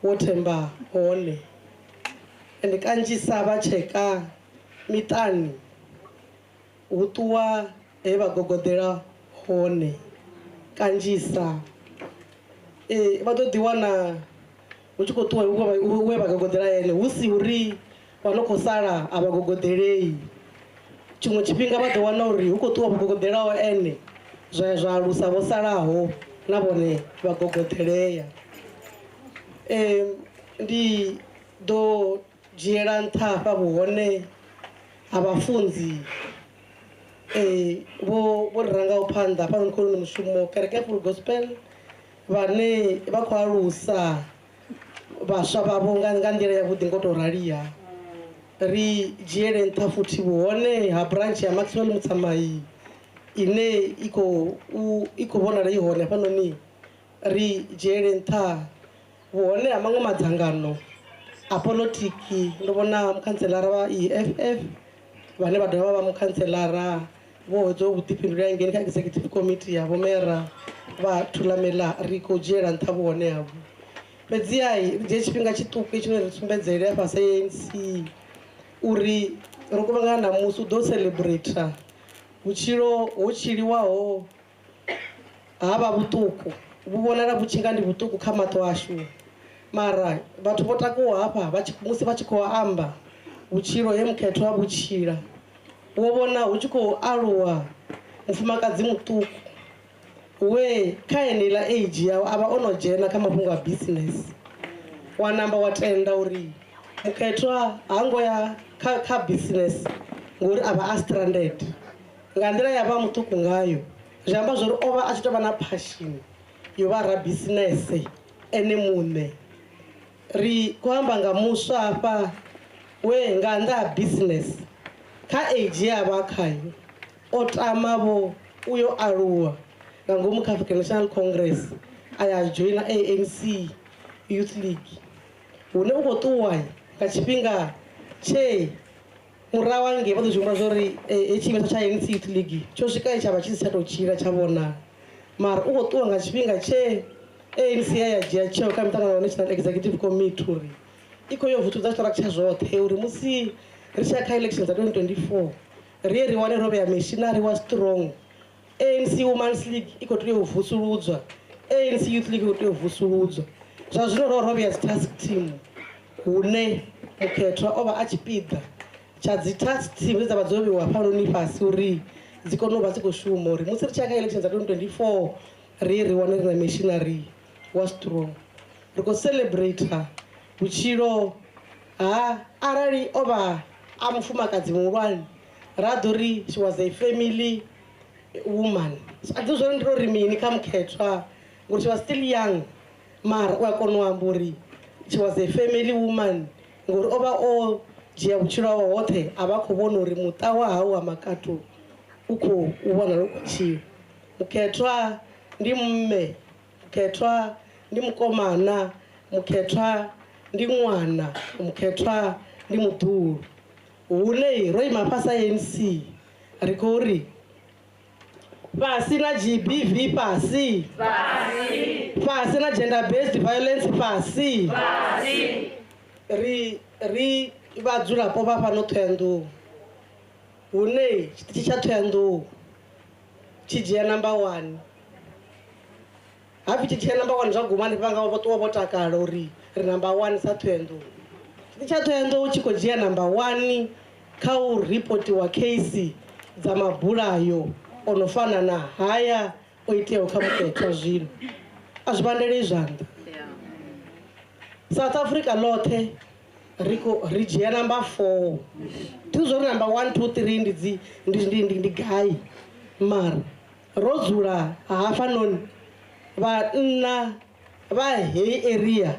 Speaker 11: wo themba hone ende kanzhisa vha tsheka miṱani hu ṱuwa he vha gogodela hone kanzhisa vha ḓo ḓiwana hu tshi khou ṱuwa we vha gogodela ene hu si uri vha no khou sala a vha gogodelei tshiṅwe tshifhinga vha ḓo wana uri hu khou ṱuwa vha gogodelaho ene zwa alusa vho salaho na vhone vha gogodelea ndi ḓo dzhiela nṱha hafha vhuhone ha vhafunzi vho ri rangaho phanḓa hafha nkoloni mushumo kereke full gospel vhane vha khou alusa vhaswa vhavho nga nḓila ya vhuḓi ngo tou raliha ri dzhiele nṱha futhi vhuhone ha branch ya Maxwell Mutsamai ine i khou vhonala i hone hafhanoni ri dzhiele nṱha vhuhone ha maṅwe madzangano a polotiki ndo vhona mukhanselara wa EFF vhane vha dovha vha mukhanselara vho dzo vhuḓifhinduleli ngeni kha executive committee ya vho mera vha thulamela ri khou dzhiela nṱha vhuhone havho fhedziha ri dzhie tshifhinga tshiṱuku tshine ri sumbedzele hafha sa ANC uri ri kuvhangana na musi u ḓo celebrata vhutshilo ho tshiliwaho havha vhuṱuku vhu vhonala vhu tshi nga ndi vhuṱuku kha maṱo ashu mara vhathu vho takuwa hafha musi vha tshi khou amba vhutshilo he Mukhethwa wa vhutshila wo vhona hu tshi khou aluwa mufumakadzi muṱuku we kha heneiḽa age yawe a vha o no dzhena kha mafhungo a business wa namba wa tenda uri Mukhethwa ha ngo ya kha business ngori a vha a stranded nga nḓila ya vha muṱuku ngayo zwi amba zwo ri o vha a tshi tou vha na passion yo vha ra business ene muṋe ri khou amba nga muswa hafha we nga nnḓa ha business kha age ya vha khayo o tamavho uyo aluwa nga ngomu kha African National Congress a ya joina ANC Youth League hune u khou ṱuwa nga tshifhinga tshe murahu hangei vha ḓo zwi humbula zwo ri tshiimiswa tsha ANC Youth League tsho swika tsha vha tshi si tsha tou tshila tsha vhonala mara u khou ṱuwa nga tshifhinga tshe ANC ya dzhia tsheo kha miṱangano ya National Executive Committee uri i khou yo vutudza structure zwoṱhe uri musi ri tshi ya kha elections dza 2024 ri ye ri wane ro vhea missionary wa strong ANC Women's League i khou tea u vusuludzwa ANC Youth League i khou tea u vusuludzwa zwa zwino ro vhea task team hune Mukhethwa o vha a tshipiḓa tsha dzi task team dze dza vha dzo vheiwa hafhanoni fhasi uri dzi kone u vha dzi khou shuma uri musi ri tshi ya kha elections dza 2024 ri ye ri wane ri na missionary wa strong ri khou celebrata vhutshilo ha arali o vha a mufumakadzi muhulwane ra ḓo ri she was a family woman a ḓi zwori ndi tou ri mini kha Mukhethwa ngori she was still young mara u a kona u amba uri she was a family woman ngori o vha o dzhia vhutshilo hawe hoṱhe a vha khou vhona uri muṱa wa hawu wa Makatu u khou vhona lu khou tshila Mukhethwa ndi mme Mukhethwa ndi mukomana Mukhethwa ndi ṅwana Mukhethwa ndi muḓulu hune ro ima fhasi ANC ri khou ri fhasi na GBV fhasi na gender based violence fhasi ri vhadzulapo vha fhano Thohoyandou hune tshiṱitshi tsha Thohoyandou tshi dzhia number 1 hapfi tshi dzhia number 1 zwa guma hanefha nga vho ṱuwa vho takala uri ri number 1 sa Thohoyandou. Tshiṱitshi tsha Thohoyandou tshi khou dzhia number 1 kha u ripotiwa case dza mabulayo ono fana na haya o iteaho kha Mukhethwa zwino a zwi vhandeli zwanḓa. South Africa ḽoṱhe ri dzhia number 4 thi zwo ri number 1 2 3 ndi gai mara ro dzula hafhanoni vhanna vha heyi area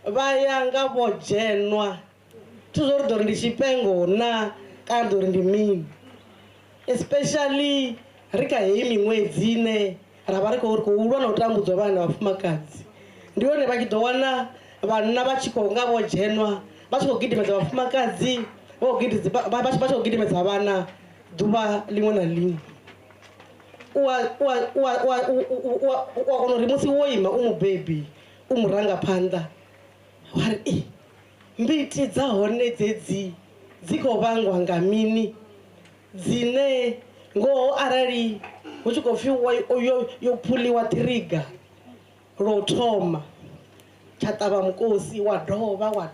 Speaker 11: vha ya nga vho dzhenwa thi zwo ri ḓo ri ndi tshipengo na kana ḓo ri ndi mini especially ri kha heyi miṅwedzi ine ra vha ri khou lwa na u tambudzwa vhana na vhafumakadzi ndi hone vha tshi ḓo wana vhanna vha tshi khou nga vho dzhenwa vha tshi khou gidimedza vhafumakadzi vha tshi khou gidimedza vhana ḓuvha liṅwe na liṅwe u kona uri musi wo ima u mubebi u murangaphanḓa wa ri mbiti dza hone dzedzi dzi khou vhangwa nga mini dzine ngoho arali hu tshi khou pfhi yo phuliwa ṱhiriga lwo thoma tsha ṱavha mukosi wa dovha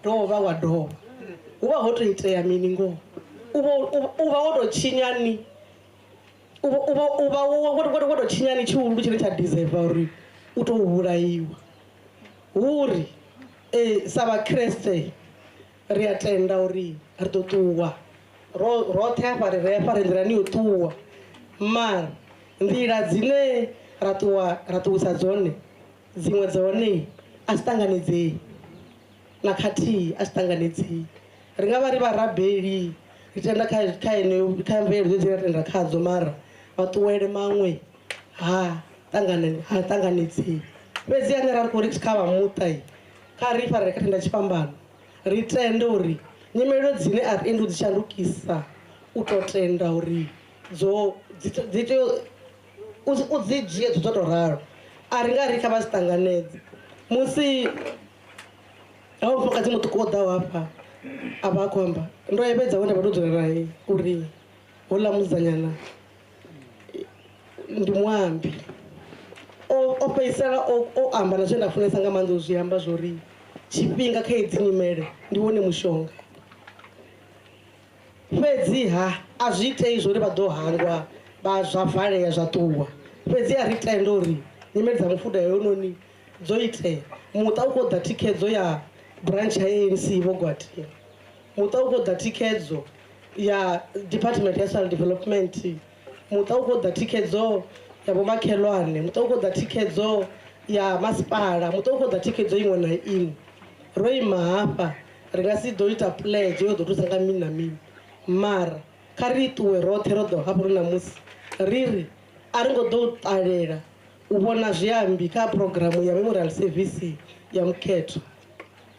Speaker 11: hu vha ho tou itea mini ngoho u vha wo tou tshinyani u vha wo tou tshinyani tshihulu tshine tsha deserva uri u tou vhulaiwa hu uri sa vhakreste ri a tenda uri ri ḓo ṱuwa roṱhe hafha ri refa ri nḓilani yo ṱuwa mara nḓila dzine ra ṱuwisa dzone dziṅwe dzone a dzi ṱanganedzei na khathihi a dzi ṱanganedzei ri nga vha ri vharabeli ri tenda kha mvelelo dzine ra tenda khadzo mara maṱuwele maṅwe ha ṱanganedzei fhedzi ane ra ri khou ri kha vha muṱa kha ri farele kha tenda tshifhambano ri tende uri nyimelo dzine a ri endi u dzi shandukisa u tou tenda uri dzi tea u dzi dzhie dzo tou ralo a ri nga ri kha vha dzi ṱanganedze musi ha mufumakadzi muṱuku o ḓaho hafha a vha a khou amba ndo evhedza hone vha tou dzula nae uri houḽa musidzanyana ndi muambi o fhedzisela o amba na zwe nda funesa nga maanḓa u zwi amba zwo ri tshifhinga kha edzi nyimele ndi wone mushonga fhedziha a zwi itei zwo ri vha ḓo hangwa zwa valea zwa ṱuwa fhedzi a ri tenda uri nyimele dza mufuda heyononi dzo itea muṱa u khou ḓa thikhedzo ya branch ya ANC vho Gwatile muṱa u khou ḓa thikhedzo ya department ya social development muṱa u khou ḓa thikhedzo ya vho makhelwane muṱa u khou ḓa thikhedzo ya masipala muṱa u khou ḓa thikhedzo iṅwe na iṅwe ro ima hafha ri nga si ḓo ita pledge yo ḓo thusa nga mini na mini mara kha ri ṱuwe roṱhe ro ḓo hafha ri na musi ri a ri ngo ḓo ṱalela u vhona zwiambi kha programu ya memorial service ya Mukhethwa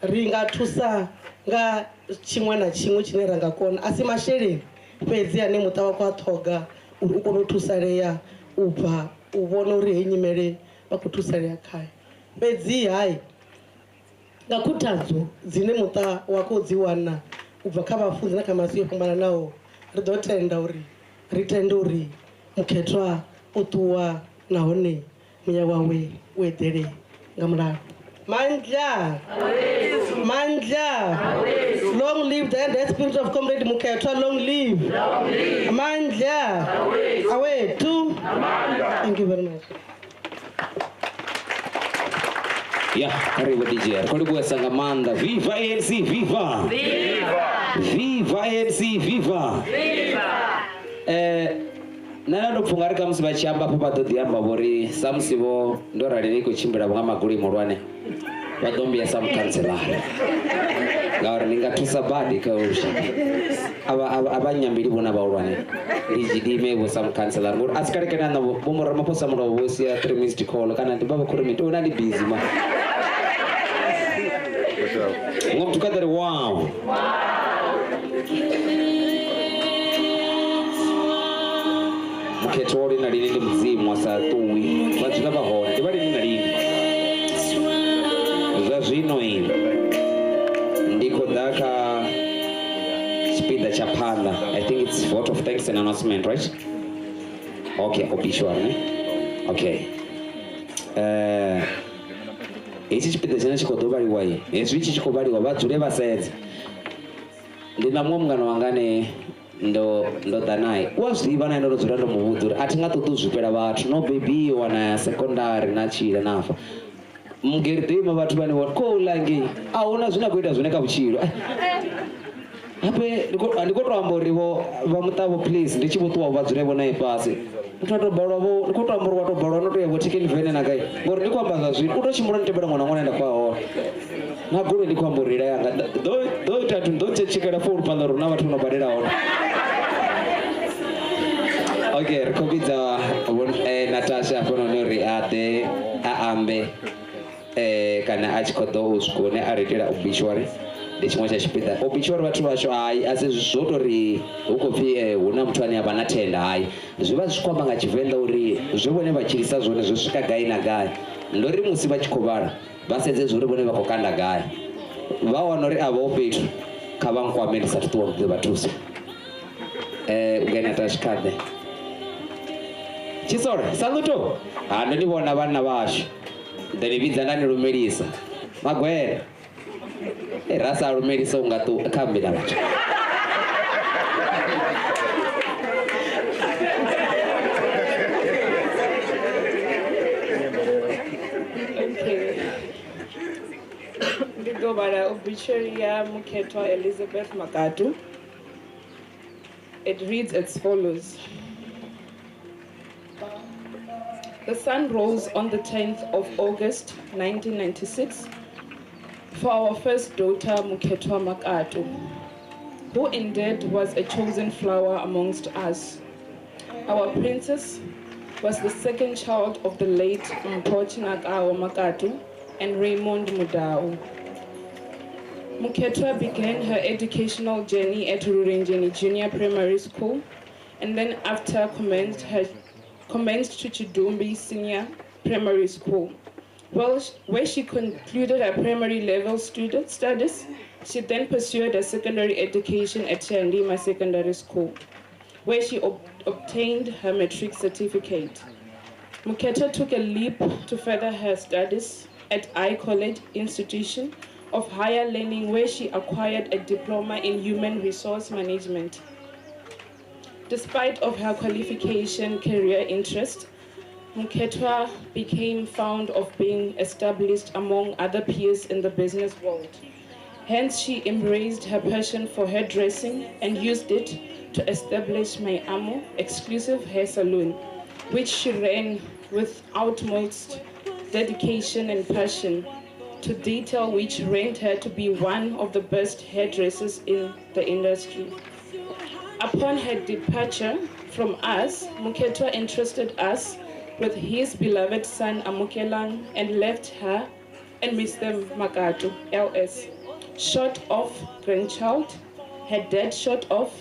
Speaker 11: ri nga thusa nga tshiṅwe na tshiṅwe tshine ra nga kona a si masheleni fhedzi ane muṱa wa khou a ṱhoga uri u kone u thusalea u bva u vhona uri heyi nyimele vha khou thusalea khayo fhedzi hayi nga khuthadzo dzine muṱa wa khou dzi wana u bva kha vhafunzi na kha masia o fhambananaho ri ḓo tenda uri Mukhethwa o ṱuwa nahone muya wawe u eḓele nga mulalo mandla long live the spirit of comrade Mukhethwa long live mandla awethu thank you very much.
Speaker 5: Ya, karibu DJ. Karibu Wesanga Manda. Viva ANC, viva! Viva ANC, viva! Nana kufungarika musi vachiamba papa dodi amba bori samusivo ndo rali niko chimbira bunga maguli mulwane vadombia samukhanselari ngauri ndi nga thusa badi kausha avanyambiri vona vaulwane ndijidime vo samukhanselari ngori asikalekana navo vomoramaposa muravo vosiya 3 missed call kana ndibava khurimi ona ndi busy ma ngom together wow Mukhethwa na lini ndi mudzimu asatuwi vadzula vahona ndi valini na lini zwa zwino ini ndiko daka chipinda cha panda. I think it's vote of thanks and announcement, right? Okay, obituary, okay. Ichi chipinda china chikodobaliwa iyi ezvi ichi chikobaliwa vadzule vasaedza ndinamwe mungano wangane ndo danai wazviva naye ndorodzura ndomuvudza atingatotuzvipera vathu no baby wana secondary nachira nafa mugeridhema vathu vane kolangi aona zvina kuita zvine kavuchiro ape ndikotoamborivo vamutavo please ndichivotuwa vadzuraivo naye pasi ndikotoamborwa tobalwa notoyevo tikenivhene nakai ngori ndikwamba zvazviri utochimura nditebera mwana mwanaenda kwaona naguru ndikwamborira yanga dhoitatu ndochechekera four panaro navathu unobadiraona. Okay, rikobidza Natasha fononori ate aambe kana achikodo uzvigone aretera obituary ndechimwe chachipinda obituary vathu vacho hayi asi zvotori ukobvi huna mutwani havana tenda hayi zviva zvichikwamba ngachivenda uri zvivone vachirisa zvone zvosvika gai nagai ndori musi vachikovara vasedze zvori vone vakokanda gai vawanori avo petu kavankwame ndisati tiwamudze vatuso ugainatashikadhe chisore saluto handondivona vana vacho ndanividza ndanirumirisa magwere rasa arumirisa ungatukambira vacho
Speaker 8: Ndidobara obituary ya Mukhethwa Elizabeth Makatu. It reads as follows. The sun rose on the 10th of August 1996 for our first daughter Mukhethwa Makatu, who indeed was a chosen flower amongst us. Our princess was the second child of the late Mpochinakawa Makatu and Raymond Mudau. Mukhethwa began her educational journey at Rurenjeni Junior Primary School and then after commenced to Chidumbi Senior Primary School. Where she concluded her primary level studies, she then pursued her secondary education at Chandima Secondary School, where she obtained her matric certificate. Mukhethwa took a leap to further her studies at I College Institution of Higher Learning, where she acquired a diploma in human resource management. Despite of her qualification career interest, Mukhethwa became fond of being established among other peers in the business world. Hence, she embraced her passion for hairdressing and used it to establish My Amo exclusive hair salon, which she ran with utmost dedication and passion, to detail which ranked her to be one of the best hairdressers in the industry. Upon her departure from us, Mukhethwa entrusted us with his beloved son Amukelang and left her and Mr. Makatu, LS, short of grandchild, her dad short of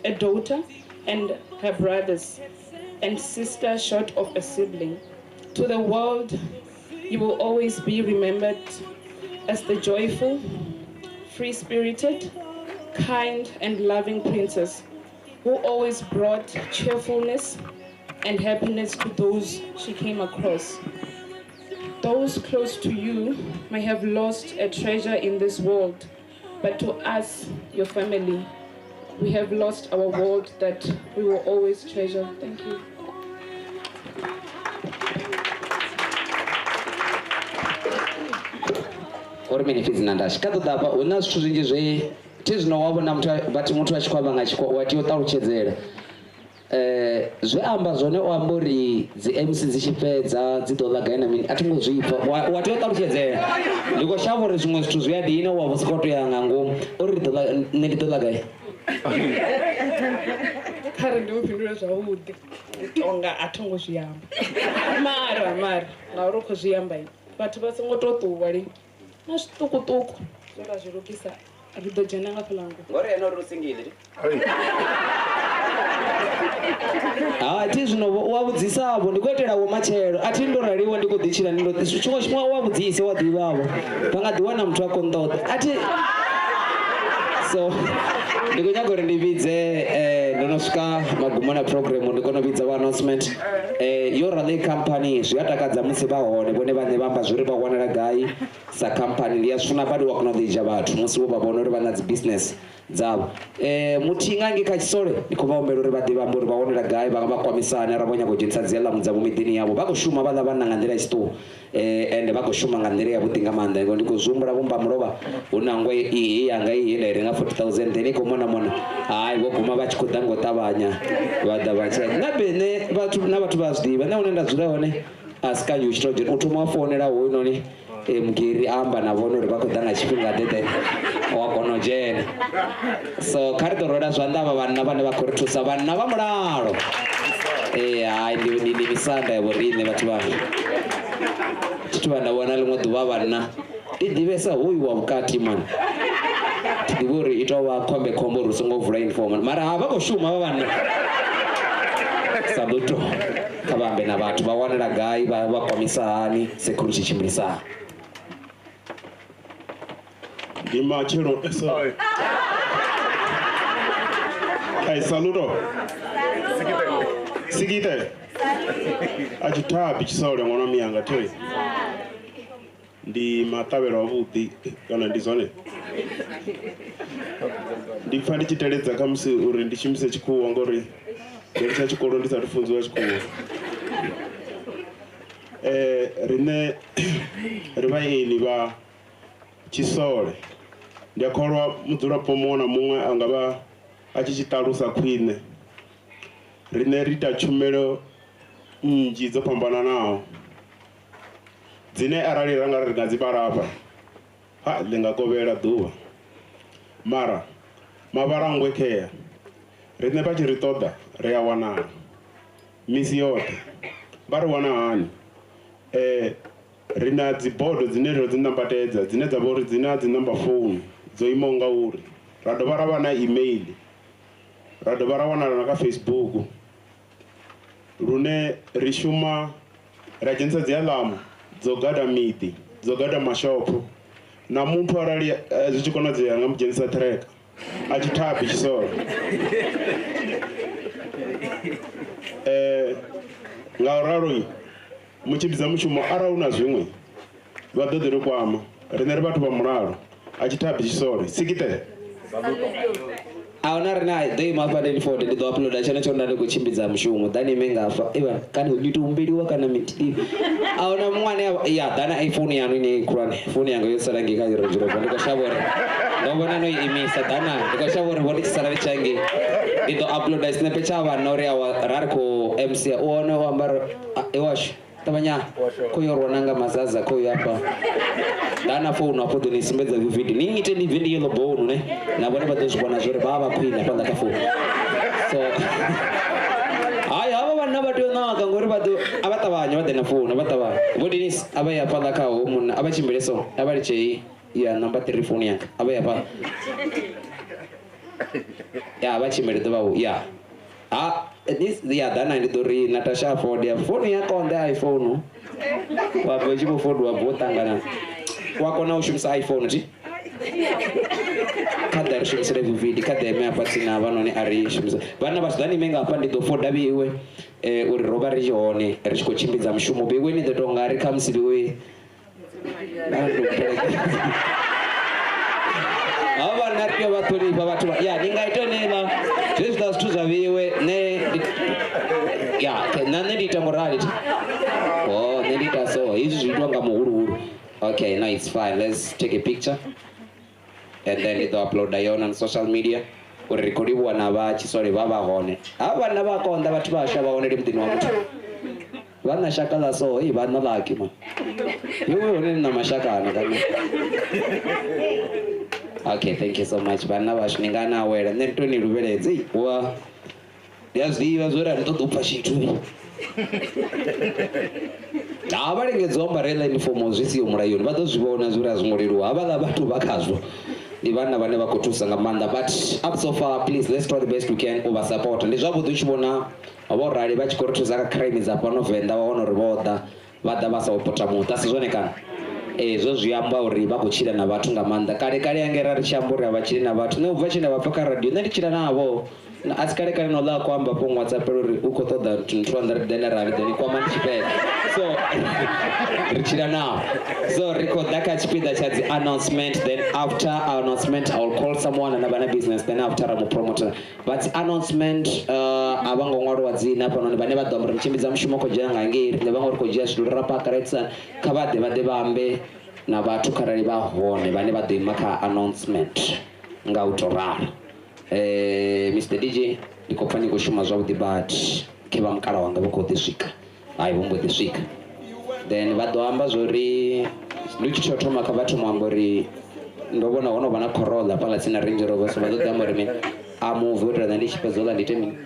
Speaker 8: a daughter and her brothers, and sister short of a sibling. To the world, you will always be remembered as the joyful, free-spirited, kind and loving princess who always brought cheerfulness and happiness to those she came across. Those close to you may have lost a treasure in this world, but to us, your family, we have lost our world that we will always treasure. Thank you.
Speaker 5: Uri mini fizi nandashi katodapa una zvithu zvinji tizvinowavona vati mutu vachikwava watiyotaruchedzera zwe amba zwone o amba uri dzi MC dzi tshi fhedza dzi ḓo ḽa gai na mini a thi ngo zwi pfha wa tea u ṱalutshedzela ndi khou shavha uri zwiṅwe zwithu zwi a dina wa vho sokou tou ya nga ngomu uri nṋe ndi ḓo ḽa gai
Speaker 8: khare ndi mufhindule zwavhuḓi tonga a thi ngo zwi amba mara ngauri u khou zwi amba vhathu vha songo tou ṱuwa li na zwiṱukuṱuku zwe ra zwi lugisa ri ḓo dzhena nga fhalango
Speaker 5: ngori ene uri u singile thi zwino wa vhudzisavho ndi khou itela wo matshelo a thi ndo raliwa ndi khou ḓitshila ndi ndo tshiṅwe tshifhinga wa vhudzise wa ḓivhavho vha nga ḓiwana muthu a khou nṱoḓa so ndi khou nyaga uri ndi vhidze ndo no swika magumoni a program ndi kona u vhidza announcement yo raleigh company zwi a takadza musi vha hone vhone vhaṋe vha amba zwori vha wanala gai sa company ndi a zwi funa badi wa kona u ḓidzha vhathu musi wo vha vhona uri vha na dzi business dzavho muthihi nga ngei kha tshisole ndi khou vha humbela uri vha ḓivhe amba uri vha wanela gai vha nga vha kwamisane ara vho nyaga u dzhenisa dzi alarm dzavho miḓini yavho vha khou shuma vhaḽa vhanna nga nḓila ya tshiṱuhu ende vha khou shuma nga nḓila yavhuḓi nga maanḓa ngo ndi khou zwi humbula vhomba mulovha hu na ngwe iyi yanga iyi nda i renga 40,000 then i khou mona hayi vho guma vha tshi khou ḓa ngo ṱavhanya vha ḓa vha tshi na bene vhathu vha zwi ḓivha na hune nda dzula hone a si kanzhi u tshi tou dzhena u thoma wa founela hoyunoni mugeri amba na vhone uri vha khou ḓa nga tshifhinga ḓe wa kona u dzhena so kha ri ḓo rwela zwanḓa avha vhanna vhane vha khou ri thusa vhanna vha mulalo hayi ndi misanda ya vhoriṋe vhathu vhanga tshithu vha nda vhona ḽiṅwe ḓuvha vhanna ndi ḓivhesa hoyu wa vhukati mani thi ḓivhi uri i tou vha khombekhombe uri u songo vula informal mara ha vha khou shuma vha vhanna sa ḓo to kha vha ambe na vhathu vha wanela gai vha kwamisa hani security tshimbilisa
Speaker 12: ndi matshelo ai saluto sikite a tshithabi tshisole ṅwana miyanga thoi ndi maṱavhelo avhuḓi kana ndi zwone ndi pfha ndi tshi teledza kha musi uri ndi shumise tshikhuwa ngori ndo tsha tshikolo ndi sathu funziwa tshikhuwa riṋe ri vhaeni vha tshisole ndi a kholwa mudzulapo muṅwe na muṅwe a nga vha a tshi ṱalusa khwiṋe riṋe ri ita tshumelo nnzhi dzo fhambananaho dzine arali ra nga ri nga dzi vhalafha ḽi nga kovhela ḓuvha mara mavhalangwe khea riṋe vha tshi ri ṱoḓa ri a wanala misi yoṱhe vha ri wana hani ri na dzi bodo dzine ro dzi nambatedza dzine dza vha uri dzi na dzi number phone dzo imaho nga uri ra dovha ra vha na email ra dovha ra wanala na kha Facebook lune ri shuma ra dzhenisa dzi alarm dzo gada miḓi dzo gada mashopho na muthu arali zwi tshi konadzea nga mu dzhenisa tracker a tshi thabi tshisolo nga uralo mutshimbidza mushumo arali u na zwiṅwe vha ḓo ḓi ri kwama riṋe ri vhathu vha mulalo a tshi thabi tshisole sikite
Speaker 5: ahuna rina ḓo ima hafha ndeni ndi ḓo uploada tshone tsho nda ndi khou tshimbidza mushumo ḓani ime ngafha kana u ita umbeliwa kana mitidi ahuna muṅwane ya ḓana iphone yanu ine khulwane phone yanga yo sala ngei kha dzirodziroba ndi khou shavha uri ndo vhona no i imisa ḓana ndi khou shavha uri vho ndi tshi sala ri tshange ndi ḓo uploada sinepe tsha vhanna uri ra ri khou mc u wane u ambara iwashu ṱavhanya khou yo rwana nga mazaza khou yo hafha ḓana founu hafho ḓo ni sumbedza video ni ite ni video yellow bone ne na vhone vha ḓo zwi vhona zwori vha vha khwine fhaḽa kha founu so hayi havha vhanna vha tea u ṋaka ngori vha ḓo a vha ṱavhanya vha ḓe na founu vha ṱavhanya vho denis a vha ya fhaḽa kha ho munna a vha tshimbile so a vha litshe ya number 3 founu yanga a vha ya fhaḽa ya vha tshimbile ḓuvha ya this ya ḓana ndi ḓo ri Natasha Ford ya founu ya konḓa iphone wa bva tshi vho Ford wa bvo ṱangana wa kona u shumisa iphone ti kha ḓa ri shumisele video kha ḓa ime hafha tsini na vhanoni a ri shumisa vhana vha ḓani ime nga hafha ndi ḓo foda vheiwe uri ro vha ri tshi hone ri tshi khou tshimbidza mushumo vheiwe ni ḓo tou nga ri kha musi vheiwe hava na tea vha ṱhonifha vhathu ya ndi nga ita nela zwezwi ḓa zwithu zwa vheiwe nṋe ndi ita morali nṋe ndi ita so hezwi zwi itwa nga muhuluhulu okay no it's fine let's take a picture and then ndi ḓo uploada yone on social media uri ri khou livhuwa na vha Tshisole vha vha hone havha vhana vha konḓa vhathu vhaswa vha hone muḓini wa muthu vha na shaka ḽa so vha na laki man iwe hone na mashakana kana okay thank you so much vhana vhashu ni nga na awela nṋe ri to ni luvheledze wa ndi a zwiḓivha zwo ri a ni ṱoḓa u pfha tshithu vha lingedza u ambara heḽa uniform zwi siho mulayoni vha ḓo zwi vhona zwi uri a zwi ngo leluwa havhaḽa vhathu vha khazwo ndi vhana vhane vha khou thusa nga maanḓa but up so far please let's try the best we can u vha support ndi zwavhuḓi u tshi vhona vho rali vha tshi khou ri thusa kha crime dza fhano Venḓa wa wana uri vho ḓa vha ḓa vha sa upota muṱa si zwone kana hezwo zwi amba uri vha khou tshila na vhathu nga maanḓa kale kale yange ra ri tshi amba uri a vha tshili na vhathu nṋe u bva tshine vha pfha kha radio nṋe ndi tshila navho a si kale kale no ḽa khou amba fho WhatsApp uri u khou ṱoḓa 200 denarali then kwama ndi tshifhela so ri tshila navho so ri khou ḓa kha tshipiḓa tsha dzi announcement then after our announcement I will call someone and vha na business then after I'm a promoter but announcement a vha ngo ṅwaliwa dzina hafhanoni vhane vha ḓo amba ri tshimbidza mushumo khou dzhena nga ngei riṋe vhaṅwe ri khou dzhia zwithu ra paka right son kha vha ḓe vha ambe na vhathu kharali vha hone vhane vha ḓo ima kha announcement nga u tou ralo Mr DJ ndi khou pfha ni khou shuma zwavhuḓi but khe vha mukala wanga vha khou ḓi swika hayi vho mbo ḓi swika then vha ḓo amba zwo ri ndi tshi tou thoma kha vha thoma amba uri ndo vhona ho no vha na Corolla fhaḽa tsini na Range Rover so vha ḓo ḓi amba uri mini a move u itela nṋe ndi tshi fhedza uḽa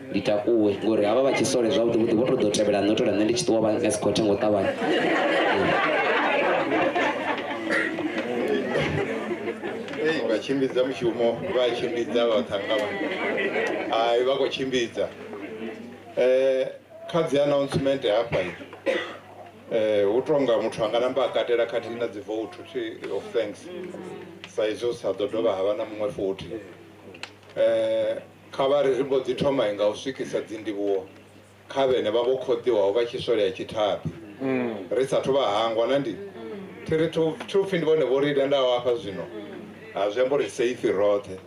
Speaker 5: ndi takuwe ngori havha vha Tshisole zwavhuḓi vho to ḓo tevhela nṋe u itela nṋe ndi tshi ṱuwa vha escort ngo ṱavhanya
Speaker 2: vhatshimbidza mushumo vha tshimbidza vhathanga hayi vha khou tshimbidza kha dzi announcement hafha hu tonga muthu anga namba a katela khathihi na dzi vote of thanks sa izwo sa ḓo dovha havha na muṅwe futhi kha vha ri mbo dzi thoma nga u swikisa dzi ndivhuwo kha vhene vha vho khoḓiwaho vha Tshisole ya Tshithabi ri sathu vha hangwa na ndi thiri thupfi ndi vhone vho ri lendaho hafha zwino a zwi amba uri safe roṱhe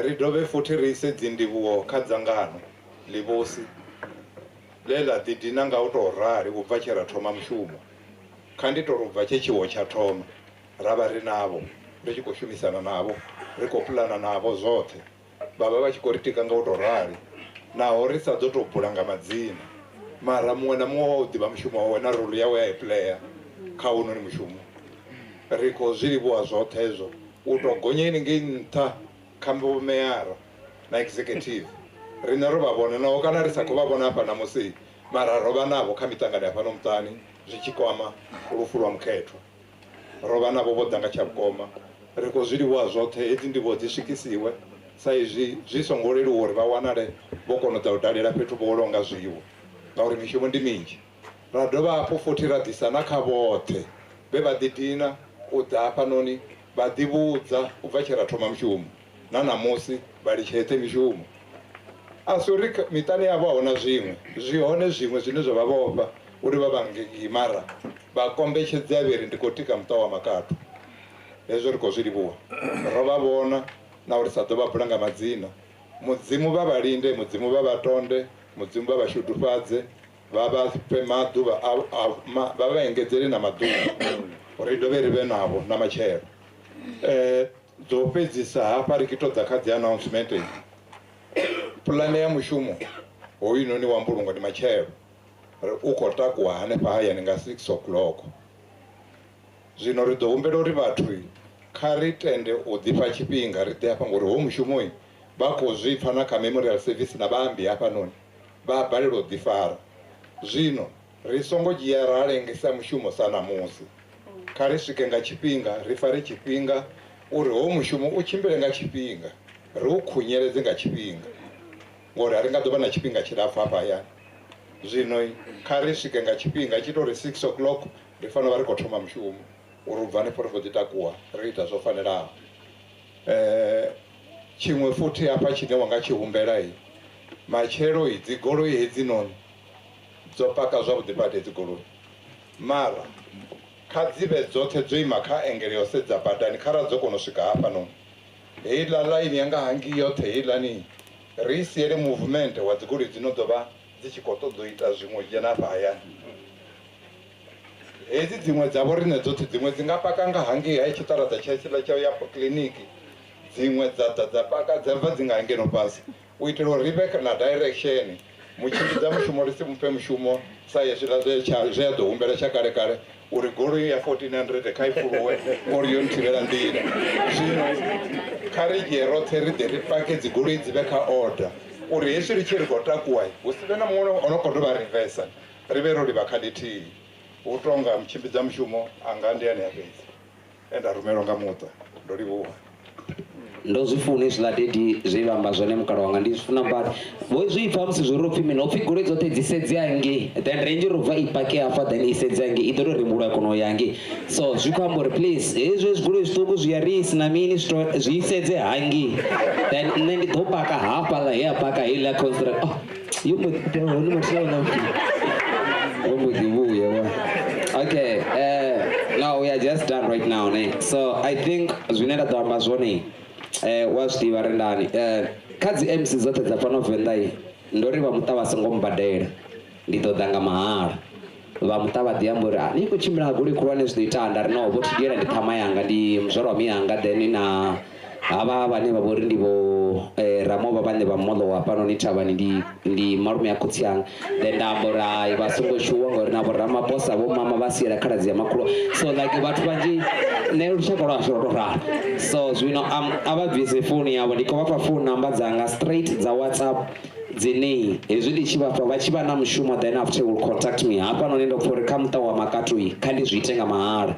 Speaker 2: ri dovhe futhi ri ise dzi ndivhuwo kha dzangano ḽivhusi ḽe ḽa ḓidina nga u tou rali u bva tshe ra thoma mushumo kha ndi tou bva tshe tshiwo tsha thoma ra vha ri navho ri tshi khou shumisana navho ri khou puḽana navho zwoṱhe vha vha vha tshi khou ri tika nga u tou rali naho ri sa ḓo tou bula nga madzina mara muṅwe na muṅwe wa u ḓivha mushumo wawe na role yawe ya i player kha unoni mushumo ri khou zwi livhuwa zwoṱhe hezwo u tou gonya iningei nṱha kha vhomeyara na executive riṋe ro vha vhona naho kana ri sa khou vha vhona hafha namusi mara ro vha navho kha miṱangano ya fhano muṱani zwi tshi kwama lufu lwa Mukhethwa ro vha navho vho ḓa nga tsha vhukoma ri khou zwi livhuwa zwoṱhe hedzi ndivhuwo dzi swikisiwe sa izwi zwi songo leluwa uri vha wanale vho kona u ḓa u dalela fhethu vho welaho nga zwiwo ngauri mishumo ndi minzhi ra dovha hafhu futhi ra ḓisa na kha vhoṱhe vhe vha ḓidina u ḓa hafhanoni vha ḓivhudza u bva tshe ra thoma mushumo na namusi vha litsheṱhe mishumo a si uri miṱani yavho a huna zwiṅwe zwi hone zwiṅwe zwine zwa vha vhofha uri vha vhangei mara vha kombetshedze a vheri ndi khou tika muṱa wa Makatu hezwo ri khou zwi livhuwa ro vha vhona na uri sa ḓo vha bula nga madzina mudzimu vha vha linde mudzimu vha vha tonde mudzimu vha vha shudufhadze vha vha fhe maḓuvha vha vha engedzele na maḓuvha uri dovhe ri vhe navho na matshelo dzo fhedzisa hafha ri khou ḓa kha dzi announcement pulane ya mushumo hoyunoni wa mbulungo ndi matshelo u khou takuwa hanefha hayani nga 6 o'clock zwino ri ḓo humbela uri vhathu kha ri tende u ḓifha tshifhinga ri ḓe hafha ngori ho mushumo vha khou zwi pfha na kha memorial service na vhaambi hafhanoni vha balelwa u ḓifara zwino ri songo dzhia ra lengesa mushumo sa namusi kha ri swike nga tshifhinga ri fare tshifhinga uri ho mushumo u tshimbile nga tshifhinga ri u khunyeledze nga tshifhinga ngori a ri nga ḓo vha na tshifhinga tshilapfu hafha hayani zwino kha ri swike nga tshifhinga tshi tou ri 6 o'clock ri fanela vha ri khou thoma mushumo uri u bva hanefho ri khou ḓi takuwa ri ita zwo fanelaho tshiṅwe futhi hafha tshine wa nga tshi humbela matshelo dzi goloi hedzi noni dzo paka zwavhuḓi badi hedzi goloi mara kha dzi vhe dzoṱhe dzo ima kha engele yo sedza badani kharali dzo kona u swika hafhanoni heiḽa ḽaini yanga hangi yoṱhe heiḽani ri siele movement wa dzigoloi dzino ḓo vha dzi tshi khou ṱoḓa u ita zwiṅwe dzhena hafha hayani hedzi dziṅwe dzavho riṋe dzoṱhe dziṅwe dzi nga paka nga hangei hai tshiṱaraṱa tsha tshiḽa tsha ya kiḽiniki dzimwe dzapaka dzabva dzingangeno pasi uitira uri rive na direction muchimbidza mushumo risimupe mushumo saizvirazohumbera chakare kare uri goloi ya 1400 kaifuruwe uri yonitirera ndira zvino karejero tseride ripake dzigoloi dzive kaorder uri hesvi richiri gotakuwai usive namumwe unokodova rivesa rive rori vakaditi utonga muchimbidza mushumo anga ndiani yapedza enda rumeronga mudza ndorivuwa
Speaker 5: ndozvifuna izviladedi zvivamba zvone mukara wanga ndizvifuna mbari vozvipa musi zvorupfi mina upfi goloi dzote dzisedzi yange then renje robva ipake afa then isedzi yange idororimbura kuno yange so zvikambori please izvo zvigoloi zvitoko zviyarisi namini zvisedze hangi then ne ndidopaka hapa heyapaka hela construct okay now we are just done right now so I think zvinoenda dzamba zvone wazvidiva rendani kadzi MC zote dzapanovenda iyi ndori vamuta vasingomubhadhaira ndidodanga mahara vamuta vadiyamburi nikuchimbira guri kurwa nezvinoita handarinawo votidiyera ndikama yanga ndi muzvarwa miyanga then na ava vane vavori ndivo ramova vane vamolowa pano nitavani ndi marume akutsi yanga then ndambora vasongoshuwa ngori navo ramaposa vomama vasiyera karadzi yamakuru so like vatu vanji nerushaka rwazvorotorara so zvino avabvise foni yavo ndikovapa phone number dzanga straight dzaWhatsApp dzine hezvi ndichivapa vachiva namushumo then after will contact me hapa nonendopori kamuta wa Makatu iyi kandizvitenga mahara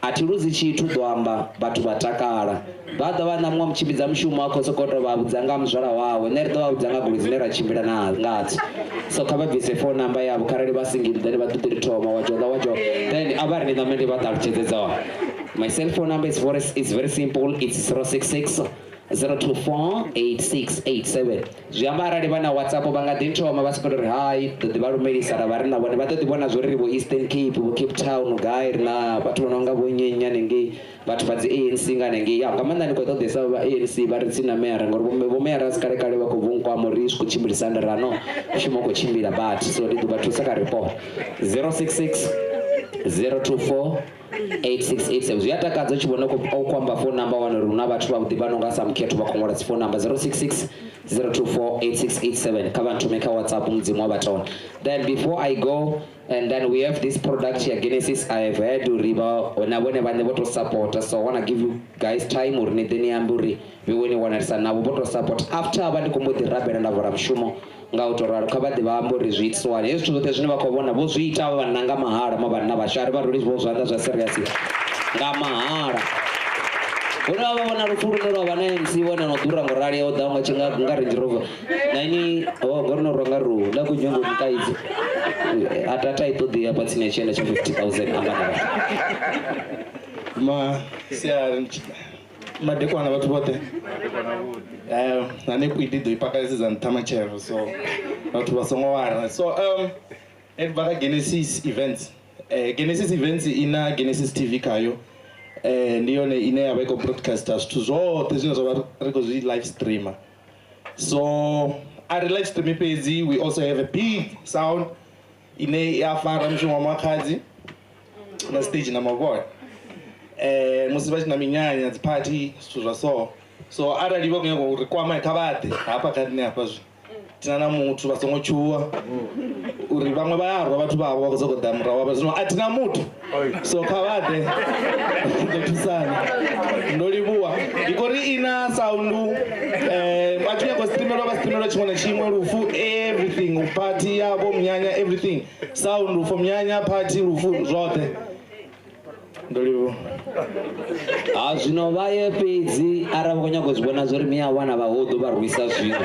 Speaker 5: atiruzi chitu dwamba batu batakara bada vana mwa mchimbidza mushumo wako sokoto vabudzanga muzvara wawe nerito vabudzanga gulizimera chimbira na ngati so kababvise phone number yavo karari vasingiri then vatutiri toma wajo then avari ndinamende vataruchedzedzawo my cell phone number is very simple it's 066 0248687 zviamba arari vana WhatsApp vangadintoma vasikondori hai varumerisara vari navo nevatodivona zvori rivo Eastern Cape vo Cape Town gairi na vatu vanonga vonyenya nenge vatu vadzi ANC nganenge ngamandanikotodhesa ANC vari tsina mera ngori vomera sikare kare vakubvunkwamo riswi kuchimbirisana rano kushima kuchimbira but so ridubatusa ripo 066 024 8687 zviyatakadza chibona kwamba phone number one runa vatu vavudi vanonga samukhetwa vakongora phone number 066 0248687 kavantu make a WhatsApp mudzimu wavataona then before I go and then we have this product here Genesis I have had to river navone vane voto support so I want to give you guys time uri nedeni yamburi viwene wanarisa navo voto support after avandi kombodi rabera navora mushumo ngautoraro kabadi vamburi zvitswani hezvi zvote zvine vakavona vozviita vananga mahara mavanhu navashari varori vozvanda zvaseriasi ngamahara unavavona rufuru norova naMC vona nodhura ngorari yaudhanga chinga Range Rover nani ngorinorwanga ruhu da kunyongo nikaidzi atataitodhiya patsine chienda cha 50,000 amana
Speaker 13: masiari madekwana vatu vote nane kuididho ipakaisizana tamachero so vatu vasongowara so edvaka Genesis events Genesis events ina Genesis TV kayo ndiyone ine yava iko broadcaster zvithu zvote zvine zvava riko zvi live streamer so ari live stream pedzi we also have a big sound ine yafara mushumo wamakadzi na stage namavoya musi vachina minyanya dziparty zvithu zvaso so arali vakunyanga kurikwama ikavade hapa kati neapa zvi tinana mutu vasongochuwa uri vamwe vayarwa vatu vavo vakuzogodhamura wava zvino atina mutu so kavade ndotusana ndolivuwa ikori ina saundu vachinyagostreamera vastreamera chimwe nechimwe rufu everything party yavo munyanya everything sound rufu munyanya party rufu zvote ndolivuwa
Speaker 5: zvino vaye pedzi arava kunyagozvibona zvori miya vana vahodho varwisa zvino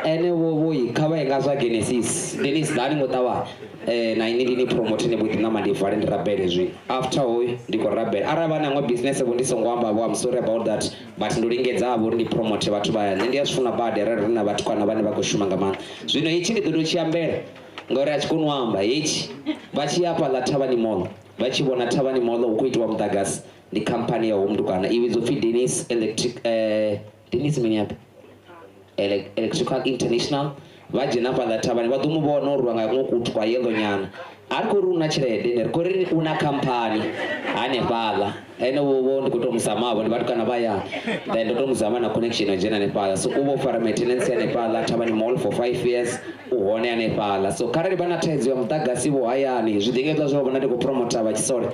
Speaker 5: ene vovoyi kava ingazva Genesis Dennis dhani ngotava nainini promote nebudina mandivhari ndirabere zvi after hoy ndiko rabere arava namwe business vo ndisongwamba vo I'm sorry about that but ndoringedza avo ndi promote vatu vaya ndiyasvuna bad rari na vatu kana vane vakushuma ngamana zvino ichi ndidodo chiambera ngori achikunwamba ichi vachiyapa la Tavani Mall vachivona Tavani Mall ukuitwa mudhagasi ndi company ya umdukana ivizofi Dennis Electric Dennis miniape Electrical International vajena pala Tavani vadomuvona urwanga ngokutwa yelo nyana ari kuri una chirede neri kuri una kampani hanepala ene uvo ndikutomuzama avo nevatukana vaya then ndotomuzama na connection ajena nepala so uvo fara maintenance yanepala tava nemall for 5 years uhone yanepala so karari vana taidzo ya mudhagasi vo hayani zvidengezva zvavona ndikupromota vachisore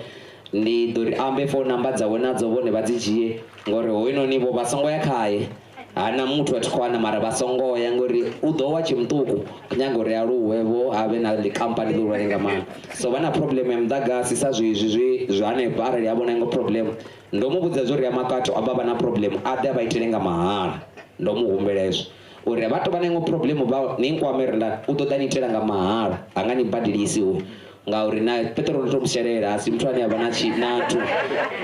Speaker 5: ndidori ambe phone number dzavo nadzo vone vadzijiye ngori hoinonivo vasongoyakaye hana mutu watikwana mara vasongoya ngori udhowa chimutuku kunyange uri aruhwevo ave nalecompany lurarenga mana so vana problem yamudhagasi sazvoizvi zvanepa arali avona ingo problem ndomubudza zvori yamakato aba vana problem ade avaitirenga mahara ndomuhumbira izvo uri avatova naingo problem vavo ninkwamerenda utodaniteranga mahara anganibhadhilisi uyu ngauri na petrol tomusherera asi mtu ani avana chinatu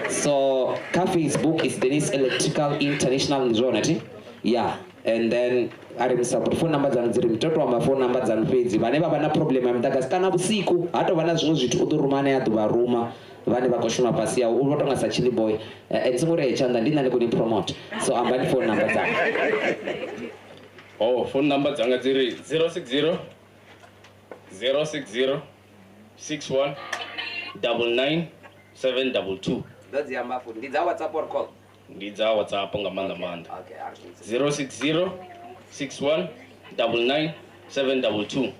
Speaker 5: so ka Facebook is Dennis Electrical International nzonati yeah and then ari musupport phone number dzanu dziri mtoto wamba phone number dzanu pedzi vane vavana problem yamudhagasi kana usiku hato vana zvimwe zvitu udorumane yaduvaruma vane vakoshuma pasi yavo unotonga sachili boy etsimuri echanda ndinani kuni promote so ambani phone number dzanu
Speaker 14: phone number dzanga dziri 060 060 6199
Speaker 5: ndodziyamba futi ndidza WhatsApp or call
Speaker 14: ndidza WhatsApp ngamanda manda 060 6199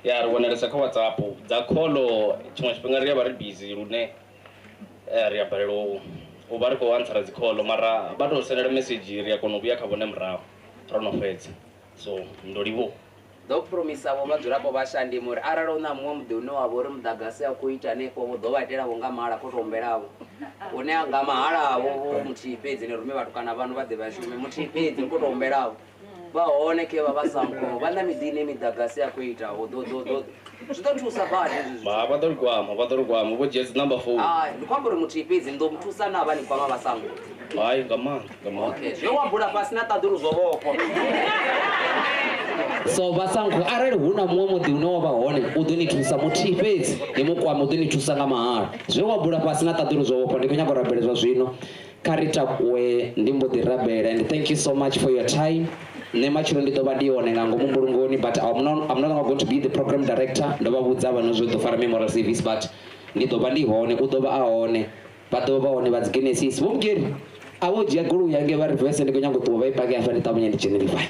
Speaker 14: ya riwoneresa kha WhatsApp dza kholo chimwe tshifhinga ri vha ri busy lune ri a balelwa u vha ri khou answera dzi kholo mara vha tou sendela message ri a kona u vhuya kha vhone murahu ro no fhedza so ndo livho
Speaker 5: ndo promisa vo vadzulapo vashandi muri arali una mumwe muḓi une wavha uri mudagasi ya kuita hanefo vo ḓo vhaitelavo nga mahala khotomberavo une nga mahala avo muthihi fhedzi ni rume vatukana vanu vha ḓe vhashume muthihi fhedzi khotomberavo vha hone ke vha vhasango vha na miḓini midagasi ya kuitavo zwi ḓo thusa badi
Speaker 14: vha ḓo ri kwama vho dzhia dzi number phone
Speaker 5: ndi khou amba uri muthihi fhedzi ndo muthusa na vha ni kwama vhasango
Speaker 14: hayi nga maanḓa
Speaker 5: okay zwo wambula fhasi na ṱaḓulu zwo vhofho so vasango arali huna muṅwe muḓi une wavha hone u ḓo ni thusa muthihi fhedzi ni mukwama u ḓo ni thusa nga mahala zwe wabula fhasi na ṱaḓulu zwo vhofho ndi khou nyaga u rabelezwa zwino kha ri takuwe ndi mbo ḓi rabela and thank you so much for your time nṋe matshilo ndi ḓo vha ndi hone nga ngomu mbulungoni but I'm not going to be the program director ndo vha vhudza vhano zwo ḓo fara memorial service but ndi ḓo vha ndi hone u ḓo vha a hone vha ḓo vha hone vha dzi Genesis vho mugeri avo dzhia goloi yange vha reverse ndi khou nyaga u ṱuwa vha i pake afha ndi ṱavhanya ndi dzhenelify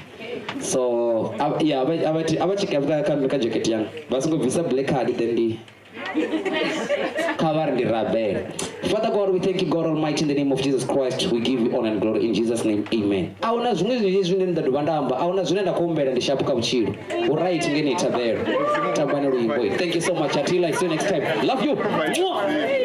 Speaker 5: so yeah ava chika ka jacket yanga vha songo bvisa black card then ndi cover ndi rabel. Father God, we thank you, God Almighty, in the name of Jesus Christ. We give you honor and glory in Jesus' name. Amen. Auna zvimwe zvine ndaduvandamba auna zvine ndakuombera ndishapuka buchiro uright ngene tabera tabana luimbo. Thank you so much. Until I see you next time. Love you. Mwah.